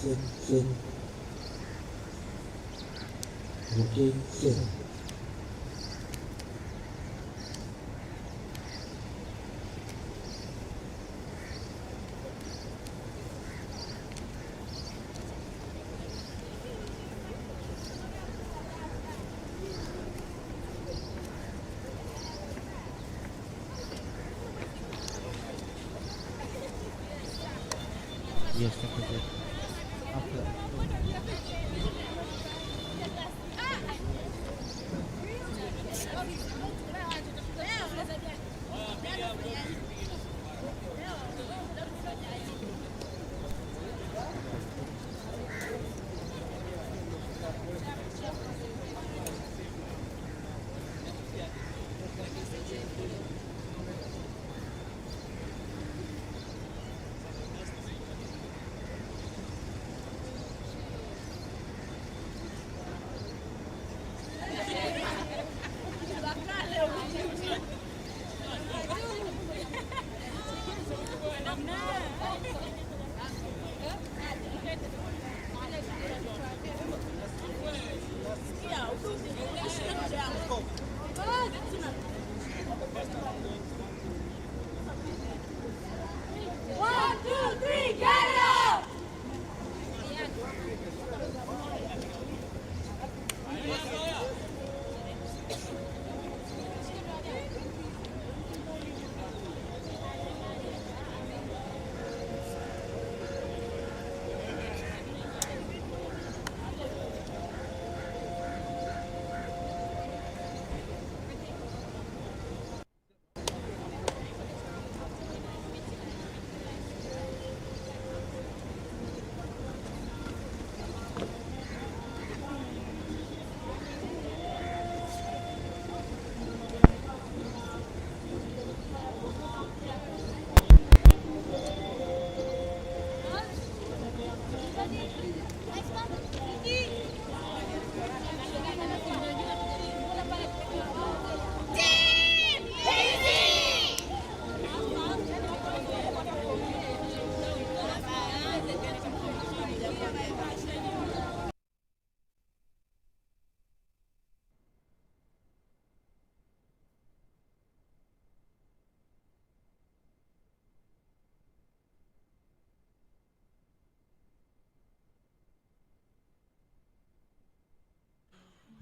Yes, that was it. After.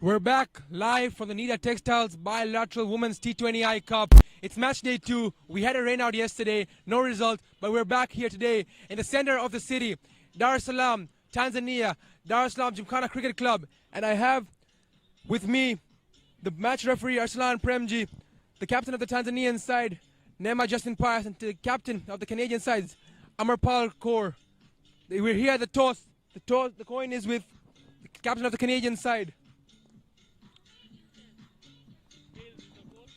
We're back live from the Nida Textiles Bilateral Women's T20I Cup. It's match day 2. We had a rain out yesterday, no result, but we're back here today in the center of the city, Dar es Salaam, Tanzania, Dar es Salaam Gymkhana Cricket Club. And I have with me the match referee Arslan Premji, the captain of the Tanzanian side, Nema Justin Pius, and the captain of the Canadian side, Amarpal Kaur. We're here at the toss. The coin is with the captain of the Canadian side.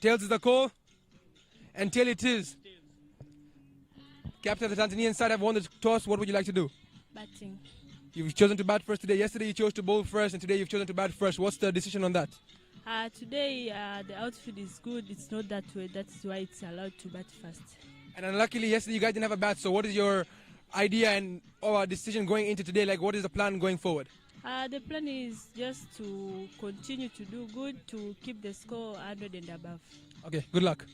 Tails is the call, and tail it is. Captain of the Tanzanian side have won the toss. What would you like to do? Batting. You've chosen to bat first today. Yesterday you chose to bowl first, and today you've chosen to bat first. What's the decision on that? Today the outfield is good. It's not that way. That's why it's allowed to bat first. And unluckily, yesterday you guys didn't have a bat. So what is your idea and decision going into today? Like, what is the plan going forward? The plan is just to continue to do good, to keep the score 100 and above. Okay, good luck.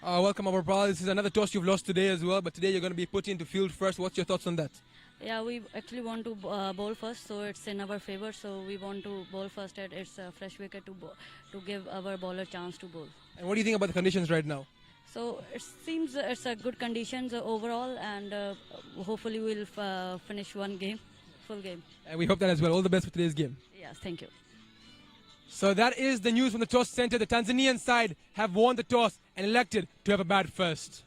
Welcome, Amarpal. This is another toss you've lost today as well, but today you're going to be put into field first. What's your thoughts on that? Yeah, we actually want to bowl first, so it's in our favor. So we want to bowl first. It's a fresh wicket to give our bowler chance to bowl. And what do you think about the conditions right now? So it seems it's a good conditions overall, and hopefully we'll finish one game, full game. And we hope that as well. All the best for today's game. Yes, thank you. So that is the news from the toss center. The Tanzanian side have won the toss and elected to have a bat first.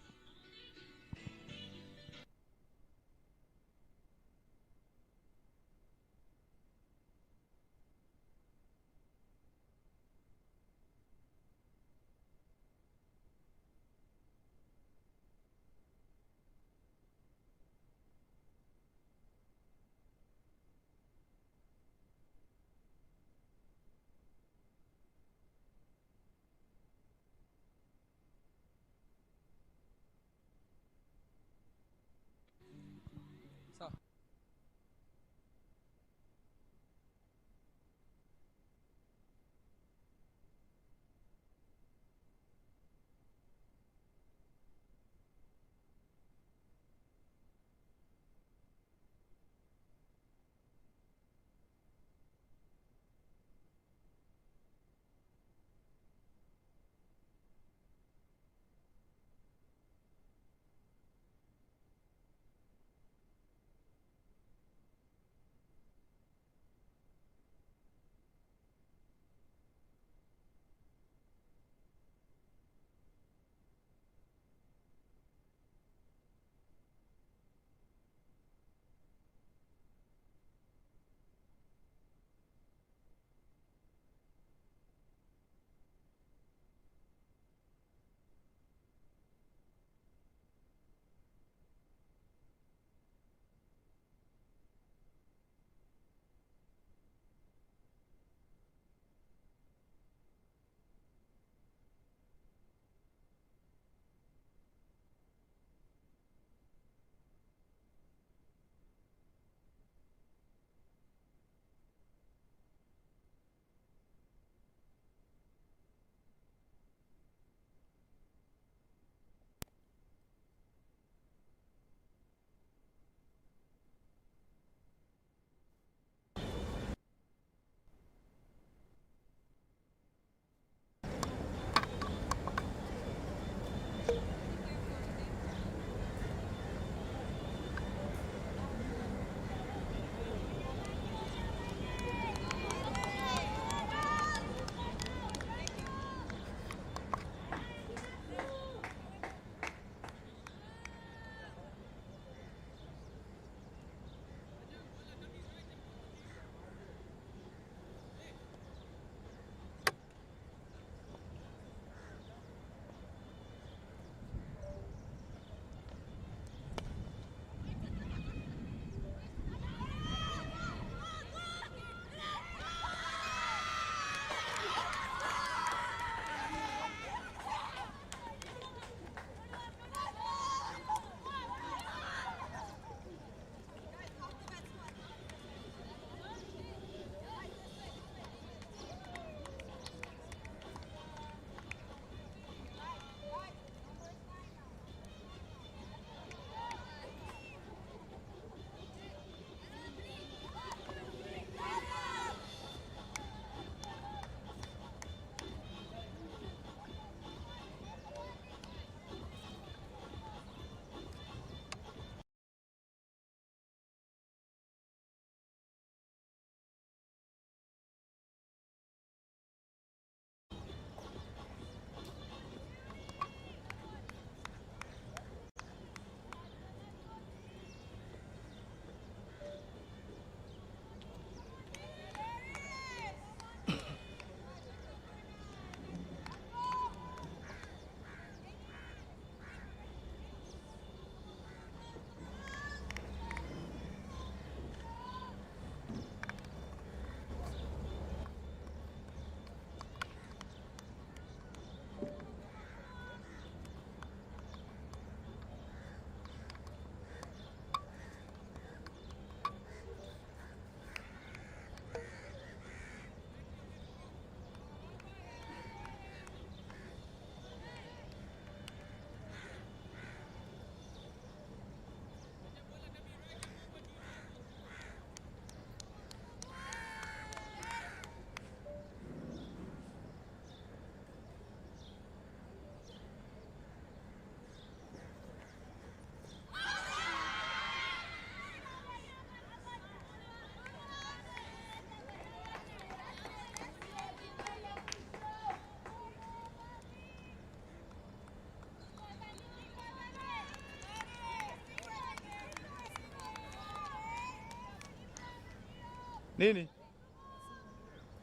Nini?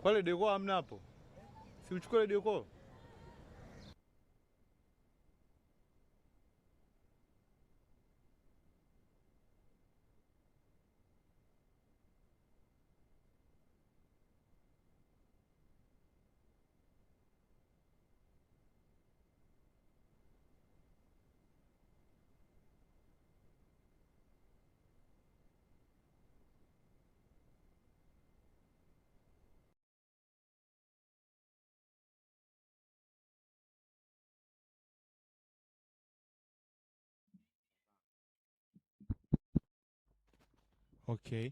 Kwale deko hamna hapo? Si uchukue deko? Okay.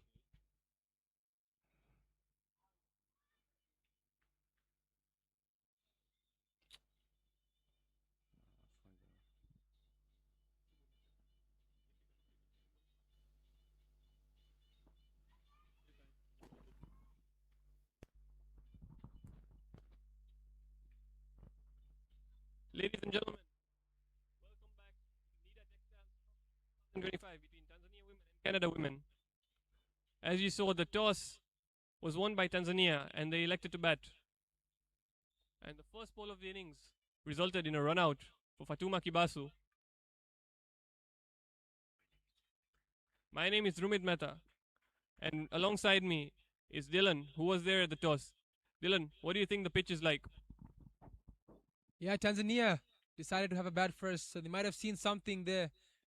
Ladies and gentlemen, welcome back to NIDA Textiles 2025 between Tanzania women and Canada women. As you saw, the toss was won by Tanzania and they elected to bat. And the first ball of the innings resulted in a run out for Fatuma Kibasu. My name is Rumit Mehta, and alongside me is Dylan, who was there at the toss. Dylan, what do you think the pitch is like? Yeah, Tanzania decided to have a bat first, so they might have seen something there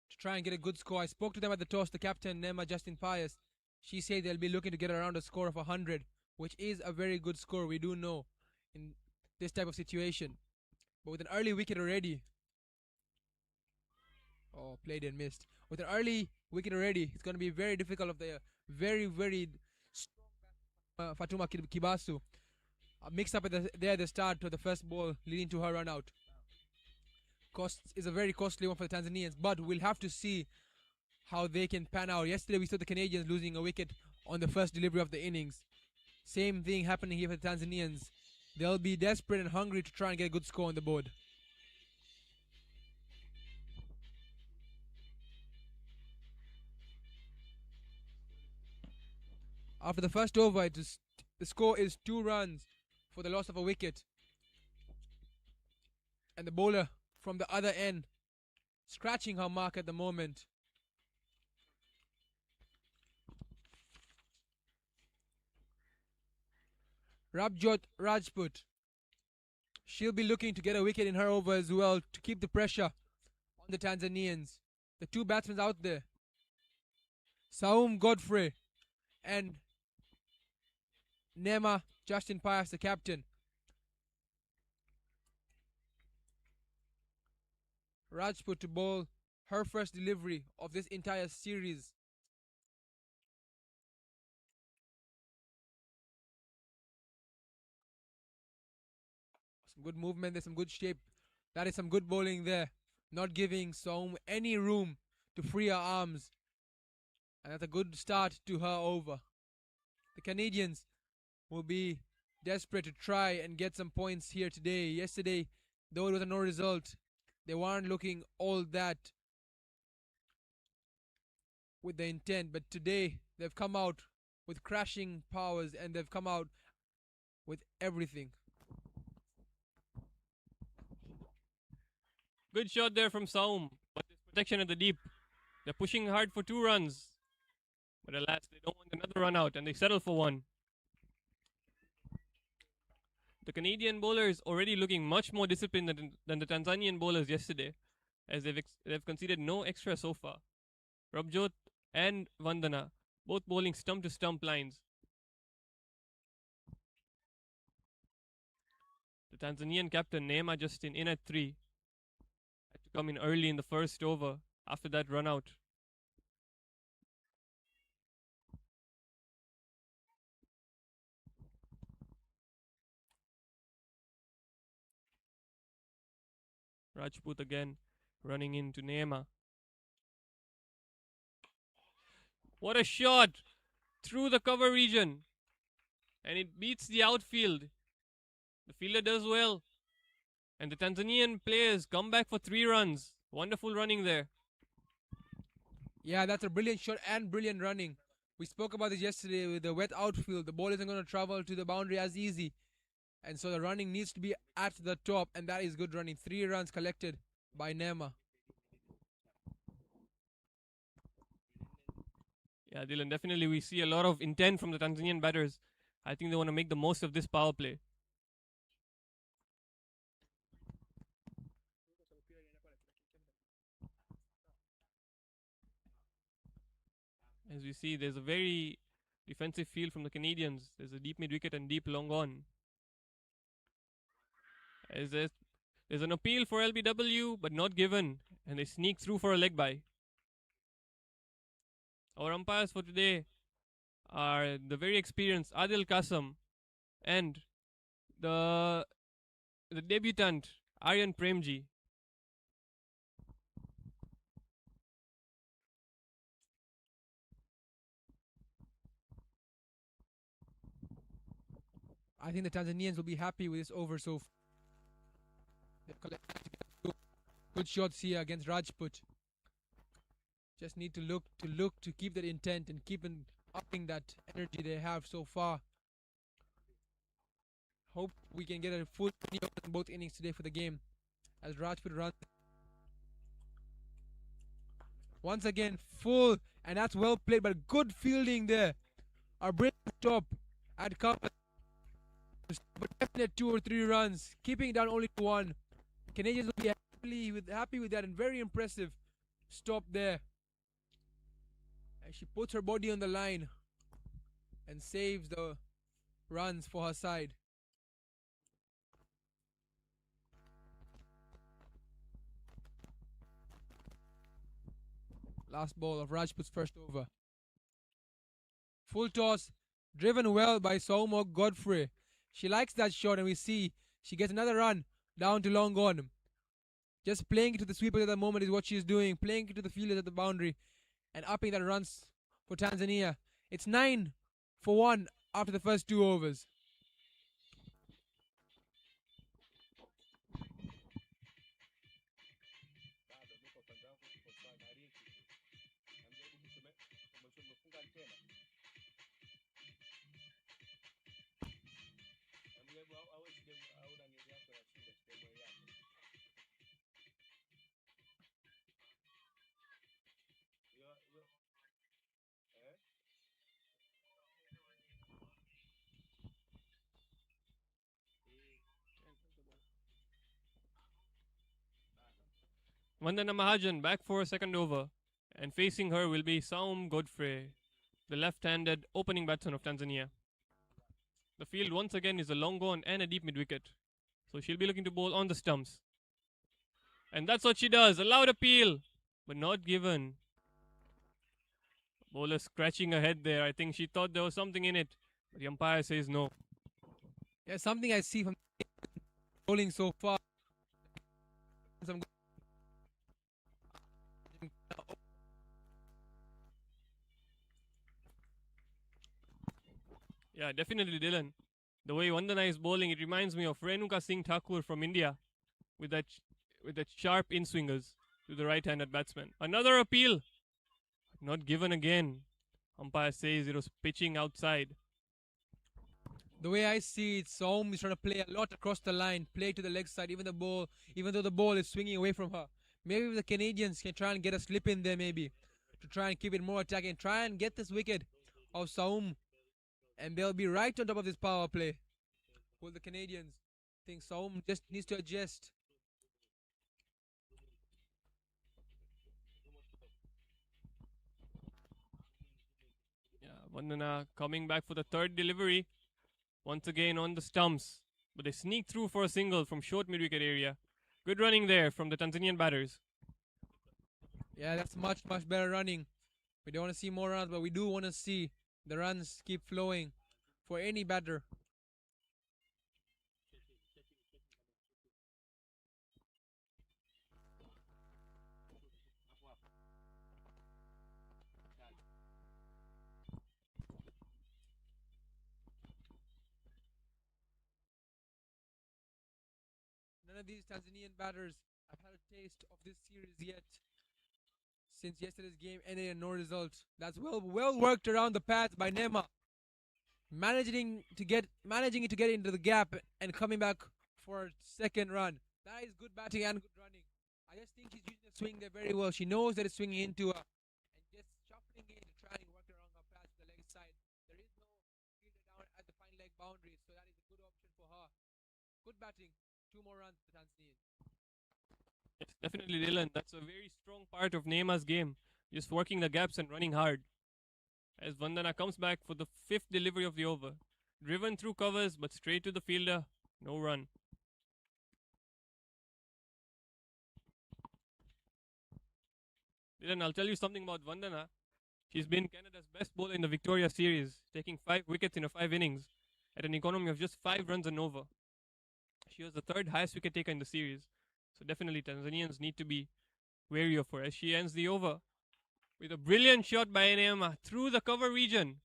to try and get a good score. I spoke to them at the toss, the captain, Nema Justin Pius. She said they'll be looking to get around a score of 100, which is a very good score, we do know, in this type of situation. But with an early wicket already, oh, played and missed. With an early wicket already, it's going to be very difficult of the very, very strong Fatuma Kibasu. Mixed up at the start to the first ball, leading to her run out. Cost is a very costly one for the Tanzanians, but we'll have to see how they can pan out. Yesterday, we saw the Canadians losing a wicket on the first delivery of the innings. Same thing happening here for the Tanzanians. They'll be desperate and hungry to try and get a good score on the board. After the first over, the score is 2 runs for the loss of a wicket. And the bowler from the other end scratching her mark at the moment. Rabjot Rajput. She'll be looking to get a wicket in her over as well to keep the pressure on the Tanzanians. The two batsmen out there, Saum Godfrey and Nema Justin Pius, the captain. Rajput to bowl her first delivery of this entire series. Some good movement, there's some good shape. That is some good bowling there. Not giving Saum any room to free her arms. And that's a good start to her over. The Canadians will be desperate to try and get some points here today. Yesterday, though it was a no result, they weren't looking all that with the intent. But today, they've come out with crashing powers and they've come out with everything. Good shot there from Saum, but there's protection at the deep. They're pushing hard for 2 runs. But alas, they don't want another run out and they settle for 1. The Canadian bowlers already looking much more disciplined than the Tanzanian bowlers yesterday, as they've conceded no extra so far. Rabjot and Vandana both bowling stump to stump lines. The Tanzanian captain Neema Justin in at 3 had to come in early in the first over after that run out. Rajput again running into Neema. What a shot through the cover region. And it beats the outfield. The fielder does well. And the Tanzanian players come back for 3 runs. Wonderful running there. Yeah, that's a brilliant shot and brilliant running. We spoke about this yesterday with the wet outfield. The ball isn't going to travel to the boundary as easy. And so the running needs to be at the top, and that is good running. 3 runs collected by Nema. Yeah, Dylan, definitely we see a lot of intent from the Tanzanian batters. I think they want to make the most of this power play. As we see, there's a very defensive field from the Canadians. There's a deep mid wicket and deep long on. As there's an appeal for LBW, but not given, and they sneak through for a leg bye. Our umpires for today are the very experienced Adil Kasam and the the debutant Aryan Premji. I think the Tanzanians will be happy with this over so they've collected good shots here against Rajput. Just need to look to keep that intent and keep upping that energy they have so far. Hope we can get a full 20 overs in both innings today for the game as Rajput runs. Once again, full, and that's well played, but good fielding there. Our break top at cover. But definite 2 or 3 runs, keeping it down only to 1. Canadians will be happy with that, and very impressive stop there. And she puts her body on the line and saves the runs for her side. Last ball of Rajput's first over. Full toss, driven well by Saumo Godfrey. She likes that shot, and we see she gets another run down to long on. Just playing it to the sweepers at the moment is what she's doing. Playing it to the fielders at the boundary and upping that runs for Tanzania. It's 9 for 1 after the first 2 overs. Vandana Mahajan back for a second over, and facing her will be Saum Godfrey, the left-handed opening batsman of Tanzania. The field once again is a long on and a deep mid wicket, so she'll be looking to bowl on the stumps. And that's what she does. A loud appeal, but not given. Bowler scratching her head there. I think she thought there was something in it, but the umpire says no. Yeah, something I see from bowling so far. Some Yeah, definitely Dylan. The way Vandana is bowling, it reminds me of Renuka Singh Thakur from India with that sharp in-swingers to the right-handed batsman. Another appeal, not given again. Umpire says it was pitching outside. The way I see it, Saum is trying to play a lot across the line, play to the leg side, even though the ball is swinging away from her. Maybe the Canadians can try and get a slip in there, maybe to try and keep it more attacking, try and get this wicket of Saum, and they'll be right on top of this power play. Will the Canadians think Saum just needs to adjust? Yeah, Vandana coming back for the third delivery. Once again on the stumps, but they sneak through for a single from short mid-wicket area. Good running there from the Tanzanian batters. Yeah, that's much better running. We don't want to see more runs, but we do want to see the runs keep flowing for any batter. None of these Tanzanian batters have had a taste of this series yet. since yesterday's game ended in no result. That's well worked around the pads by Nema, managing it to get into the gap and coming back for a second run. That is good batting and good running. I just think she's using the swing there very well. She knows that it's swinging into her and just shuffling it and trying to work around her pads to the leg side. There is no fielder down at the final leg boundary, so that is a good option for her. Good batting. 2 more runs for the Tanzanians. Yes, definitely, Dylan. That's a very strong part of Neymar's game. Just working the gaps and running hard. As Vandana comes back for the 5th delivery of the over. Driven through covers, but straight to the fielder. No run. Dylan, I'll tell you something about Vandana. She's been Canada's best bowler in the Victoria series, taking 5 wickets in 5 innings at an economy of just 5 runs and over. She was the 3rd highest wicket taker in the series. So definitely Tanzanians need to be wary of her as she ends the over with a brilliant shot by Neema through the cover region,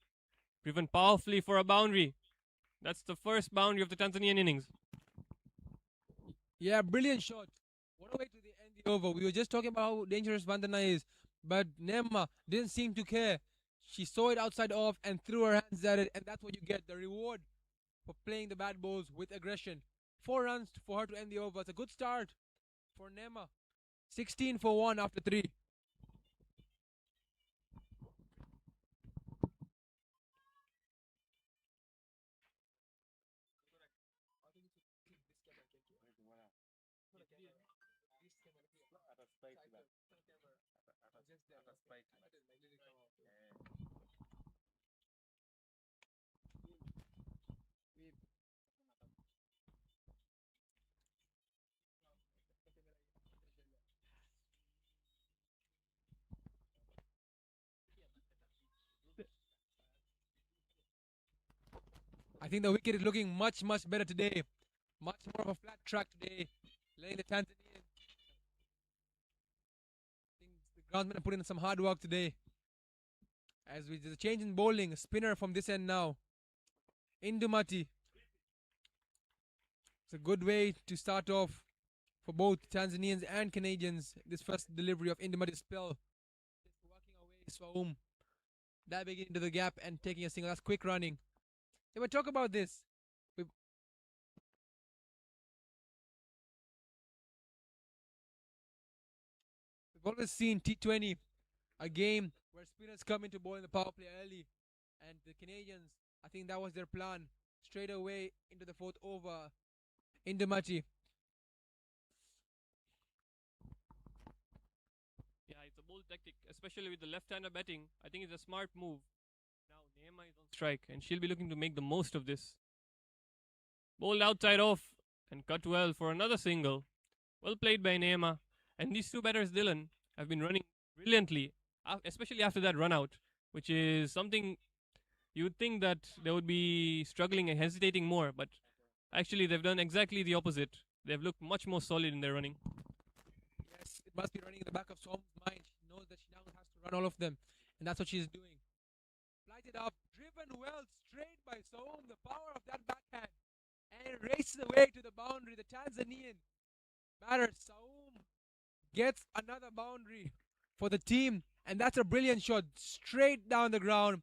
driven powerfully for a boundary. That's the first boundary of the Tanzanian innings. Yeah, brilliant shot. What a way to end the over. We were just talking about how dangerous Vandana is, but Nema didn't seem to care. She saw it outside off and threw her hands at it, and that's what you get, the reward for playing the bad balls with aggression. 4 runs for her to end the over. It's a good start for Nema. 16 for 1 after 3. I think the wicket is looking much better today. Much more of a flat track today. Letting the Tanzanians. I think the groundsmen are putting in some hard work today. As there's a change in bowling, a spinner from this end now. Indumati. It's a good way to start off for both Tanzanians and Canadians. This first delivery of Indumati's spell. Just working away Swaum. Diving into the gap and taking a single. That's quick running. Yeah, but talk about this. We've always seen T20, a game where spinners come into ball in the power play early, and the Canadians, I think that was their plan. Straight away into the 4th over. Indumati. Yeah, it's a bold tactic, especially with the left-hander batting. I think it's a smart move. Now Neema is on strike, and she'll be looking to make the most of this. Bowled outside off and cut well for another single. Well played by Neema. And these 2 batters, Dylan, have been running brilliantly, especially after that run out, which is something you would think that they would be struggling and hesitating more, but actually they've done exactly the opposite. They've looked much more solid in their running. Yes, it must be running in the back of Swaum's mind. She knows that she now has to run all of them, and that's what she's doing. Flighted up, driven well, straight by Swaum, the power of that backhand, and races away to the boundary. The Tanzanian batter Swaum gets another boundary for the team, and that's a brilliant shot, straight down the ground.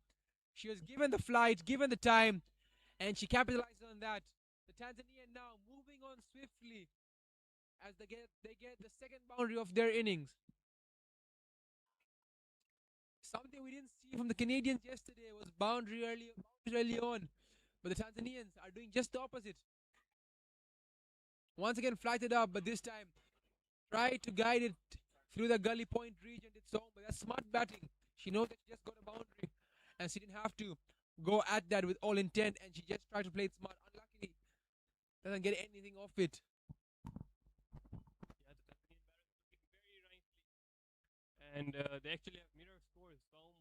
She was given the flight, given the time, and she capitalized on that. The Tanzanian now moving on swiftly as they get the second boundary of their innings. Something we didn't see from the Canadians yesterday was boundary early on, but the Tanzanians are doing just the opposite. Once again flighted up, but this time try to guide it through the gully point region. It's home, but that's smart batting. She knows that she just got a boundary, and she didn't have to go at that with all intent, and she just tried to play it smart. Unluckily, doesn't get anything off it. Yeah, the Tanzanian batters looking very nicely. And they actually have mirror scores. Saum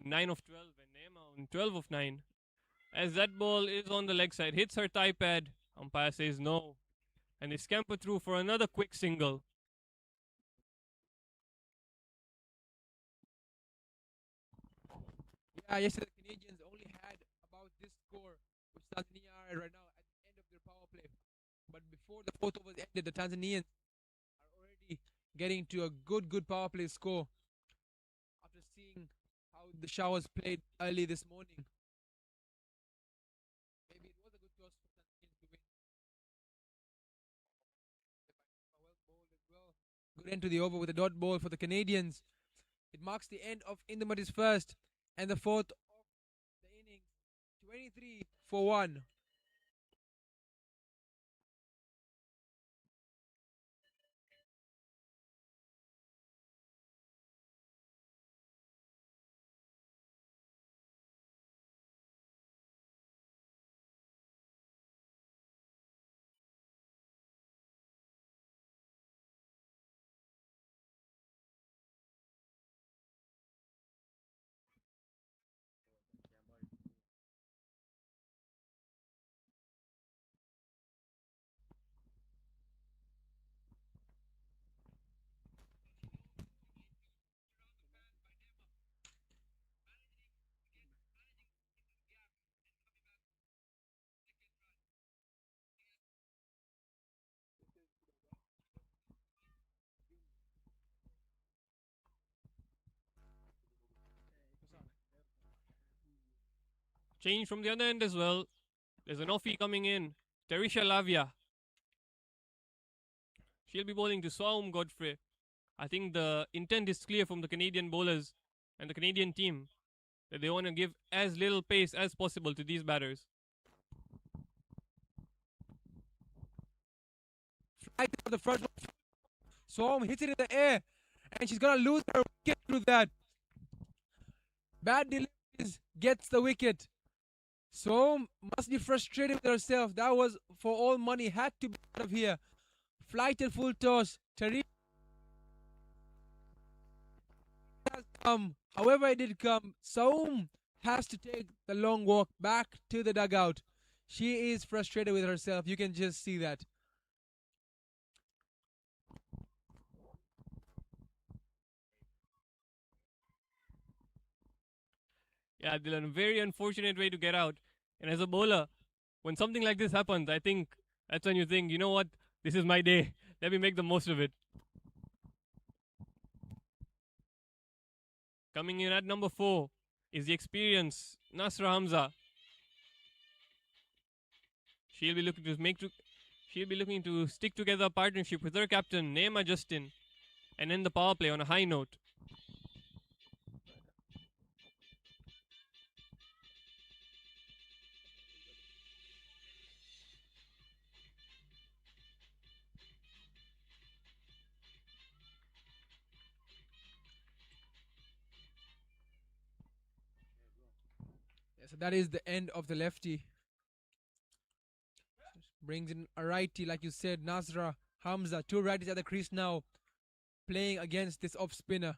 on 9 of 12 and Neema on 12 of 9. As that ball is on the leg side, hits her thigh pad. Umpire says no. And they scamper through for another quick single. Yeah, yesterday the Canadians only had about this score, which Tanzania are right now at the end of their power play. But before the 4th over ended, the Tanzanians are already getting to a good power play score. the showers played early this morning. Maybe it was a good toss for Tanzanians to win. Well bowled as well. Good end to the over with a dot ball for the Canadians. It marks the end of Indamati's first and the fourth of the innings. 23 for 1. Change from the other end as well. There's an offie coming in. Terisha Lavia. She'll be bowling to Swaum Godfrey. I think the intent is clear from the Canadian bowlers and the Canadian team that they want to give as little pace as possible to these batters. Flight for the first one. Swarm hits it in the air. And she's going to lose her wicket through that. Bad deliveries gets the wicket. Swarm must be frustrated with herself. That was for all money. Had to be out of here. Flight and full toss. Tariq has come. However it did come, Saum has to take the long walk back to the dugout. She is frustrated with herself. You can just see that. Yeah, Dylan, very unfortunate way to get out. And as a bowler, when something like this happens, I think that's when you think, you know what, this is my day. Let me make the most of it. Coming in at number 4 is the experienced Nasra Hamza. She'll be looking to stick together a partnership with her captain Neema Justin and end the power play on a high note. Yeah, so that is the end of the lefty. Brings in a righty, like you said, Nasra Hamza. 2 righties at the crease now, playing against this off spinner.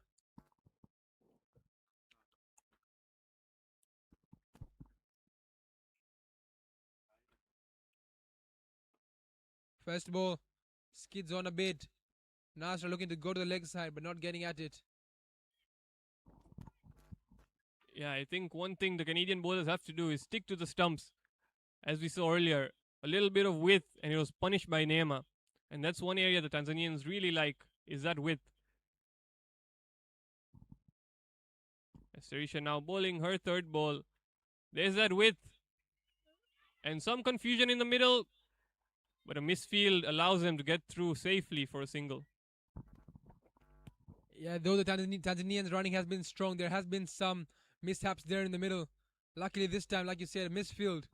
First ball, skids on a bit. Nasra looking to go to the leg side, but not getting at it. Yeah, I think one thing the Canadian bowlers have to do is stick to the stumps. As we saw earlier, a little bit of width and it was punished by Neema. And that's one area the Tanzanians really like, is that width. As Tarisha now bowling her third ball. There's that width. And some confusion in the middle, but a misfield allows them to get through safely for a single. Yeah, though the Tanzanians running has been strong, there has been some mishaps there in the middle. Luckily this time, like you said, a misfield.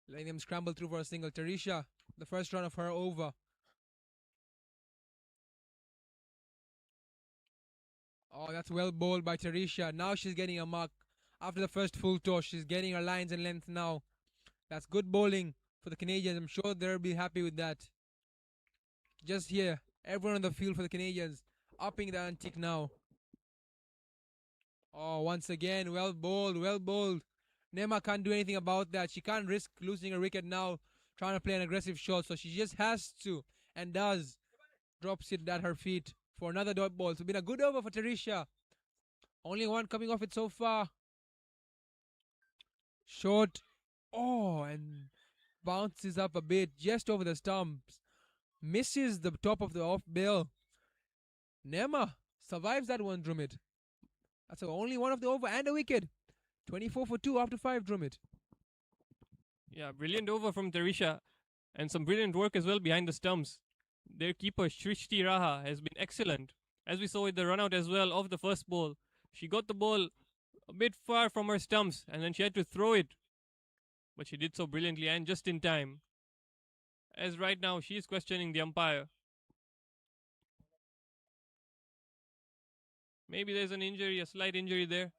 Letting them scramble through for a single. Tarisha, the first run of her over. Oh, that's well bowled by Tarisha. Now she's getting a mark. After the first full toss, she's getting her lines and length now. That's good bowling for the Canadians. I'm sure they'll be happy with that. Just here, everyone on the field for the Canadians, upping the antique now. Oh, once again, well bowled, well bowled. Neema can't do anything about that. She can't risk losing a wicket now, trying to play an aggressive shot. So she just has to, and does. Drops it at her feet for another dot ball. So it's been a good over for Tarisha. Only one coming off it so far. Short. Oh, and bounces up a bit just over the stumps. Misses the top of the off bill. Neema survives that one, Drumit. That's only one of the over and a wicket. 24 for 2 after 5, Drumit. Yeah, brilliant over from Terisha, and some brilliant work as well behind the stumps. Their keeper Shrishti Raha has been excellent, as we saw with the run out as well of the first ball. She got the ball a bit far from her stumps, and then she had to throw it, but she did so brilliantly and just in time. As right now she is questioning the umpire. Maybe there's an injury, a slight injury there.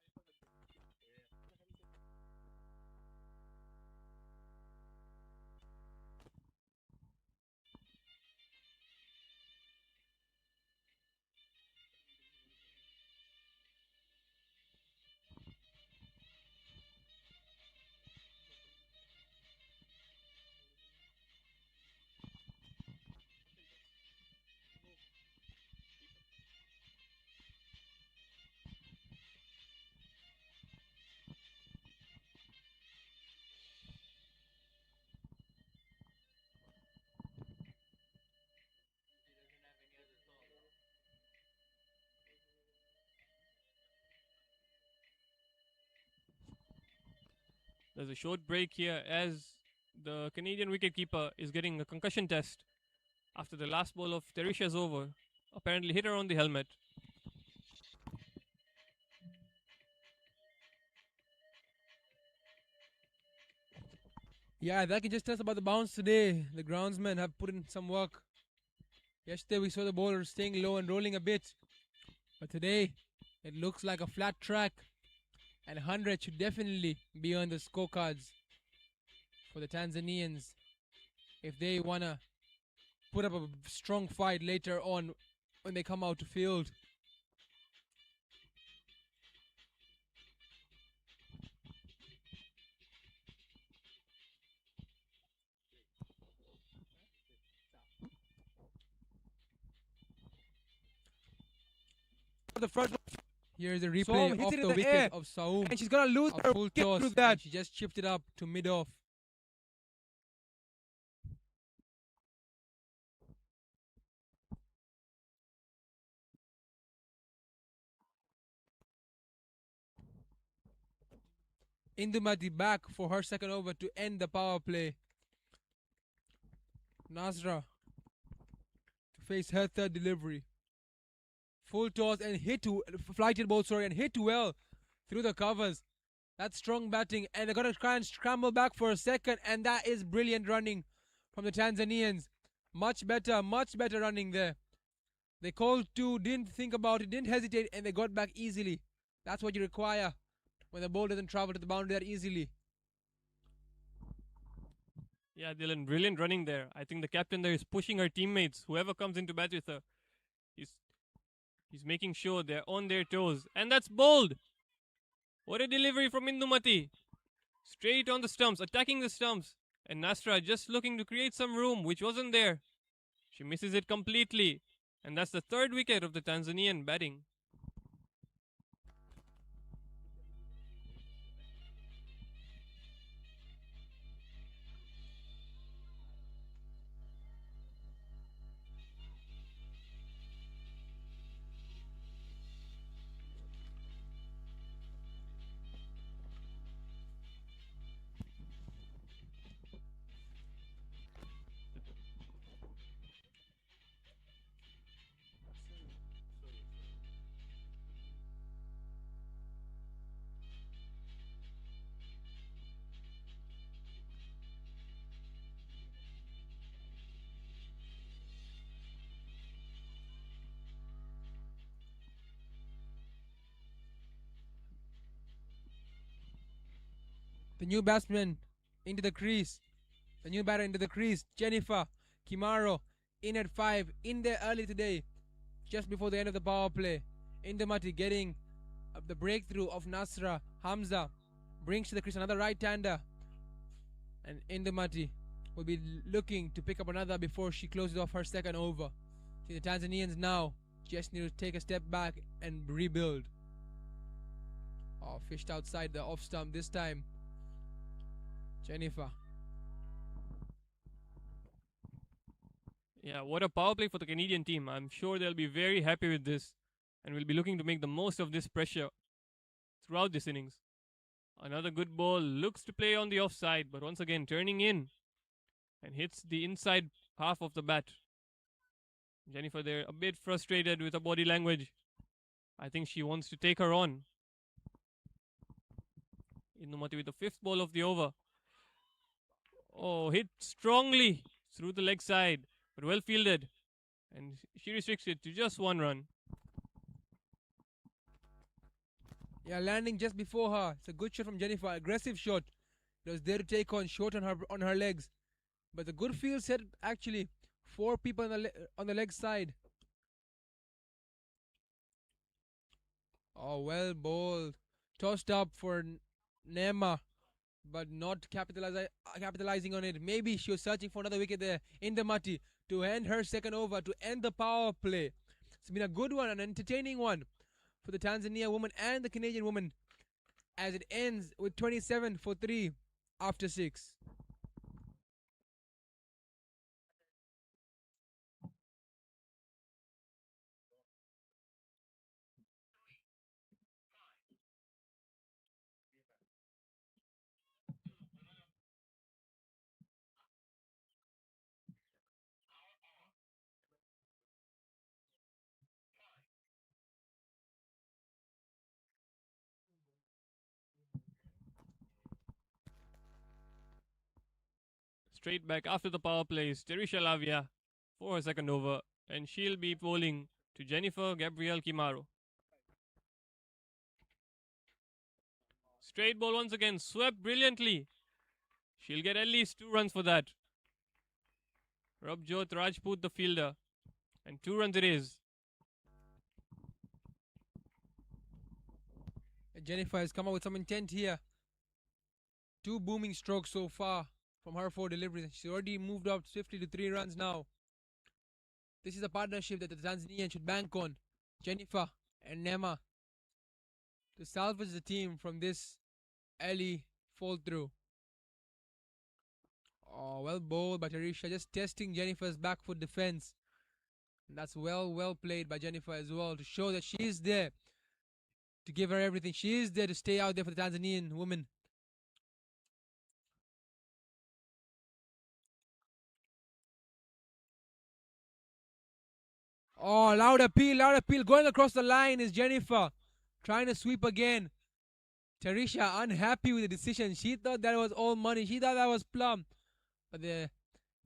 There's a short break here as the Canadian wicketkeeper is getting a concussion test after the last ball of Terisha's over. Apparently hit her on the helmet. Yeah, that can just tell us about the bounce today. The groundsmen have put in some work. Yesterday we saw the bowler staying low and rolling a bit. But today, it looks like a flat track. And 100 should definitely be on the scorecards for the Tanzanians if they want to put up a strong fight later on when they come out to field. The first one. Here's a replay of the wicket of Saum. And she's gonna lose her full toss. Through that. She just chipped it up to mid-off. Indumati back for her second over to end the power play. Nasra to face her third delivery. Full toss and hit to flighted ball, and hit well through the covers. That's strong batting, and they're gonna try and scramble back for a second, and that is brilliant running from the Tanzanians. Much better running there. They called two, didn't think about it, didn't hesitate, and they got back easily. That's what you require when the ball doesn't travel to the boundary that easily. Yeah, Dylan, brilliant running there. I think the captain there is pushing her teammates, whoever comes in to bat with her. He's making sure they're on their toes. And that's bold! What a delivery from Indumati. Straight on the stumps, attacking the stumps. And Nasra just looking to create some room, which wasn't there. She misses it completely. And that's the third wicket of the Tanzanian batting. The new batsman into the crease. The new batter into the crease. Jennifer Kimaro in at 5. In there early today, just before the end of the power play. Indumati getting the breakthrough of Nasra. Hamza brings to the crease another right-hander. And Indumati will be looking to pick up another before she closes off her second over. See, the Tanzanians now just need to take a step back and rebuild. Oh, fished outside the off stump this time. Jennifer. Yeah, what a power play for the Canadian team. I'm sure they'll be very happy with this. and will be looking to make the most of this pressure throughout this innings. Another good ball, looks to play on the offside, but once again turning in and hits the inside half of the bat. Jennifer there a bit frustrated with her body language. I think she wants to take her on. Indumati with the fifth ball of the over. Oh, hit strongly through the leg side, but well fielded. And she restricts it to just 1 run. Yeah, landing just before her. It's a good shot from Jennifer. Aggressive shot. It was there to take on, short on her legs. But the good field set actually 4 people on the leg side. Oh, well bowled. Tossed up for Nema, but not capitalizing on it. Maybe she was searching for another wicket there in the Mati to end her second over, to end the power play. It's been a good one, an entertaining one for the Tanzania woman and the Canadian woman, as it ends with 27 for 3 after 6. Straight back after the power play is Terisha Lavia for her second over, and she'll be bowling to Jennifer Gabrielle Kimaro. Straight ball once again, swept brilliantly. She'll get at least 2 runs for that. Rabjot Rajput the fielder, and 2 runs it is. Jennifer has come out with some intent here. 2 booming strokes so far from her 4 deliveries. She's already moved up swiftly to 3 runs now. This is a partnership that the Tanzanians should bank on. Jennifer and Nema to salvage the team from this early fall through. Oh, well bowled by Tarisha, just testing Jennifer's back foot defense. And that's well played by Jennifer as well, to show that she is there to give her everything. She is there to stay out there for the Tanzanian women. Oh, loud appeal. Going across the line is Jennifer, trying to sweep again. Tarisha unhappy with the decision. She thought that was all money. She thought that was plum. But the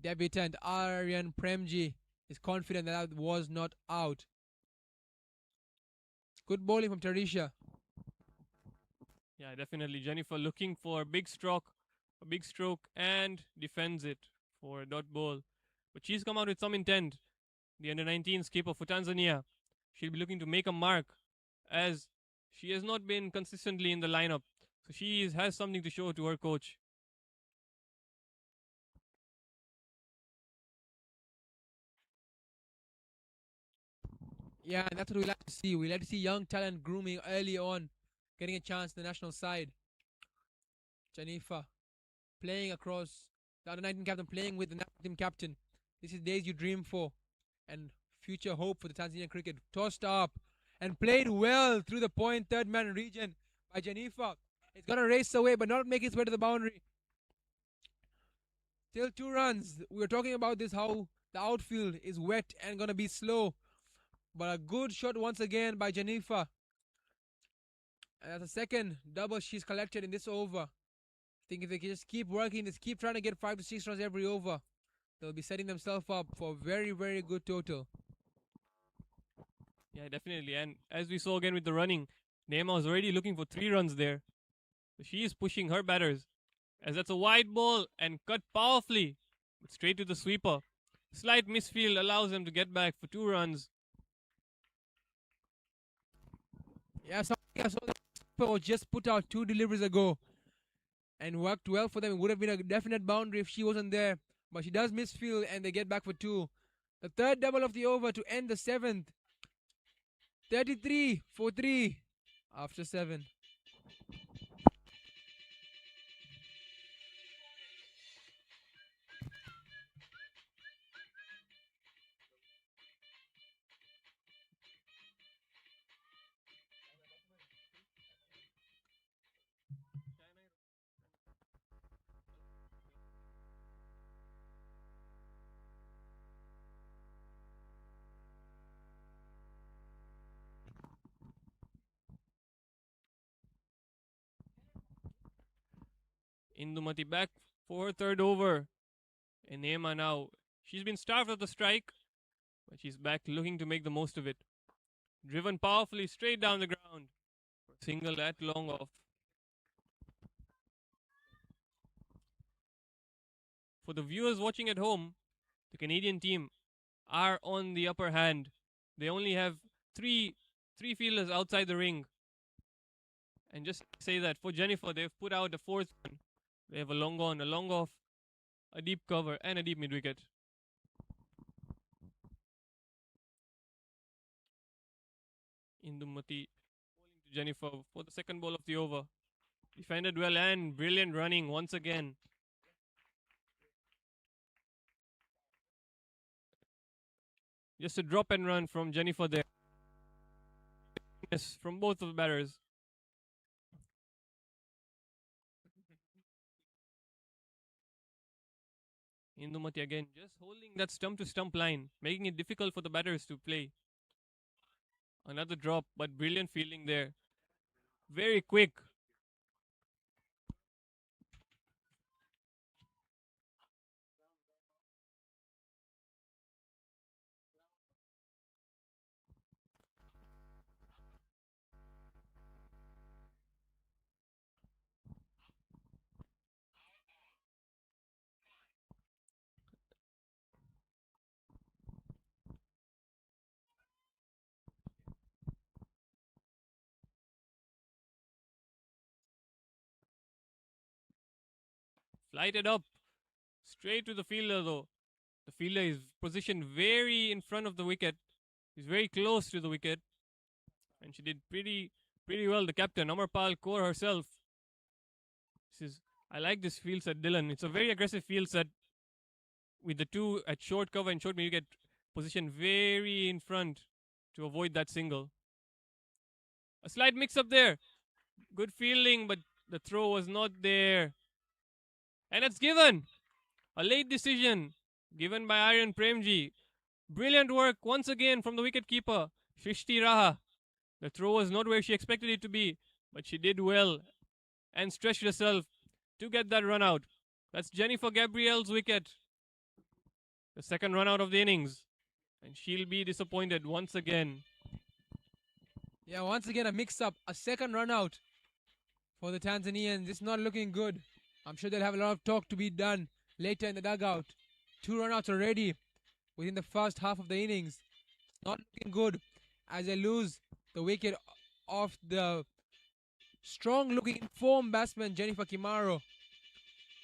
debutant Aryan Premji is confident that that was not out. Good bowling from Tarisha. Yeah, definitely. Jennifer looking for a big stroke, and defends it for a dot ball. But she's come out with some intent. The under-19 skipper for Tanzania. She'll be looking to make a mark, as she has not been consistently in the lineup. So she has something to show to her coach. Yeah, and that's what we like to see. We like to see young talent grooming early on, getting a chance in the national side. Jennifer playing across the under-19 captain, playing with the national team captain. This is days you dream for, and future hope for the Tanzanian cricket. Tossed up and played well through the point, third man region by Jennifer. It's gonna race away, but not make its way to the boundary. Still 2 runs. We were talking about this, how the outfield is wet and gonna be slow. But a good shot once again by Jennifer. And that's the second double she's collected in this over. I think if they can just keep working, just keep trying to get 5 to 6 runs every over, they'll be setting themselves up for a very good total. Yeah, definitely. And as we saw again with the running, Neema was already looking for 3 runs there. So she is pushing her batters, as that's a wide ball and cut powerfully, but straight to the sweeper. Slight misfield allows them to get back for 2 runs. Yeah, something I saw that was just put out 2 deliveries ago and worked well for them. It would have been a definite boundary if she wasn't there. But she does misfield and they get back for 2. The third double of the over to end the 7th. 33 for 3 after 7. Indumati back for her third over. And Nema now, she's been starved of the strike, but she's back looking to make the most of it. Driven powerfully straight down the ground. Single at long off. For the viewers watching at home, the Canadian team are on the upper hand. They only have three fielders outside the ring. And just say that for Jennifer, they've put out a fourth one. They have a long on, a long off, a deep cover, and a deep mid wicket. Indumati bowling to Jennifer for the second ball of the over. Defended well and brilliant running once again. Just a drop and run from Jennifer there. Yes, from both of the batters. Indumati again just holding that stump to stump line, making it difficult for the batters to play. Another drop, but brilliant fielding there. Very quick. Flighted up. Straight to the fielder though. The fielder is positioned very in front of the wicket. He's very close to the wicket. And she did pretty well. The captain, Amarpal Kaur herself. I like this field set, Dylan. It's a very aggressive field set with the two at short cover and short mid wicket positioned very in front to avoid that single. A slight mix up there. Good fielding, but the throw was not there. And it's given. A late decision given by Aryan Premji. Brilliant work once again from the wicketkeeper, Shrishti Raha. The throw was not where she expected it to be, but she did well and stretched herself to get that run out. That's Jennifer Gabriel's wicket. The second run out of the innings. And she'll be disappointed once again. Yeah, once again a mix-up, a second run out for the Tanzanians. It's not looking good. I'm sure they'll have a lot of talk to be done later in the dugout. 2 run-outs already within the first half of the innings. Not looking good as they lose the wicket of the strong-looking form batsman Jennifer Kimaro.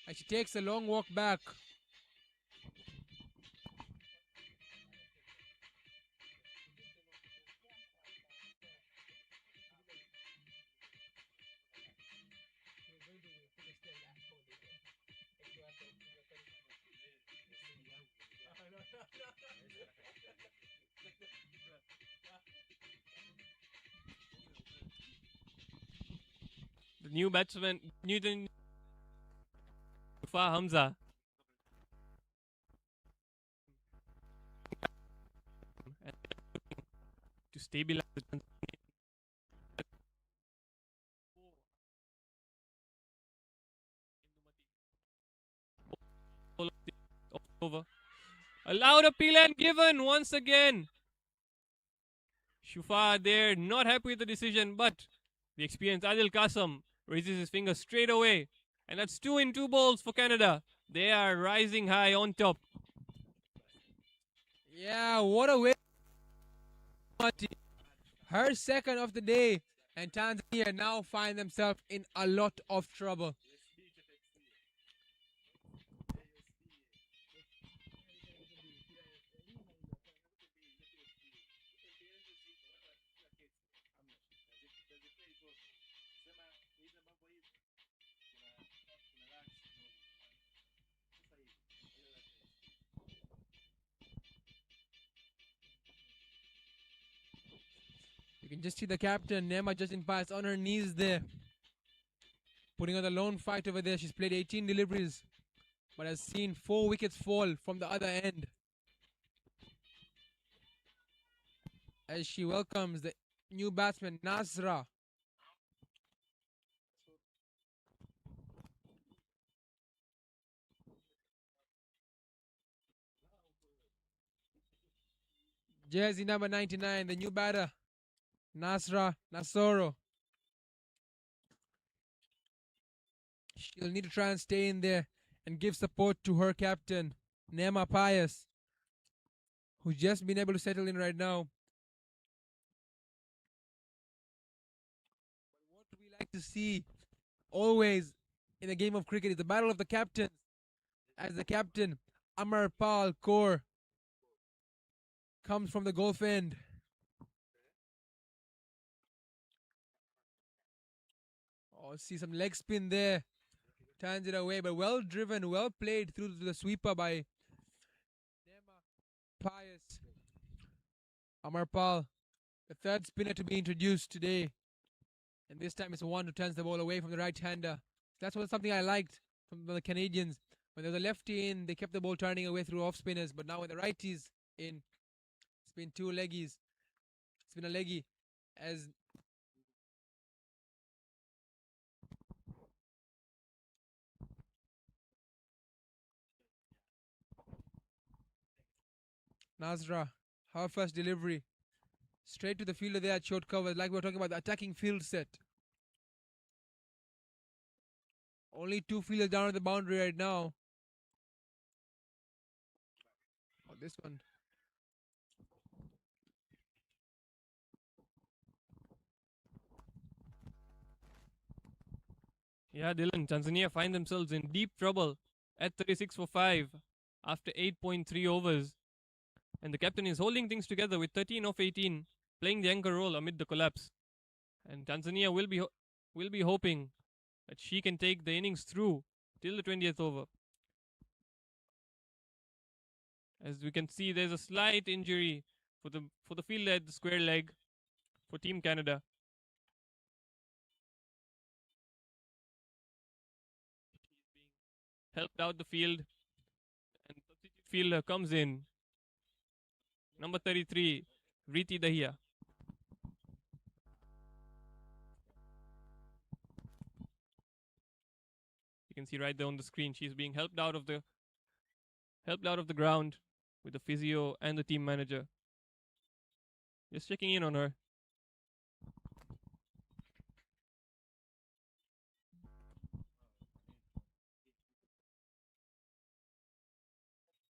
And she takes a long walk back. The new batsman, Newton Mufa Hamza. To stabilize the over. Allowed appeal and given once again. Shufa there, not happy with the decision, but the experienced Adil Kasam raises his finger straight away. And that's 2 in 2 balls for Canada. They are rising high on top. Yeah, what a way. Her second of the day. And Tanzania now find themselves in a lot of trouble. You can just see the captain, Nema Justin Pass, on her knees there. Putting on the lone fight over there. She's played 18 deliveries, but has seen 4 wickets fall from the other end. As she welcomes the new batsman, Nasra. Jersey number 99, the new batter, Nasra Nasoro. She'll need to try and stay in there and give support to her captain, Nema Pius, who's just been able to settle in right now. What we like to see always in a game of cricket is the battle of the captains. As the captain, Amarpal Kaur, comes from the Gulf end. Oh, see some leg spin there. Turns it away, but well driven, well played through to the sweeper by Nema Pius. Amarpal, the third spinner to be introduced today. And this time it's one who turns the ball away from the right-hander. That's something I liked from the Canadians. When there was a lefty in, they kept the ball turning away through off-spinners. But now when the righties in, it's been two leggies. It's been a leggy as Nazra, her first delivery. Straight to the fielder there at short cover, like we were talking about the attacking field set. Only two fielders down at the boundary right now. Oh, this one. Yeah, Dylan, Tanzania find themselves in deep trouble at 36 for 5 after 8.3 overs. And the captain is holding things together with 13 of 18, playing the anchor role amid the collapse. And Tanzania will be hoping that she can take the innings through till the 20th over. As we can see, there's a slight injury for the fielder at the square leg for Team Canada. Helped out the field, and substitute fielder comes in. Number 33, Riti Dahiya. You can see right there on the screen, she's being helped out of the ground with the physio and the team manager. Just checking in on her.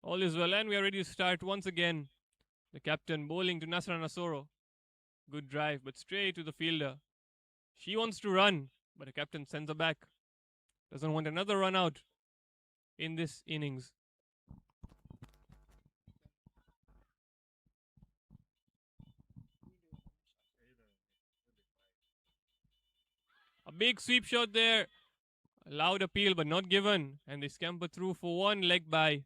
All is well, and we are ready to start once again. The captain bowling to Nasra Nasoro. Good drive, but straight to the fielder. She wants to run, but the captain sends her back. Doesn't want another run out in this innings. A big sweep shot there. A loud appeal, but not given. And they scamper through for one leg bye.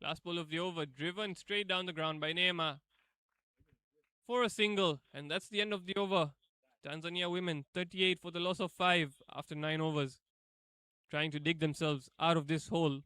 Last ball of the over, driven straight down the ground by Neema for a single, and that's the end of the over. Tanzania women 38 for the loss of 5 after 9 overs, trying to dig themselves out of this hole.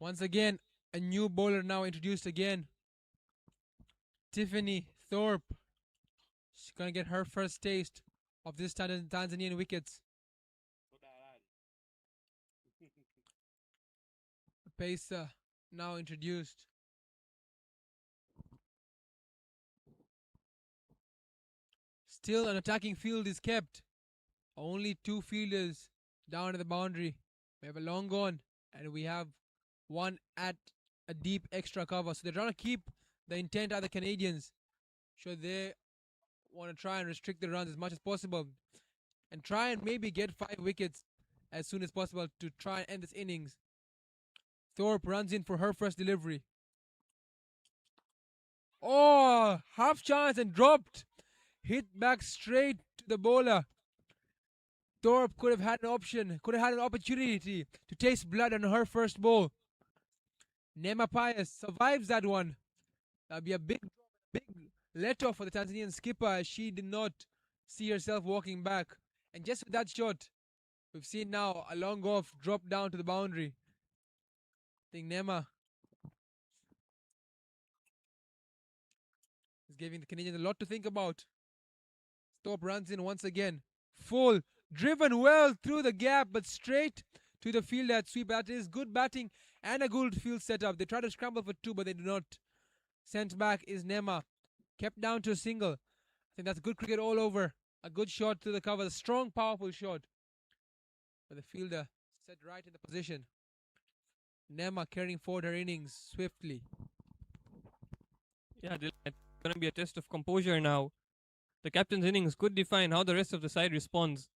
Once again, a new bowler now introduced again. Tiffany Thorpe. She's going to get her first taste of this Tanzanian wickets. The pacer now introduced. Still an attacking field is kept. Only two fielders down to the boundary. We have a long on, and we have one at a deep extra cover. So they're trying to keep the intent of the Canadians. So they want to try and restrict the runs as much as possible and try and maybe get 5 wickets as soon as possible to try and end this innings. Thorpe runs in for her first delivery. Oh, half chance and dropped. Hit back straight to the bowler. Thorpe could have had an option, could have had an opportunity to taste blood on her first ball. Nema Pius survives that one. That'll be a big let off for the Tanzanian skipper as she did not see herself walking back. And just with that shot, we've seen now a long off drop down to the boundary. I think Nema is giving the Canadians a lot to think about. Thorpe runs in once again. Full, driven well through the gap, but straight to the field at sweep. That is good batting and a good field setup. They try to scramble for two, but they do not. Sent back is Nema. Kept down to a single. I think that's good cricket all over. A good shot to the cover. A strong, powerful shot. But the fielder set right in the position. Nema carrying forward her innings swiftly. Yeah, it's going to be a test of composure now. The captain's innings could define how the rest of the side responds.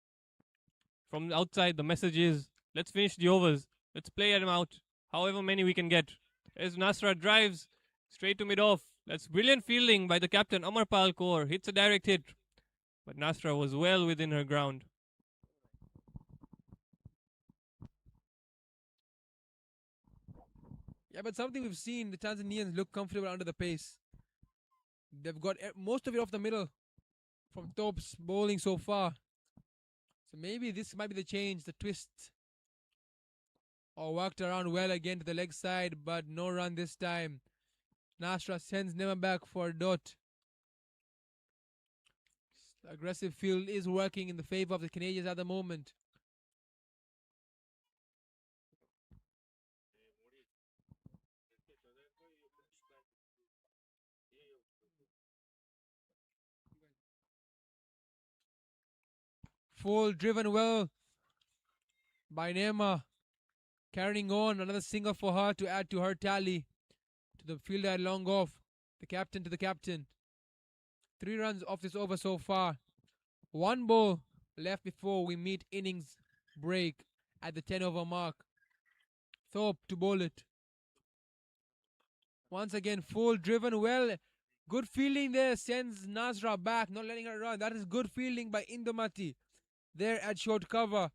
From outside, the message is, let's finish the overs. Let's play them out, however many we can get. As Nasra drives straight to mid-off. That's brilliant fielding by the captain, Amarpal Kaur. Hits a direct hit. But Nasra was well within her ground. Yeah, but something we've seen, the Tanzanians look comfortable under the pace. They've got most of it off the middle from Thorpe's bowling so far. So maybe this might be the change, the twist. Or worked around well again to the leg side, but no run this time. Nasra sends Nema back for a dot. The aggressive field is working in the favor of the Canadians at the moment. Full driven well by Nema. Carrying on, another single for her to add to her tally. To the fielder at long off. The captain to the captain. 3 runs off this over so far. 1 ball left before we meet innings break at the 10 over mark. Thorpe to bowl it. Once again, full driven well. Good fielding there. Sends Nasra back, not letting her run. That is good fielding by Indomati. There at short cover.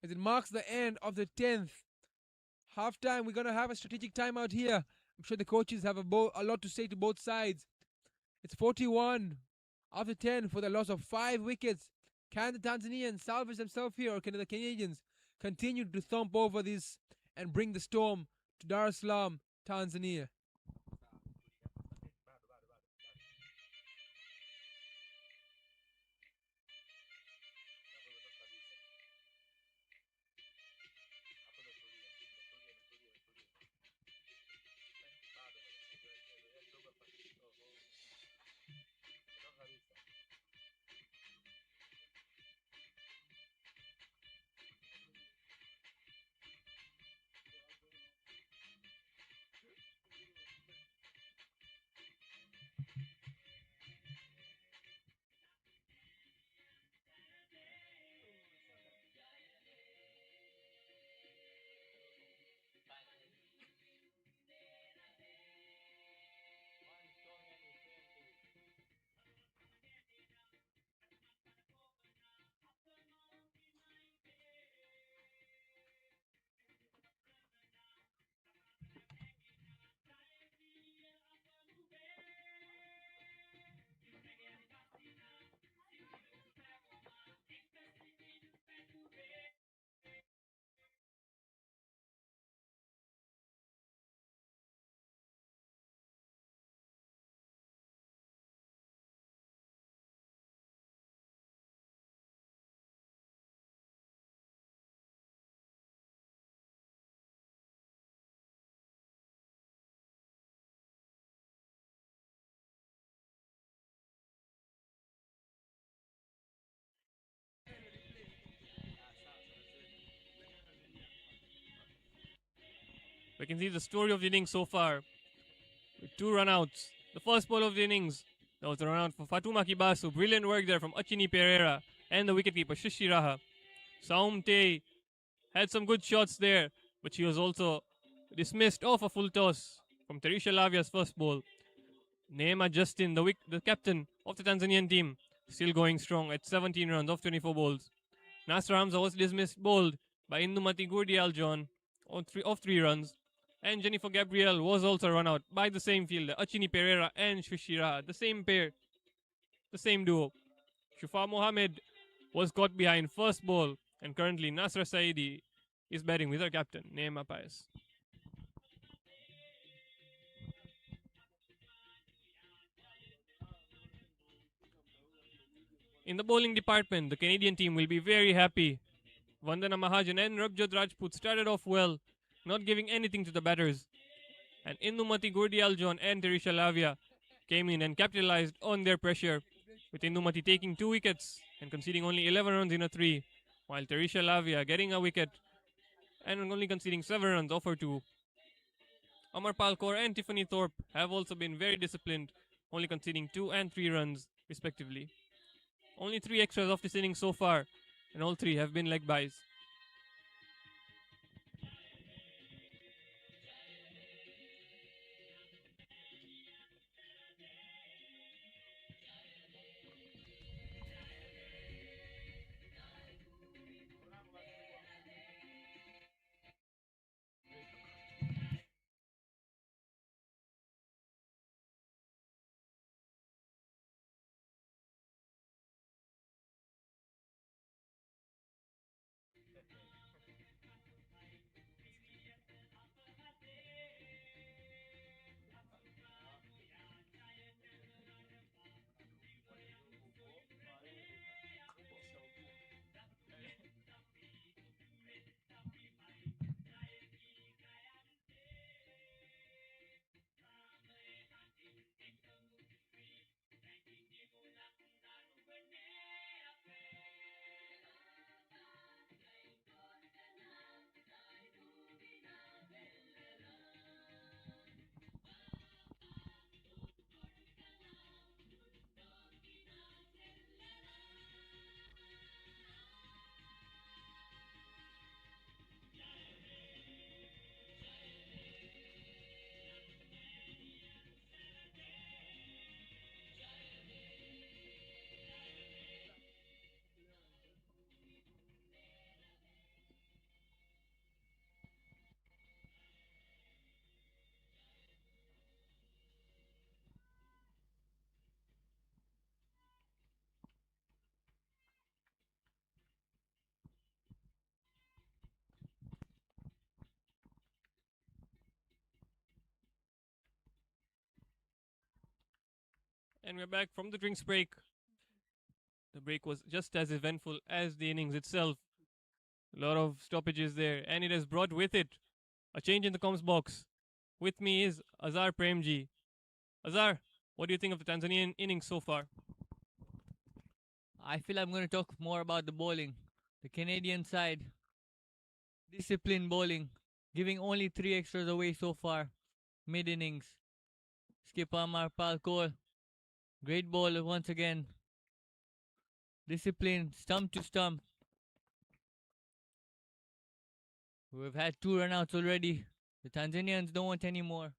As it marks the end of the 10th. Half time, we're going to have a strategic timeout here. I'm sure the coaches have a lot to say to both sides. It's 41 after 10 for the loss of 5 wickets. Can the Tanzanians salvage themselves here, or can the Canadians continue to thump over this and bring the storm to Dar es Salaam, Tanzania? We can see the story of the innings so far with 2 runouts. The first ball of the innings, that was a run out for Fatuma Kibasu. Brilliant work there from Achini Pereira and the wicketkeeper Shishi Raha. Saum Tay had some good shots there, but she was also dismissed off a full toss from Terisha Lavia's first ball. Neema Justin, the captain of the Tanzanian team, still going strong at 17 runs off 24 balls. Nasra Hamza was dismissed bowled by Indumati Gurdial John of 3 runs. And Jennifer Gabriel was also run out by the same fielder, Achini Pereira and Shishira, the same pair, the same duo. Shufa Mohammed was caught behind first ball, and currently Nasra Saidi is batting with her captain, Neema Paes. In the bowling department, the Canadian team will be very happy. Vandana Mahajan and Rabjot Rajput started off well, not giving anything to the batters. And Indumati Gurdialjon and Terisha Lavia came in and capitalized on their pressure, with Indumati taking 2 wickets and conceding only 11 runs in a 3, while Terisha Lavia getting a wicket and only conceding 7 runs off her 2. Amar Palkor and Tiffany Thorpe have also been very disciplined, only conceding 2 and 3 runs respectively. Only 3 extras of this inning so far, and all 3 have been leg byes. And we're back from the drinks break. The break was just as eventful as the innings itself. A lot of stoppages there, and it has brought with it a change in the comms box. With me is Azhar Premji. Azhar, what do you think of the Tanzanian innings so far? I feel I'm going to talk more about the bowling. The Canadian side, disciplined bowling, giving only 3 extras away so far, mid innings. Skipper Amar Palkor, great bowler once again. Discipline, stump to stump. We've had 2 runouts already. The Tanzanians don't want any more.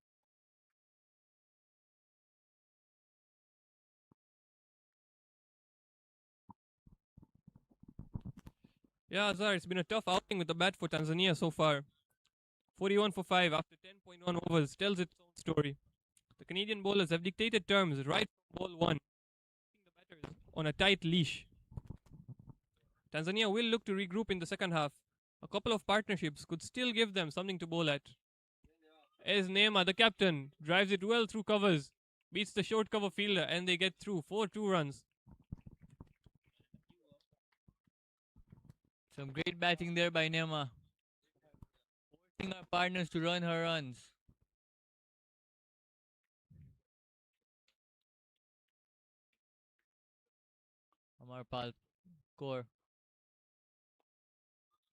Yeah, Azhar, it's been a tough outing with the bat for Tanzania so far. 41 for 5 after 10.1 overs tells its own story. The Canadian bowlers have dictated terms right from ball 1, keeping the batters on a tight leash. Tanzania will look to regroup in the second half. A couple of partnerships could still give them something to bowl at. As Neema, the captain, drives it well through covers, beats the short cover fielder, and they get through for 2 runs. Some great batting there by Nema, forcing our partners to run her runs. Amar Palkor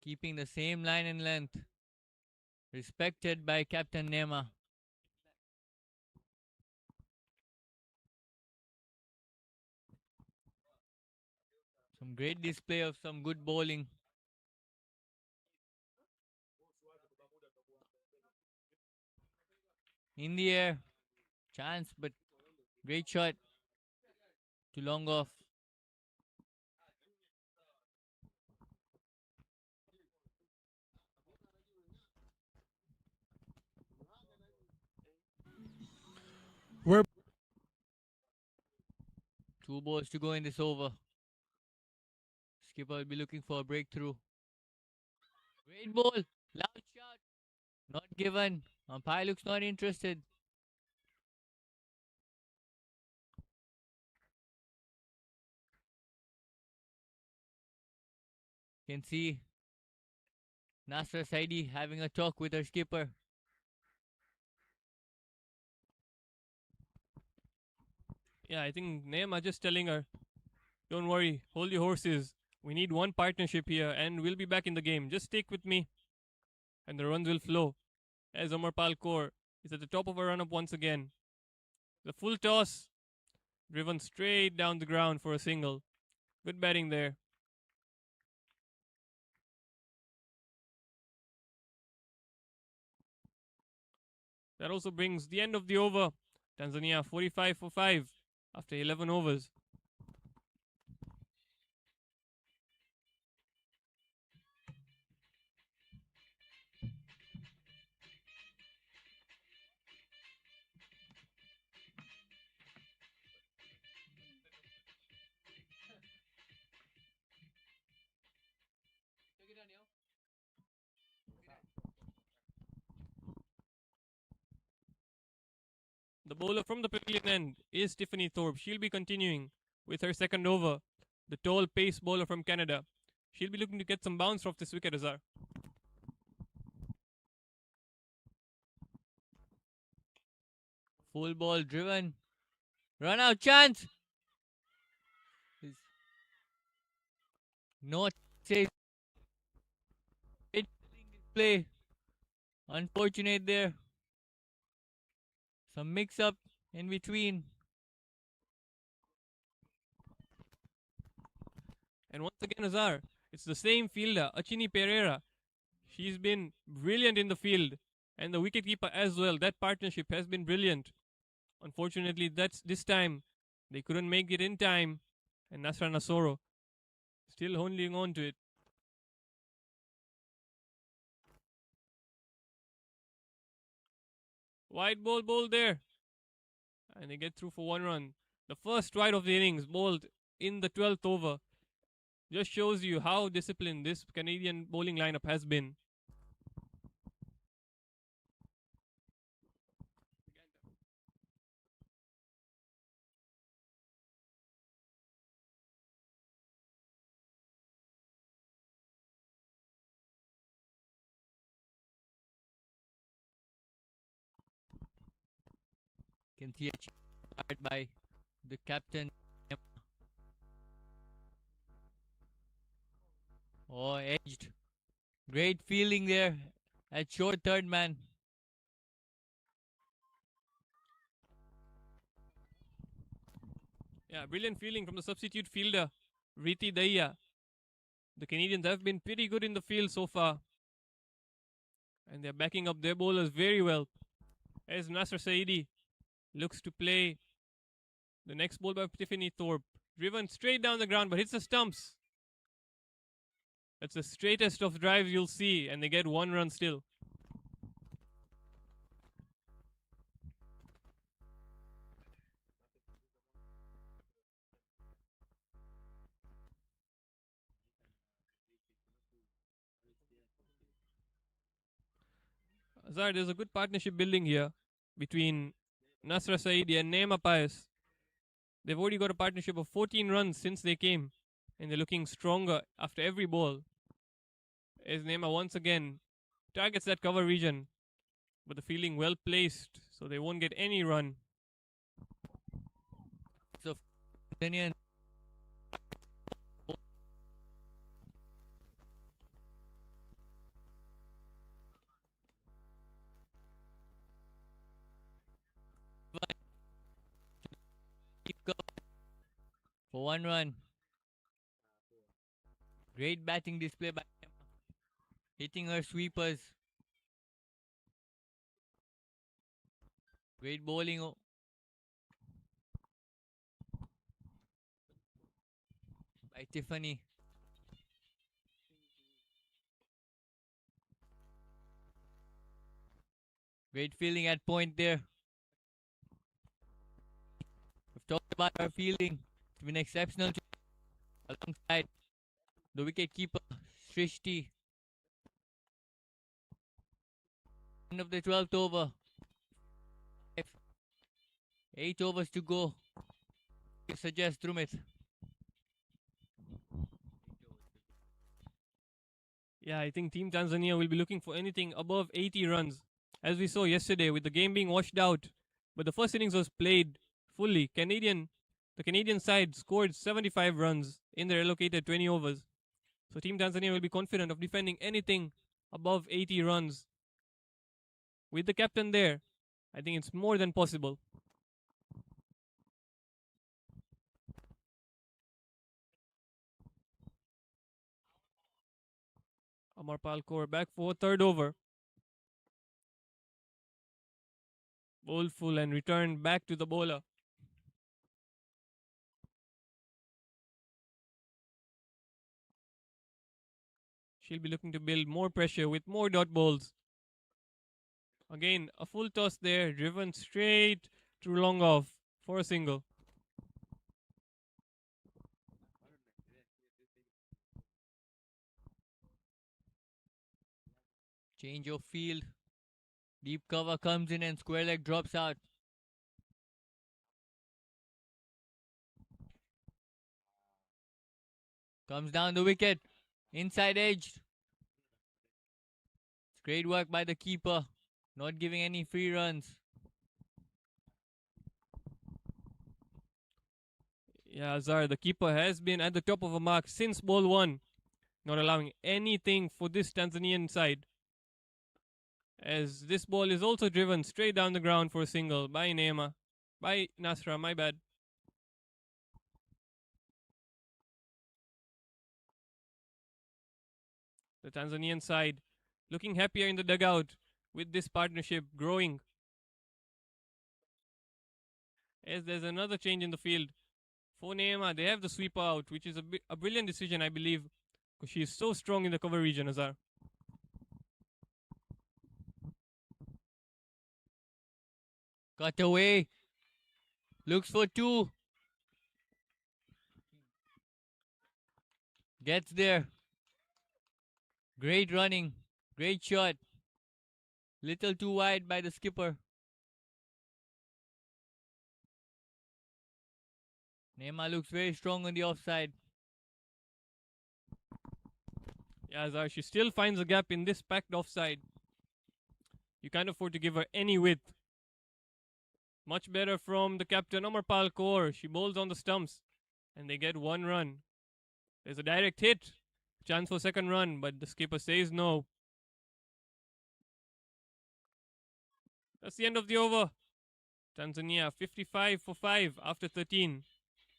keeping the same line and length. respected by Captain Nema. Some great display of some good bowling. In the air, chance, but great shot to long off. We're 2 balls to go in this over. Skipper will be looking for a breakthrough. Great ball, loud shot, not given. Umpire looks not interested. Can see Nasra Saidi having a talk with her skipper. Yeah, I think Neema just telling her, don't worry, hold your horses. We need one partnership here and we'll be back in the game. Just stick with me and the runs will flow. As Amarpal Kaur is at the top of a run up once again. The full toss, driven straight down the ground for a single. Good batting there. That also brings the end of the over. Tanzania 45 for 5 after 11 overs. The bowler from the pavilion end is Tiffany Thorpe. She'll be continuing with her second over. The tall pace bowler from Canada. She'll be looking to get some bounce off this wicket, Azar. Full ball driven. Run out chance. Not safe. Play. Unfortunate there. Some mix up in between. And once again, Azar, it's the same fielder, Achini Pereira. She's been brilliant in the field. And the wicketkeeper as well. That partnership has been brilliant. Unfortunately, that's this time they couldn't make it in time. And Nasra Nasoro still holding on to it. Wide ball there. And they get through for 1 run. The first wide of the innings, bowled in the 12th over. Just shows you how disciplined this Canadian bowling lineup has been. Can see a chart by the captain. Oh, edged. Great fielding there at short third man. Yeah, brilliant fielding from the substitute fielder, Riti Daya. The Canadians have been pretty good in the field so far. And they're backing up their bowlers very well. As Nasser Saidi looks to play the next ball by Tiffany Thorpe. Driven straight down the ground, but hits the stumps. That's the straightest of drives you'll see, and they get 1 run still. Azar, there's a good partnership building here between Nasra Saidi and Neema Payas. They've already got a partnership of 14 runs since they came, and they're looking stronger after every ball. As Neema once again targets that cover region, but the fielding well placed, so they won't get any run. So, Tanzanian for 1 run. Great batting display by Emma, hitting her sweepers. Great bowling by Tiffany. Great fielding at point there. We've talked about her fielding. It's been exceptional alongside the wicket keeper, Srishti. End of the 12th over. 8 overs to go. You suggest Drumit. Yeah, I think Team Tanzania will be looking for anything above 80 runs. As we saw yesterday with the game being washed out. But the first innings was played fully. The Canadian side scored 75 runs in their allocated 20 overs. So Team Tanzania will be confident of defending anything above 80 runs. With the captain there, I think it's more than possible. Amarpal Kaur back for third over. Bowled full and returned back to the bowler. She'll be looking to build more pressure with more dot balls. Again, a full toss there, driven straight to long off for a single. Change of field. Deep cover comes in and square leg drops out. Comes down the wicket. Inside edge. It's great work by the keeper. Not giving any free runs. Yeah, Azar, the keeper has been at the top of a mark since ball one, not allowing anything for this Tanzanian side. As this ball is also driven straight down the ground for a single by Neema. By Nasra, my bad. The Tanzanian side looking happier in the dugout with this partnership growing. As there's another change in the field. For Neema, they have the sweeper out, which is a brilliant decision, I believe, because she is so strong in the cover region, Azar. Cut away. Looks for two. Gets there. Great running. Great shot. Little too wide by the skipper. Neema looks very strong on the offside. Yeah, Azar, she still finds a gap in this packed offside. You can't afford to give her any width. Much better from the captain, Amarpal Kaur. She bowls on the stumps, and they get 1 run. There's a direct hit. Chance for second run, but the skipper says no. That's the end of the over. Tanzania 55 for 5 after 13.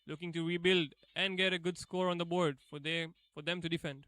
Looking to rebuild and get a good score on the board for them to defend.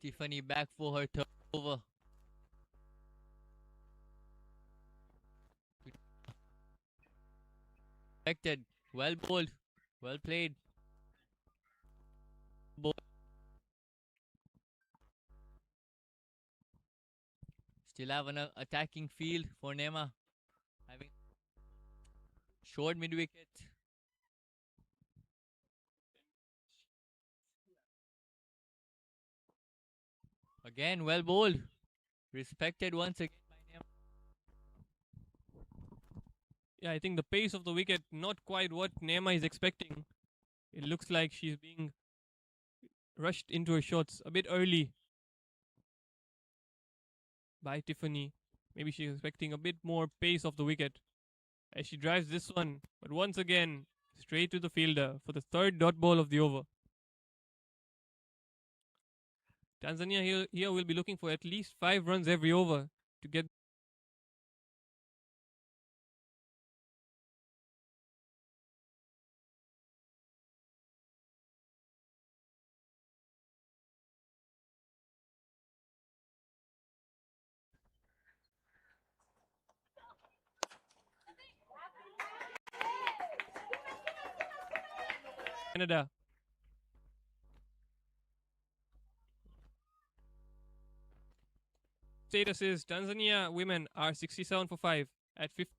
Tiffany back for her third over. Expected. Well bowled. Well played. Still have an attacking field for Neema. Having short mid wicket. Again, well bowled. Respected once again by Neema. Yeah, I think the pace of the wicket not quite what Nema is expecting. It looks like she's being rushed into her shots a bit early by Tiffany. Maybe she's expecting a bit more pace of the wicket as she drives this one, but once again, straight to the fielder for the third dot ball of the over. Tanzania here will be looking for at least 5 runs every over to get. Canada. Status is Tanzania women are 67 for 5 at 50.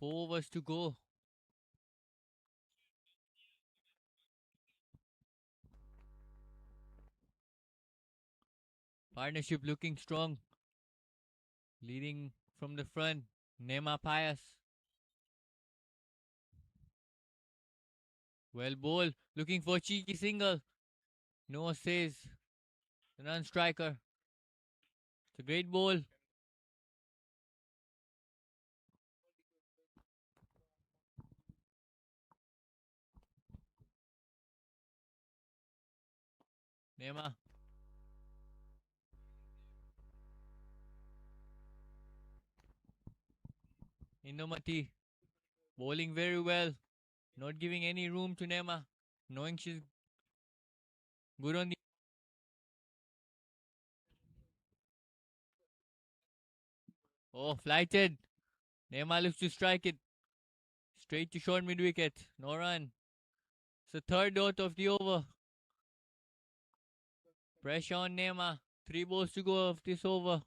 Four overs to go. Partnership looking strong. Leading from the front, Nema Pius. Well bowled, looking for a cheeky single. No says the non-striker. It's a great ball. Nema. Indomati. Bowling very well. Not giving any room to Nema. Knowing she's good on the. Oh, flighted. Nema looks to strike it. Straight to short mid wicket. No run. It's the third dot of the over. Pressure on Nema. 3 balls to go of this over.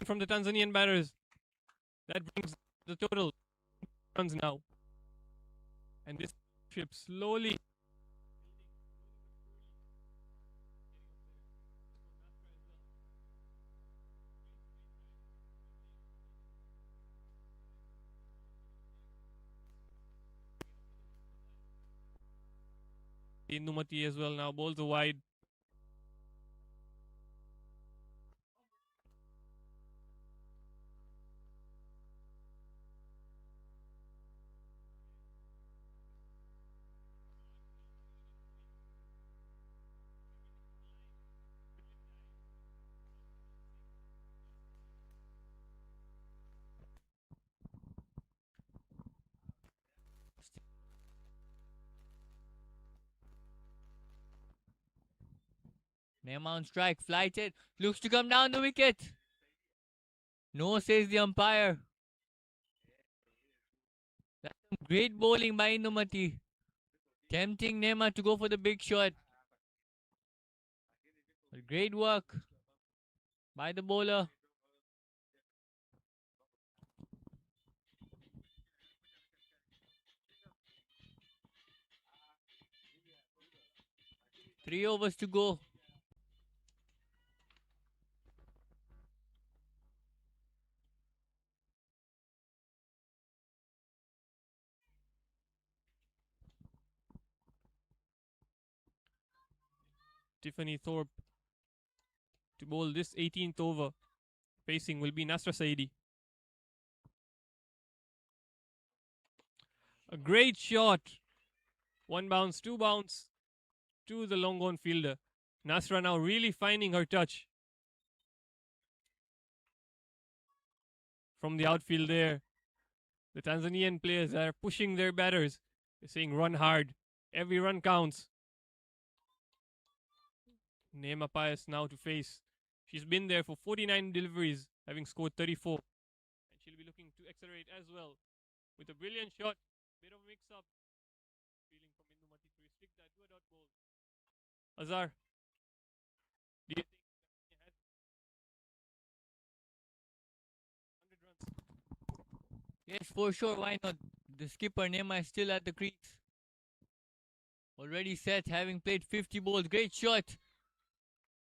From the Tanzanian batters. That brings the total runs now. And this ship slowly. Indumati as well now bowls a wide. Nema on strike. Flighted. Looks to come down the wicket. No, says the umpire. That's some great bowling by Indomati. Tempting Neema to go for the big shot. But great work by the bowler. Three overs to go. Tiffany Thorpe to bowl this 18th over. Facing will be Nasra Saidi. A great shot. One bounce, two bounce to the long on fielder. Nasra now really finding her touch. From the outfield there, the Tanzanian players are pushing their batters. They're saying run hard. Every run counts. Neema Pius now to face. She's been there for 49 deliveries, having scored 34. And she'll be looking to accelerate as well. With a brilliant shot. Bit of a mix-up. Feeling from Indumati to restrict that to a dot ball. Azhar, do you think Tanzania has 100 runs? Yes, for sure. Why not? The skipper Neema is still at the crease. Already set, having played 50 balls. Great shot.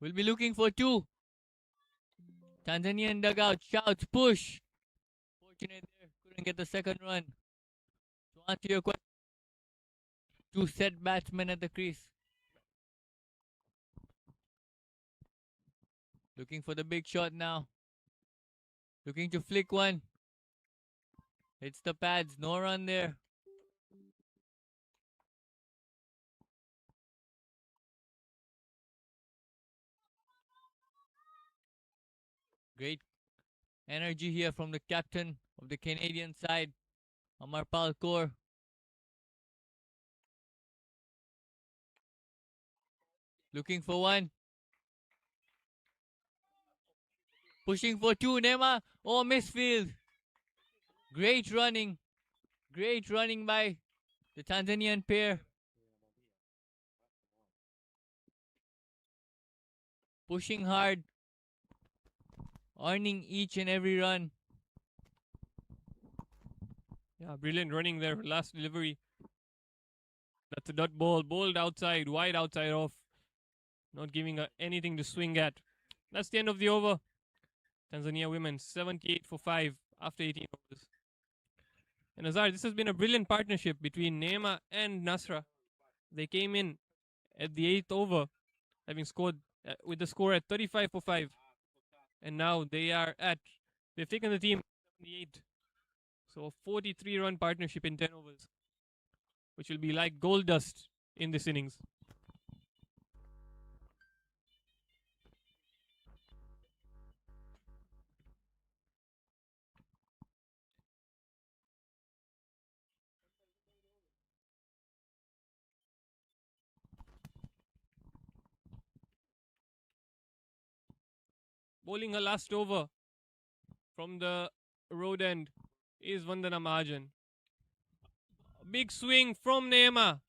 We'll be looking for two. Tanzanian dugout shouts, push. Fortunate there, couldn't get the second run. To answer your question, two set batsmen at the crease. Looking for the big shot now. Looking to flick one. It's the pads, no run there. Great energy here from the captain of the Canadian side, Amarpal Kaur. Looking for one. Pushing for two, Neema. Oh, misfield. Great running. Great running by the Tanzanian pair. Pushing hard. Earning each and every run. Yeah, brilliant running there. Last delivery. That's a dot ball. Bowled outside, wide outside off. Not giving her anything to swing at. That's the end of the over. Tanzania women 78 for 5 after 18 overs. And Azhar, this has been a brilliant partnership between Neema and Nasra. They came in at the 8th over, having scored with the score at 35 for 5. And now they've taken the team 78. So a 43 run partnership in 10 overs, which will be like gold dust in this innings. Bowling her last over from the road end is Vandana Mahajan. Big swing from Neema.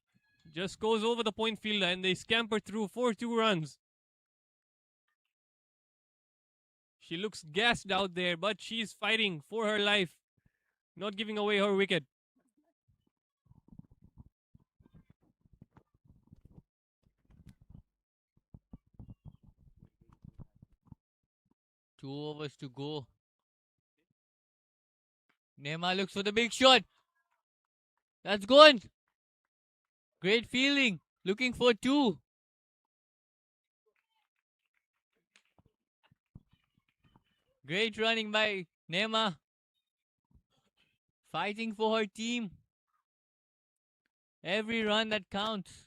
Just goes over the point fielder and they scamper through for 2 runs. She looks gassed out there, but she's fighting for her life, not giving away her wicket. Two overs to go. Neema looks for the big shot. That's gone. Great fielding. Looking for two. Great running by Neema. Fighting for her team. Every run that counts.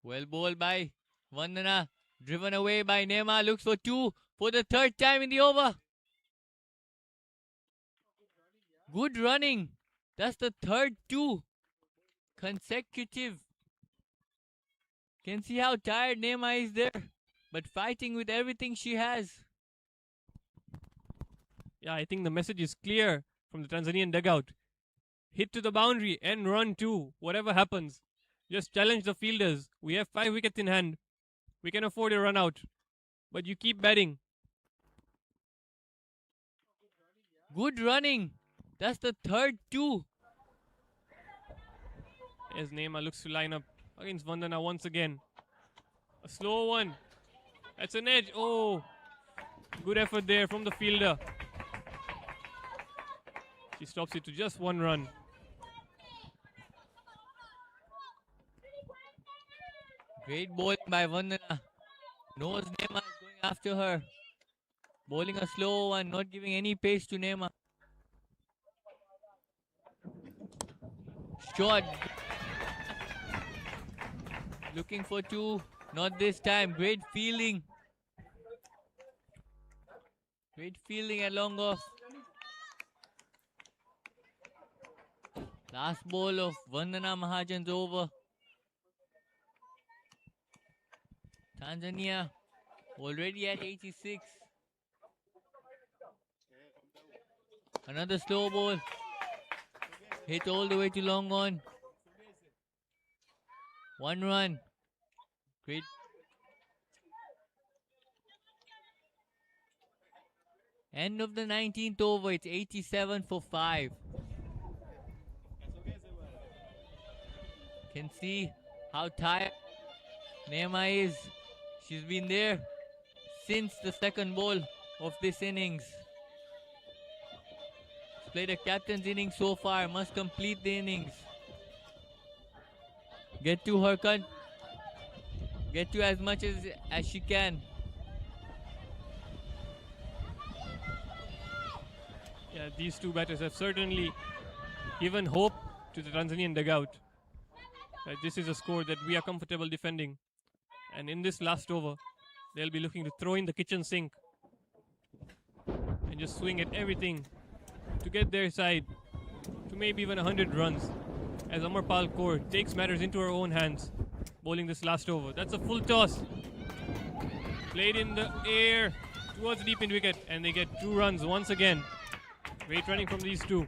Well bowled by Vandana. Driven away by Neema. Looks for two for the third time in the over. Good running. That's the third two consecutive. Can see how tired Neema is there, but fighting with everything she has. Yeah, I think the message is clear from the Tanzanian dugout. Hit to the boundary and run too. Whatever happens, just challenge the fielders. We have 5 wickets in hand. We can afford a run out. But you keep batting. Good running. That's the third two. As Neema looks to line up against Vandana once again. A slow one. That's an edge. Oh, good effort there from the fielder. She stops it to just 1 run. Great bowling by Vandana. Knows Neema is going after her. Bowling a slow one, not giving any pace to Neema. Shot. Looking for 2. Not this time. Great fielding. Great fielding at long off. Last ball of Vandana Mahajan's over. Tanzania already at 86. Another slow ball. Hit all the way to long on. 1 run. Great. End of the 19th over. It's 87 for 5. Can see how tired Neema is. She's been there since the second ball of this innings. She's played a captain's innings so far. Must complete the innings. Get to her get to as much as she can. Yeah, these two batters have certainly given hope to the Tanzanian dugout. This is a score that we are comfortable defending. And in this last over, they'll be looking to throw in the kitchen sink and just swing at everything to get their side to maybe even 100 runs. As Amarpal Kaur takes matters into her own hands, bowling this last over. That's a full toss. Played in the air towards the deep in wicket, and they get 2 runs once again. Great running from these two.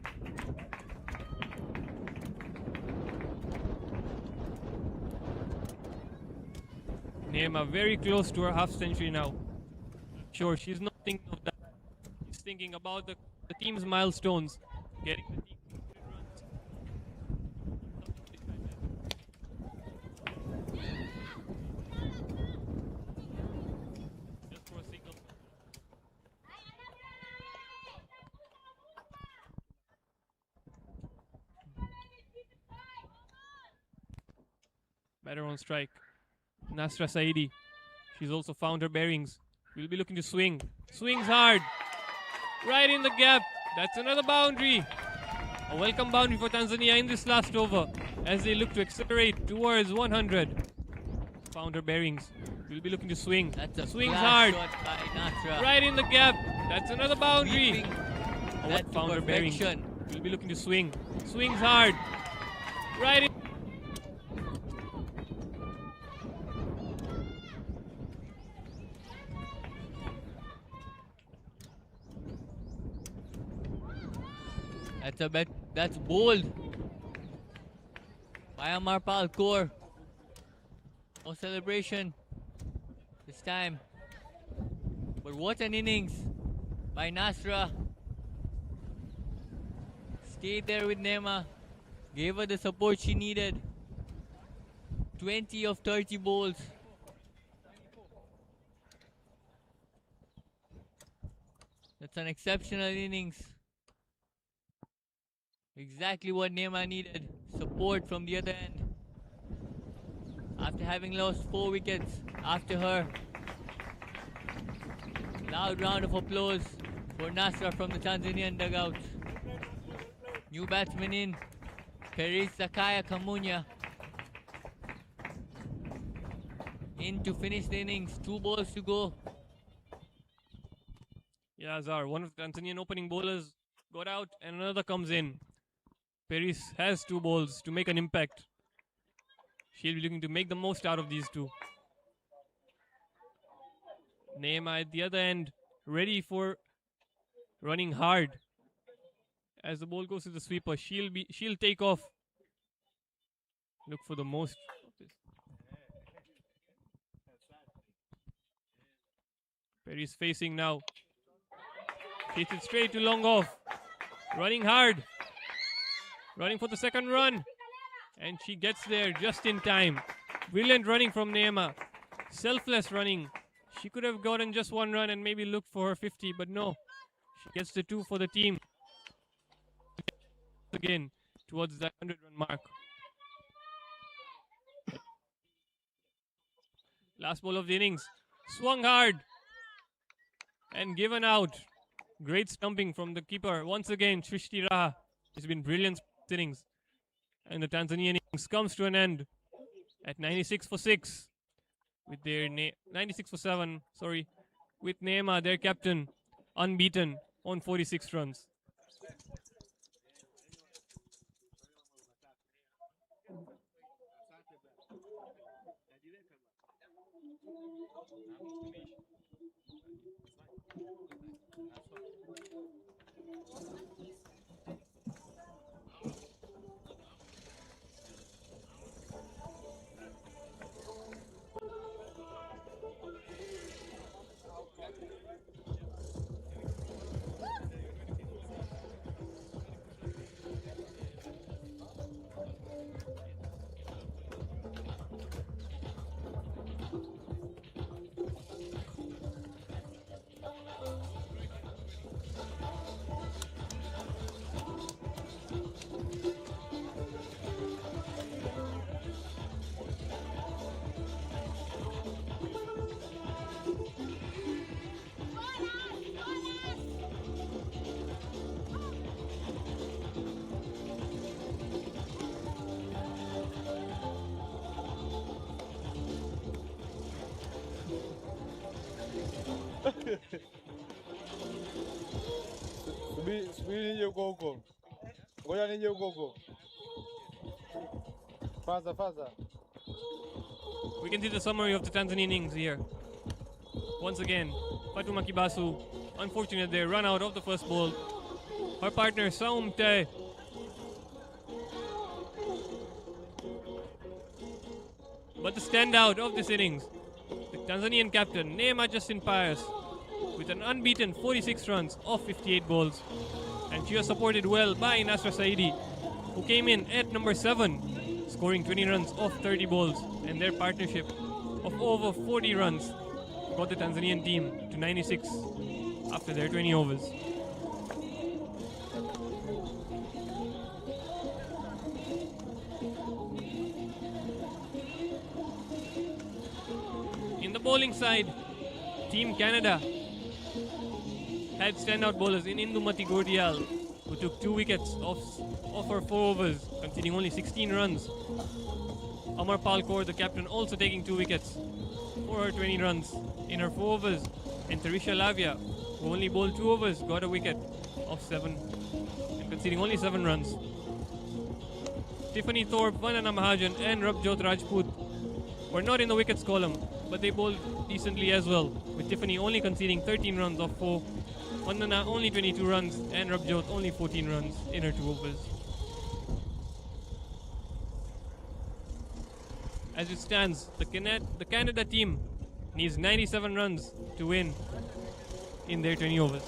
Neema very close to her half century now. Sure, she's not thinking of that. She's thinking about the team's milestones. Getting the team 100 runs. Just for a single. Batter on strike. Nasra Saidi. She's also found her bearings. Will be looking to swing. Swings hard. Right in the gap. That's another boundary. A welcome boundary for Tanzania in this last over as they look to accelerate towards 100. Found her bearings. Will be looking to swing. That's a Swings flash hard. shot by Nasra. Right in the gap. That's another boundary. Sweeping that to Found her bearings. perfection. Will be looking to swing. Swings hard. Right in. That's bold by Amarpal Kaur. No celebration this time. But what an innings by Nasra. Stayed there with Neema. Gave her the support she needed. 20 of 30 balls. That's an exceptional innings. Exactly what Neema needed. Support from the other end. After having lost 4 wickets after her. Loud round of applause for Nasra from the Tanzanian dugout. New batsman in. Peris Zakaya Kamunya. In to finish the innings. 2 balls to go. Yeah, Azhar, one of the Tanzanian opening bowlers got out and another comes in. Peris has 2 balls to make an impact. She'll be looking to make the most out of these two. Neema at the other end, ready for running hard. As the ball goes to the sweeper, she'll take off. Look for the most. Perry's facing now. Hits it straight to long off. Running hard. Running for the second run. And she gets there just in time. Brilliant running from Neema. Selfless running. She could have gotten just one run and maybe looked for her 50, but no. She gets the 2 for the team. Again, towards that 100-run mark. Last ball of the innings. Swung hard. And given out. Great stumping from the keeper. Once again, Shrishti Raha has been brilliant innings. And the Tanzanian innings comes to an end at 96 for 6. With their 96 for 7, sorry. With Neema, their captain, unbeaten on 46 runs. Subiri nije huko. Ngoja nije huko. Faza. We can see the summary of the Tanzanian innings here. Once again, Fatuma Kibasu, unfortunate they run out of the first ball. Her partner Saum Te. But the standout of this innings, the Tanzanian captain Neema Justin Pius, with an unbeaten 46 runs off 58 balls. And she was supported well by Nasra Saidi, who came in at number 7, scoring 20 runs off 30 balls. And their partnership of over 40 runs got the Tanzanian team to 96 after their 20 overs. In the bowling side, Team Canada had standout bowlers in Indumati Gordial, who took 2 wickets off her 4 overs, conceding only 16 runs. Amar Palkor, the captain, also taking 2 wickets for her 20 runs in her 4 overs. And Tarisha Lavia, who only bowled 2 overs, got a wicket of 7 and conceding only 7 runs. Tiffany Thorpe, Vandana Mahajan and Rabjot Rajput were not in the wickets column, but they bowled decently as well, with Tiffany only conceding 13 runs off 4, Vandana only 22 runs, and Rabjot only 14 runs in her 2 overs. As it stands, the Canada team needs 97 runs to win in their 20 overs.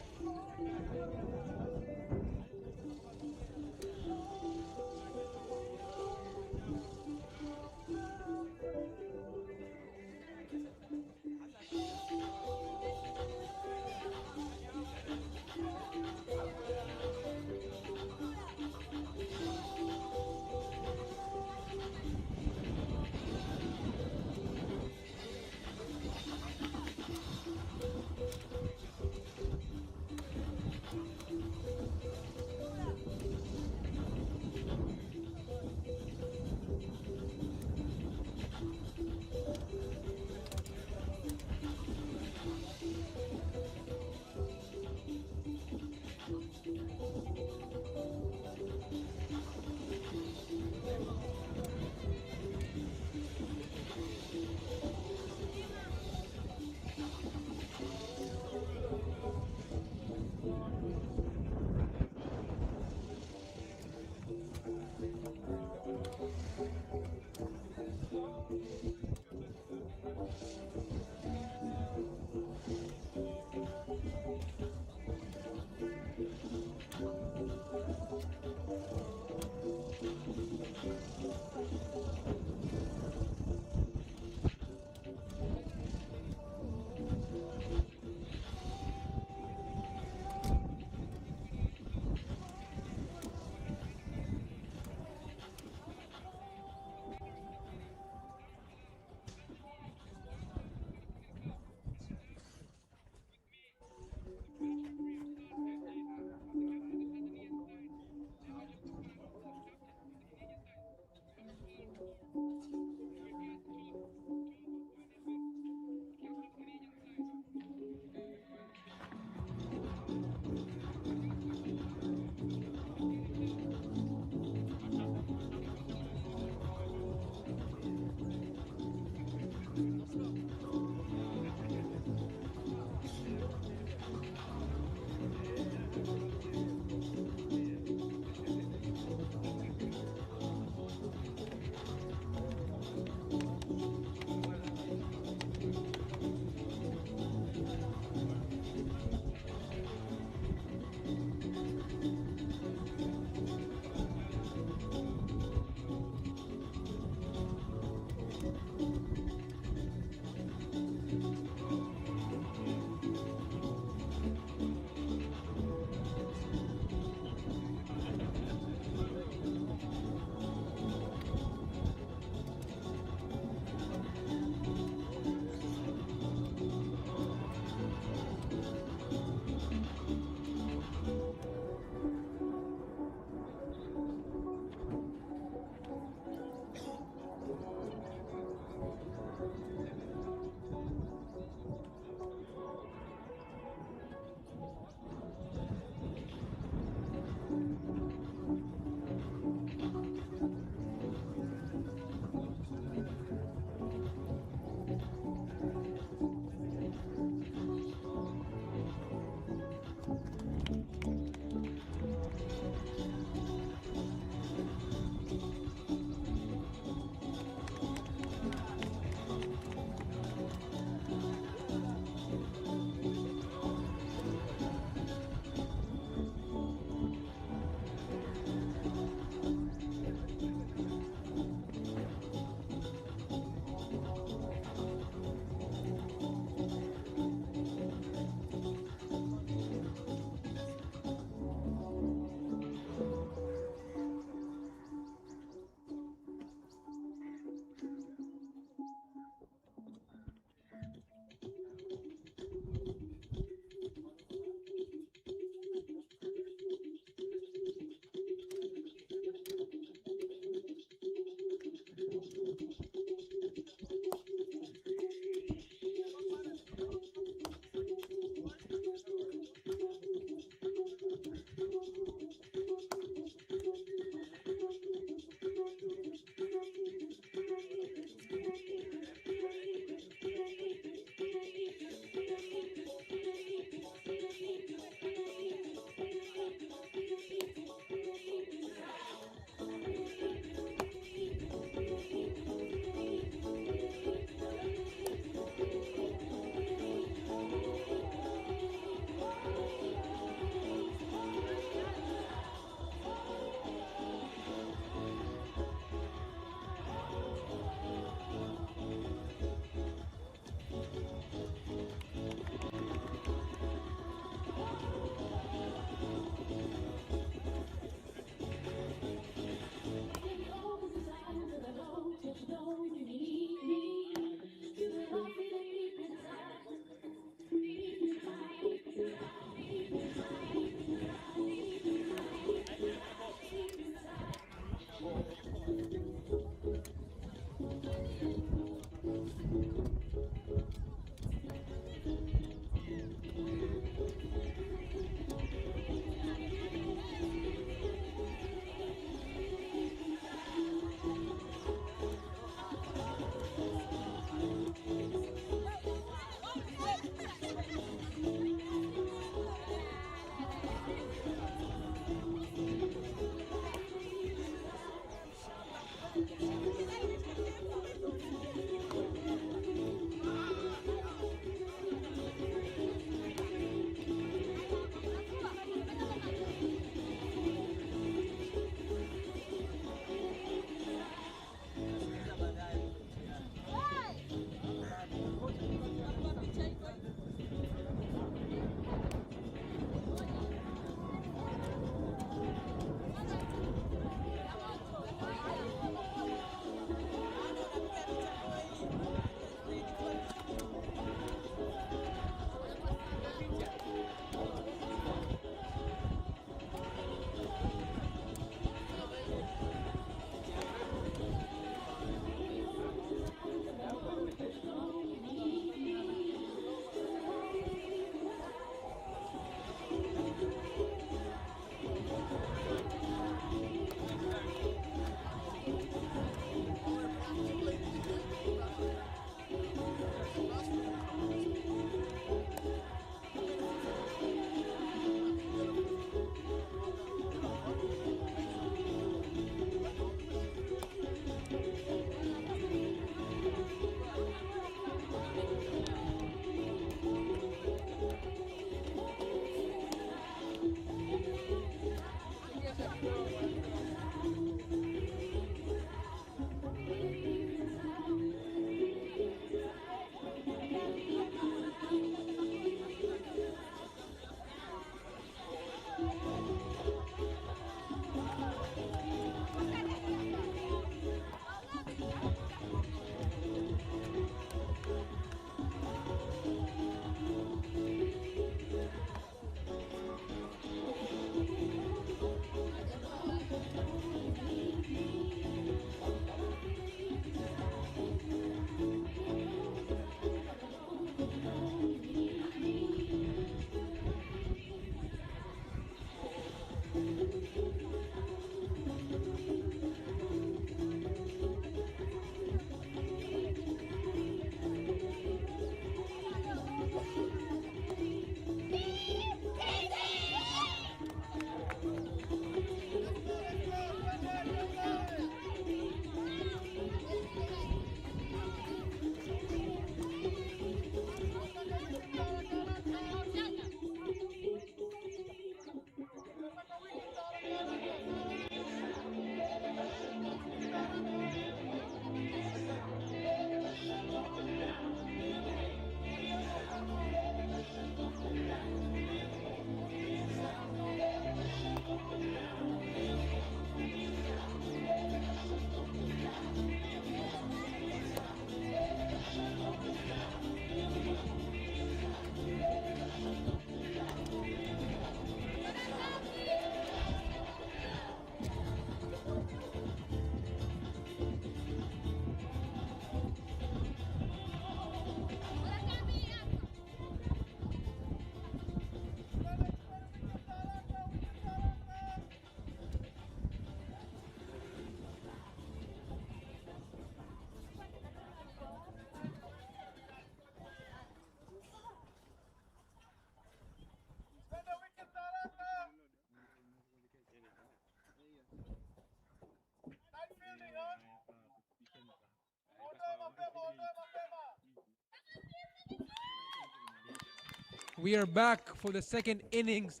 We are back for the second innings.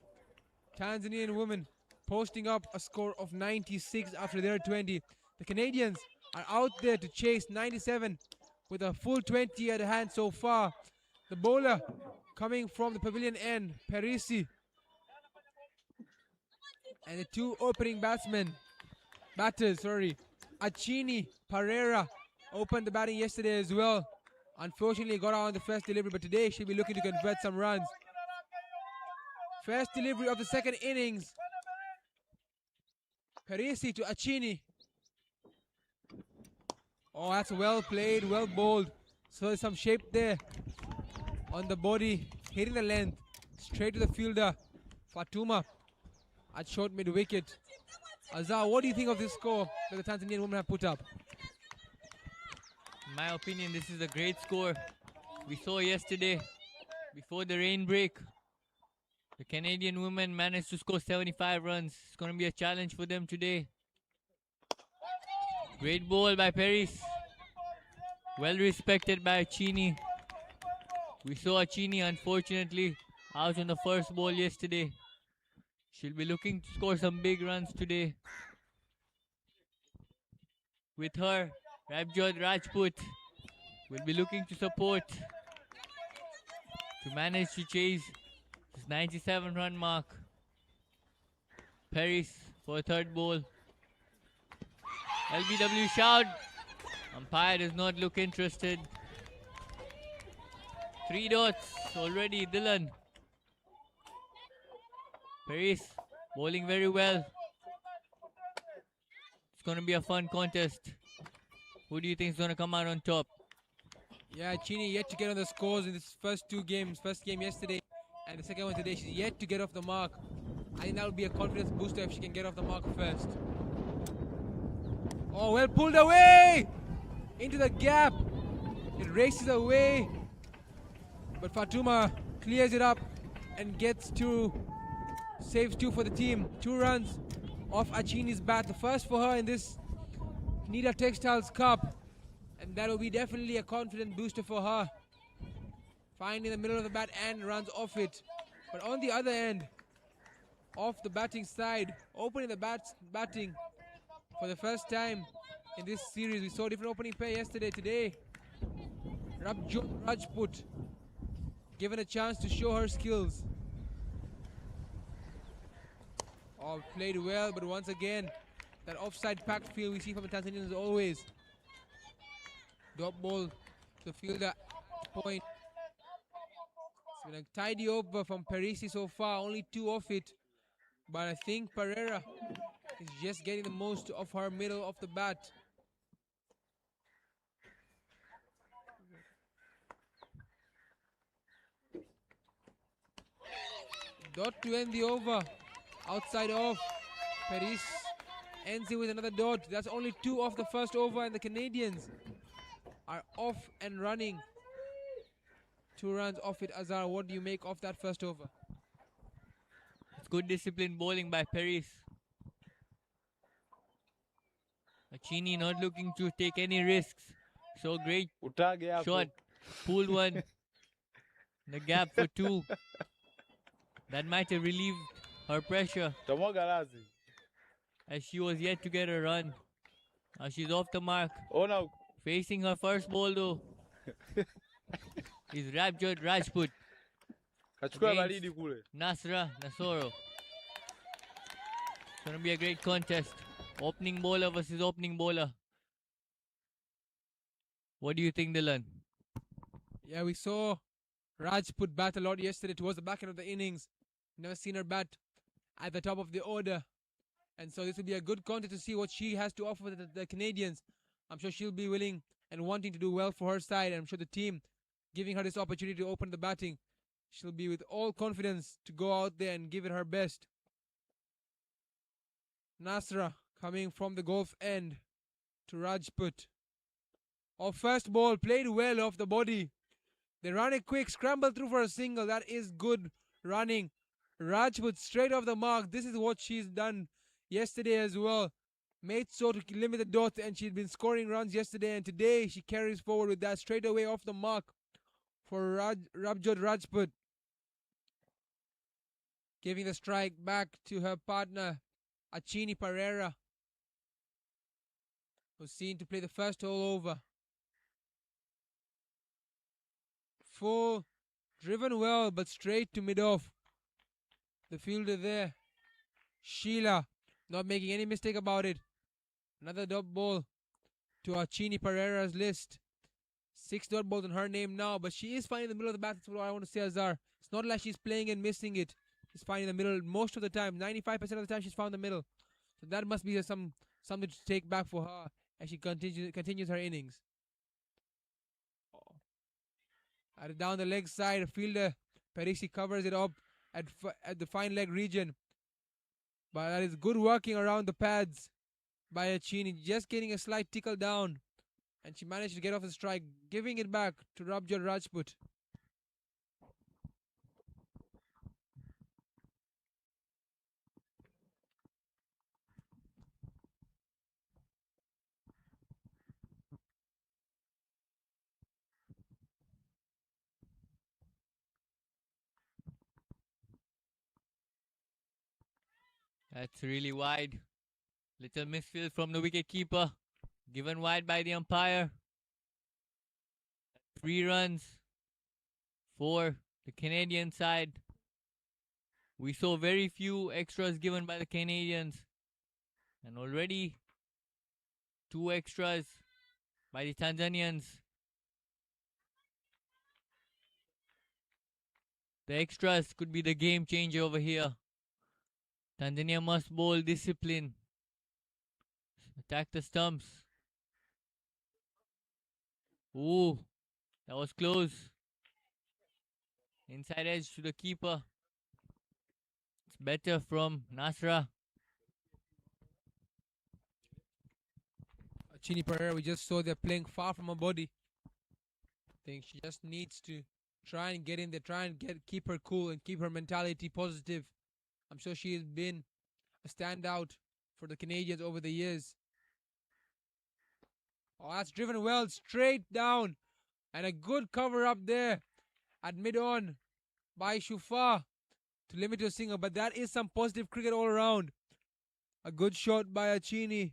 Tanzanian women posting up a score of 96 after their 20. The Canadians are out there to chase 97 with a full 20 at hand so far. The bowler coming from the pavilion end, Parisi, and the two opening batters, Achini, Pereira, opened the batting yesterday as well. Unfortunately, got out on the first delivery, but today she'll be looking to convert some runs. First delivery of the second innings. Parisi to Achini. Oh, that's well played, well bowled. So there's some shape there on the body, hitting the length. Straight to the fielder, Fatuma, at short mid wicket. Azhar, what do you think of this score that the Tanzanian women have put up? In my opinion, this is a great score. We saw yesterday, before the rain break, the Canadian women managed to score 75 runs. It's going to be a challenge for them today. Great ball by Paris. Well respected by Achini. We saw Achini, unfortunately, out on the first ball yesterday. She'll be looking to score some big runs today. With her, Rabjot Rajput will be looking to support to manage to chase this 97 run mark. Paris for a third ball. LBW shout. Umpire does not look interested. 3 dots already, Dylan. Paris bowling very well. It's going to be a fun contest. Who do you think is going to come out on top? Yeah, Chini yet to get on the scores in this first two games. First game yesterday and the second one today. She's yet to get off the mark. I think that would be a confidence booster if she can get off the mark first. Oh, well pulled away! Into the gap. It races away. But Fatuma clears it up and gets two. Saves 2 for the team. 2 runs off Achini's bat. The first for her in this Nida Textiles Cup. And that will be definitely a confident booster for her. Finding the middle of the bat and runs off it. But on the other end, off the batting side, opening the batting for the first time in this series. We saw a different opening pair yesterday. Today, Rabjot Rajput given a chance to show her skills. Oh, played well, but once again, that offside packed field we see from the Tanzanians as always. Drop ball to the fielder, point. It's been a tidy over from Parisi so far, only 2 off it. But I think Pereira is just getting the most of her middle of the bat. Dot to end the over. Outside off. Paris ends it with another dot. That's only 2 off the first over, and the Canadians are off and running. 2 runs off it. Azhar, what do you make of that first over? It's good disciplined bowling by Paris. Achini not looking to take any risks. So great Utage hapo. shot. Pulled one. The gap for 2. That might have relieved her pressure Tamwaga lazi. as she was yet to get a run. Now she's off the mark. Ona Facing her first ball though is Rabjot Rajput. kachukua Against baridi kule. Nasra Nasoro. It's gonna be a great contest. Opening bowler versus opening bowler. What do you think, Dylan? Yeah, we saw Rajput bat a lot yesterday towards the back end of the innings. Never seen her bat at the top of the order. And so this will be a good contest to see what she has to offer the Canadians. I'm sure she'll be willing and wanting to do well for her side. And I'm sure the team giving her this opportunity to open the batting. She'll be with all confidence to go out there and give it her best. Nasra coming from the Gulf end to Rajput. Our first ball played well off the body. They run it quick, scramble through for a single. That is good running. Rajput straight off the mark. This is what she's done yesterday as well. Made so to limit the dot, and she'd been scoring runs yesterday, and today she carries forward with that straight away off the mark for Rabjot Rajput. Giving the strike back to her partner, Achini Pereira, who's seen to play the first all over. Full, driven well, but straight to mid-off. The fielder there, Sheila, not making any mistake about it. Another dot ball to Chini Pereira's list. 6 dot balls on her name now, but she is finding the middle of the bat. That's what I want to say, Azhar. It's not like she's playing and missing it. She's finding the middle most of the time. 95% of the time she's found the middle. So that must be something to take back for her as she continues her innings. Down the leg side, fielder Perisi covers it up at the fine leg region. But that is good working around the pads by Chini, just getting a slight tickle down. And she managed to get off the strike, giving it back to Rabjot Rajput. That's really wide. Little misfield from the wicket keeper. Given wide by the umpire. 3 runs for the Canadian side. We saw very few extras given by the Canadians. And already 2 extras by the Tanzanians. The extras could be the game changer over here. Tanzania must bowl discipline. Attack the stumps. Ooh, that was close. Inside edge to the keeper. It's better from Nasra. Chini Pereira, we just saw they're playing far from her body. I think she just needs to try and get in there, keep her cool and keep her mentality positive. I'm sure she has been a standout for the Canadians over the years. Oh, that's driven well, straight down. And a good cover up there at mid-on by Shufa to limit your singer. But that is some positive cricket all around. A good shot by Achini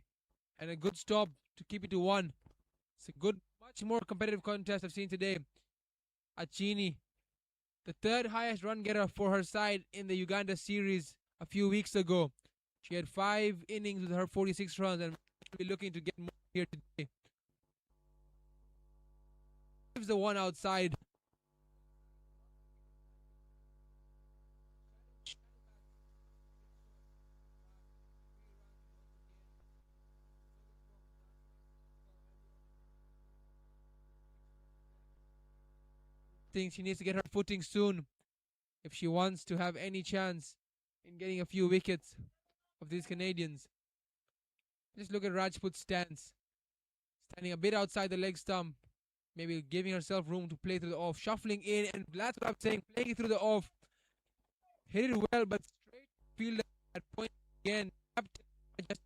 and a good stop to keep it to 1. It's a good, much more competitive contest I've seen today. Achini, the 3rd highest run getter for her side in the Uganda series a few weeks ago. She had 5 innings with her 46 runs and will be looking to get more here today. Gives the one outside. Think she needs to get her footing soon if she wants to have any chance in getting a few wickets of these Canadians. Just look at Rajput's stance. Standing a bit outside the leg stump. Maybe giving herself room to play through the off. Shuffling in, and that's what I'm saying. Playing it through the off. Hit it well, but straight field at point again. Captain just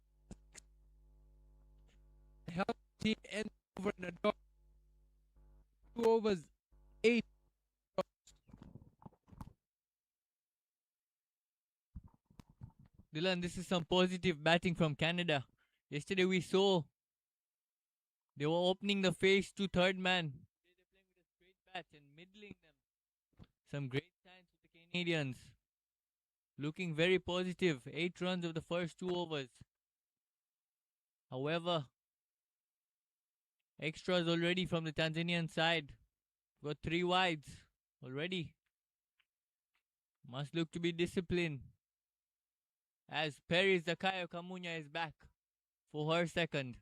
help the team end over in a dog. 2 overs, 8. Dylan, this is some positive batting from Canada. Yesterday we saw they were opening the face to third man. They're playing with a straight bat and middling them. Some great signs for the Canadians. Looking very positive. 8 runs of the first 2 overs. However, extras already from the Tanzanian side. Got 3 wides already. Must look to be disciplined. As Perry Zakayo Kamunya is back for her second.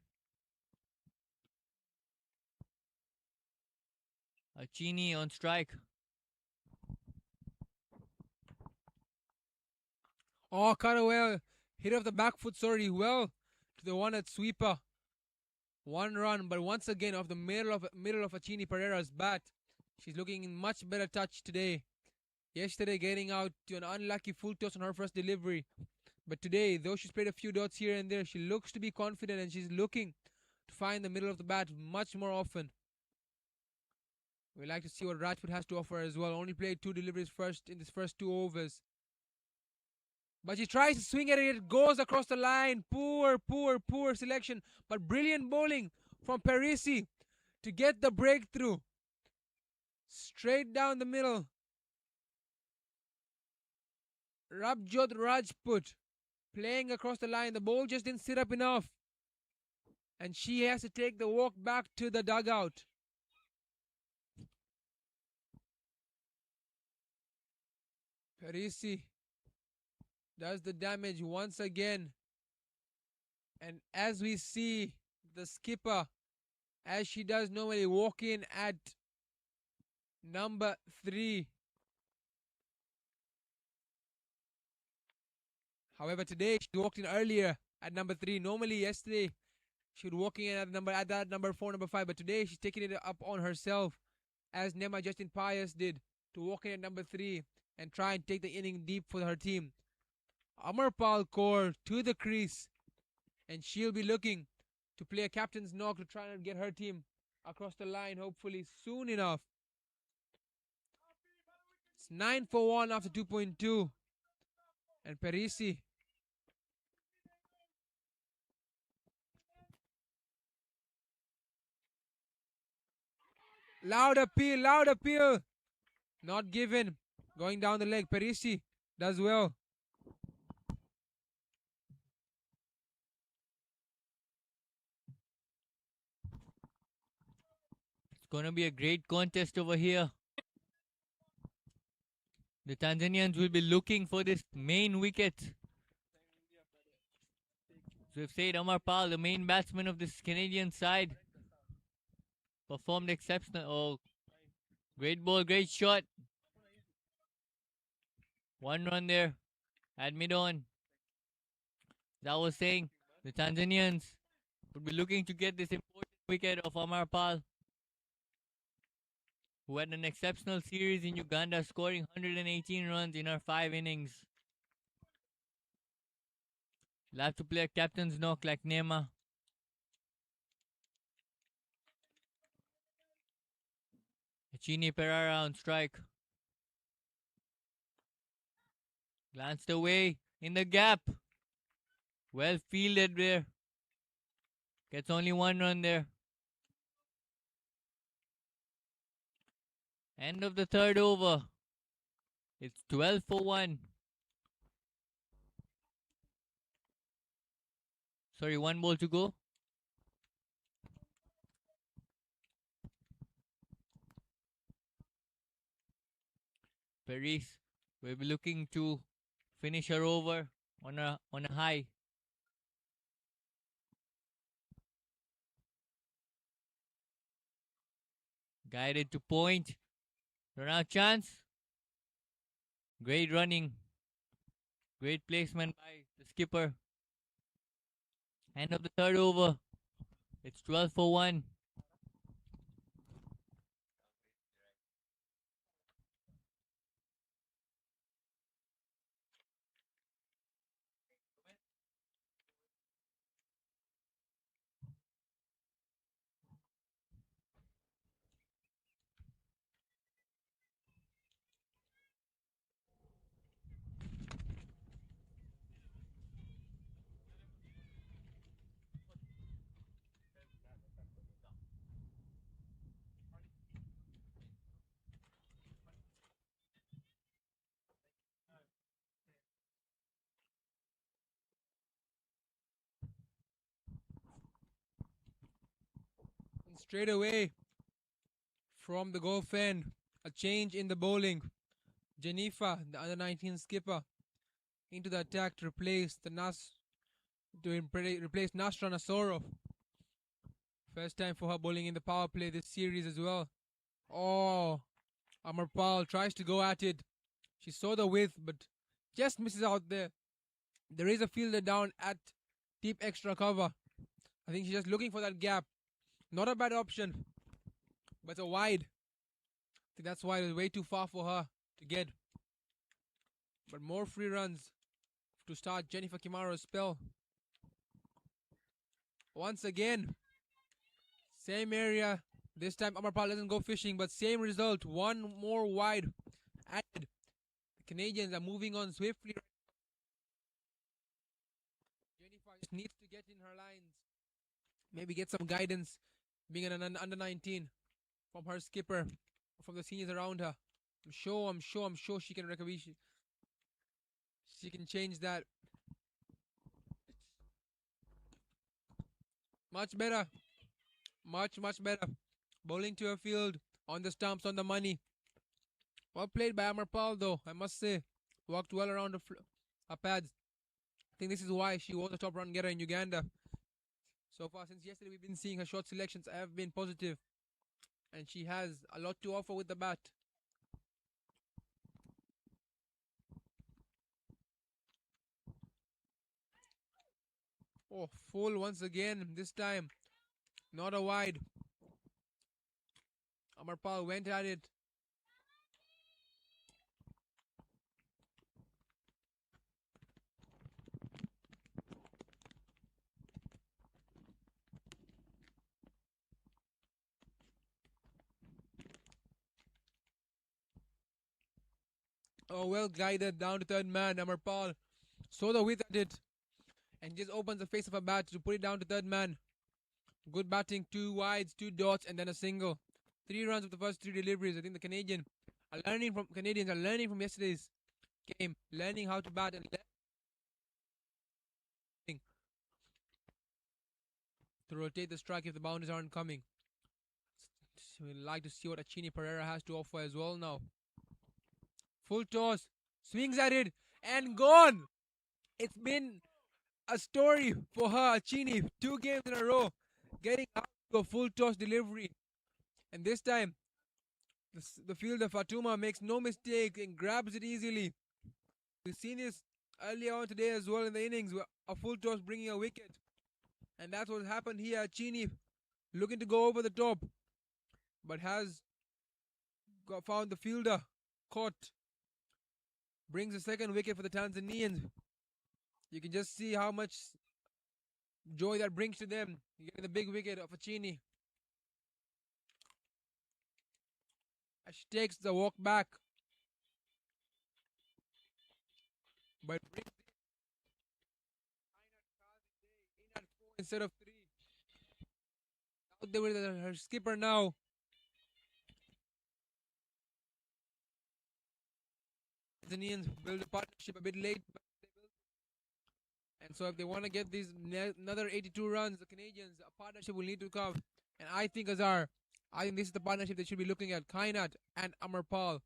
Achini on strike. Oh, cut away. Hit off the back foot, sorry. Well, to the one at sweeper. 1 run, but once again off the middle of Achini Pereira's bat. She's looking in much better touch today. Yesterday getting out to an unlucky full toss on her first delivery. But today, though she's played a few dots here and there, she looks to be confident and she's looking to find the middle of the bat much more often. We like to see what Rajput has to offer as well. Only played 2 deliveries in this first 2 overs. But she tries to swing at it. It goes across the line. Poor selection. But brilliant bowling from Perisi to get the breakthrough. Straight down the middle. Rabjot Rajput playing across the line. The ball just didn't sit up enough. And she has to take the walk back to the dugout. Parisi does the damage once again. And as we see the skipper, as she does normally, walk in at number 3. However, today she walked in earlier at number 3. Normally, yesterday she would walk in at that number 4, number 5. But today she's taking it up on herself, as Nema Justin Pius did, to walk in at number 3 and try and take the inning deep for her team. Amarpal Kaur to the crease, and she'll be looking to play a captain's knock to try and get her team across the line, hopefully soon enough. It's 9 for 1 after 2.2. And Parisi loud appeal. Not given. Going down the leg. Parisi does well. It's gonna be a great contest over here. The Tanzanians will be looking for this main wicket. So we've said Amar Pal, the main batsman of this Canadian side, performed exceptional. Oh, great ball, great shot. 1 run there at mid-on. As I was saying, the Tanzanians would be looking to get this important wicket of Amar Pal, who had an exceptional series in Uganda, scoring 118 runs in her 5 innings. You'll have to play a captain's knock like Nema. Chini Pereira on strike. Glanced away in the gap. Well fielded there. Gets only 1 run there. End of the 3rd over. It's 12 for 1. Sorry, 1 ball to go. Paris will be looking to finish her over on a high. Guided to point. Run out chance. Great running. Great placement by the skipper. End of the 3rd over. It's 12 for 1. And straight away from the golf end, a change in the bowling. Jenifa, the under 19 skipper, into the attack to replace replace Nasra Nasorov. First time for her bowling in the power play this series as well. Oh, Amarpal tries to go at it. She saw the width, but just misses out there. There is a fielder down at deep extra cover. I think she's just looking for that gap. Not a bad option, but it's a wide. I think that's why it was way too far for her to get. But more free runs to start Jennifer Kimaro's spell. Once again, same area. This time Amarpal doesn't go fishing, but same result. 1 more wide added. The Canadians are moving on swiftly. Jennifer just needs to get in her lines. Maybe get some guidance being an under 19 from her skipper, from the seniors around her. I'm sure she can recover. She can change that. Much better. Much better. Bowling to a field. On the stumps, on the money. Well played by Amarpal though, I must say. Walked well around her pads. I think this is why she was the top run getter in Uganda. So far, since yesterday, we've been seeing her shot selections have been positive, and she has a lot to offer with the bat. Oh, full once again, this time. Not a wide. Amarpal went at it. Oh, well guided down to third man. Amarpal saw the width at it and just opens the face of a bat to put it down to third man. Good batting, 2 wides, 2 dots, and then a single. 3 runs of the first 3 deliveries. I think the Canadians are learning from yesterday's game, learning how to bat and learning to rotate the strike if the boundaries aren't coming. So we'd like to see what Achini Pereira has to offer as well now. Full toss, swings at it, and gone. It's been a story for her, Achini. 2 games in a row, getting out to a full toss delivery. And this time, the fielder Fatuma makes no mistake and grabs it easily. We've seen this earlier on today as well in the innings, where a full toss bringing a wicket. And that's what happened here. Chini looking to go over the top, but has found the fielder caught. Brings a second wicket for the Tanzanians. You can just see how much joy that brings to them. Getting the big wicket of Achini. As she takes the walk back. But brings it 4 instead of 3. Out there with her skipper now. Tanzanians build a partnership a bit late. But and so if they want to get these another 82 runs, the Canadians, a partnership will need to come. And I think this is the partnership they should be looking at. Kainat and Amarpal.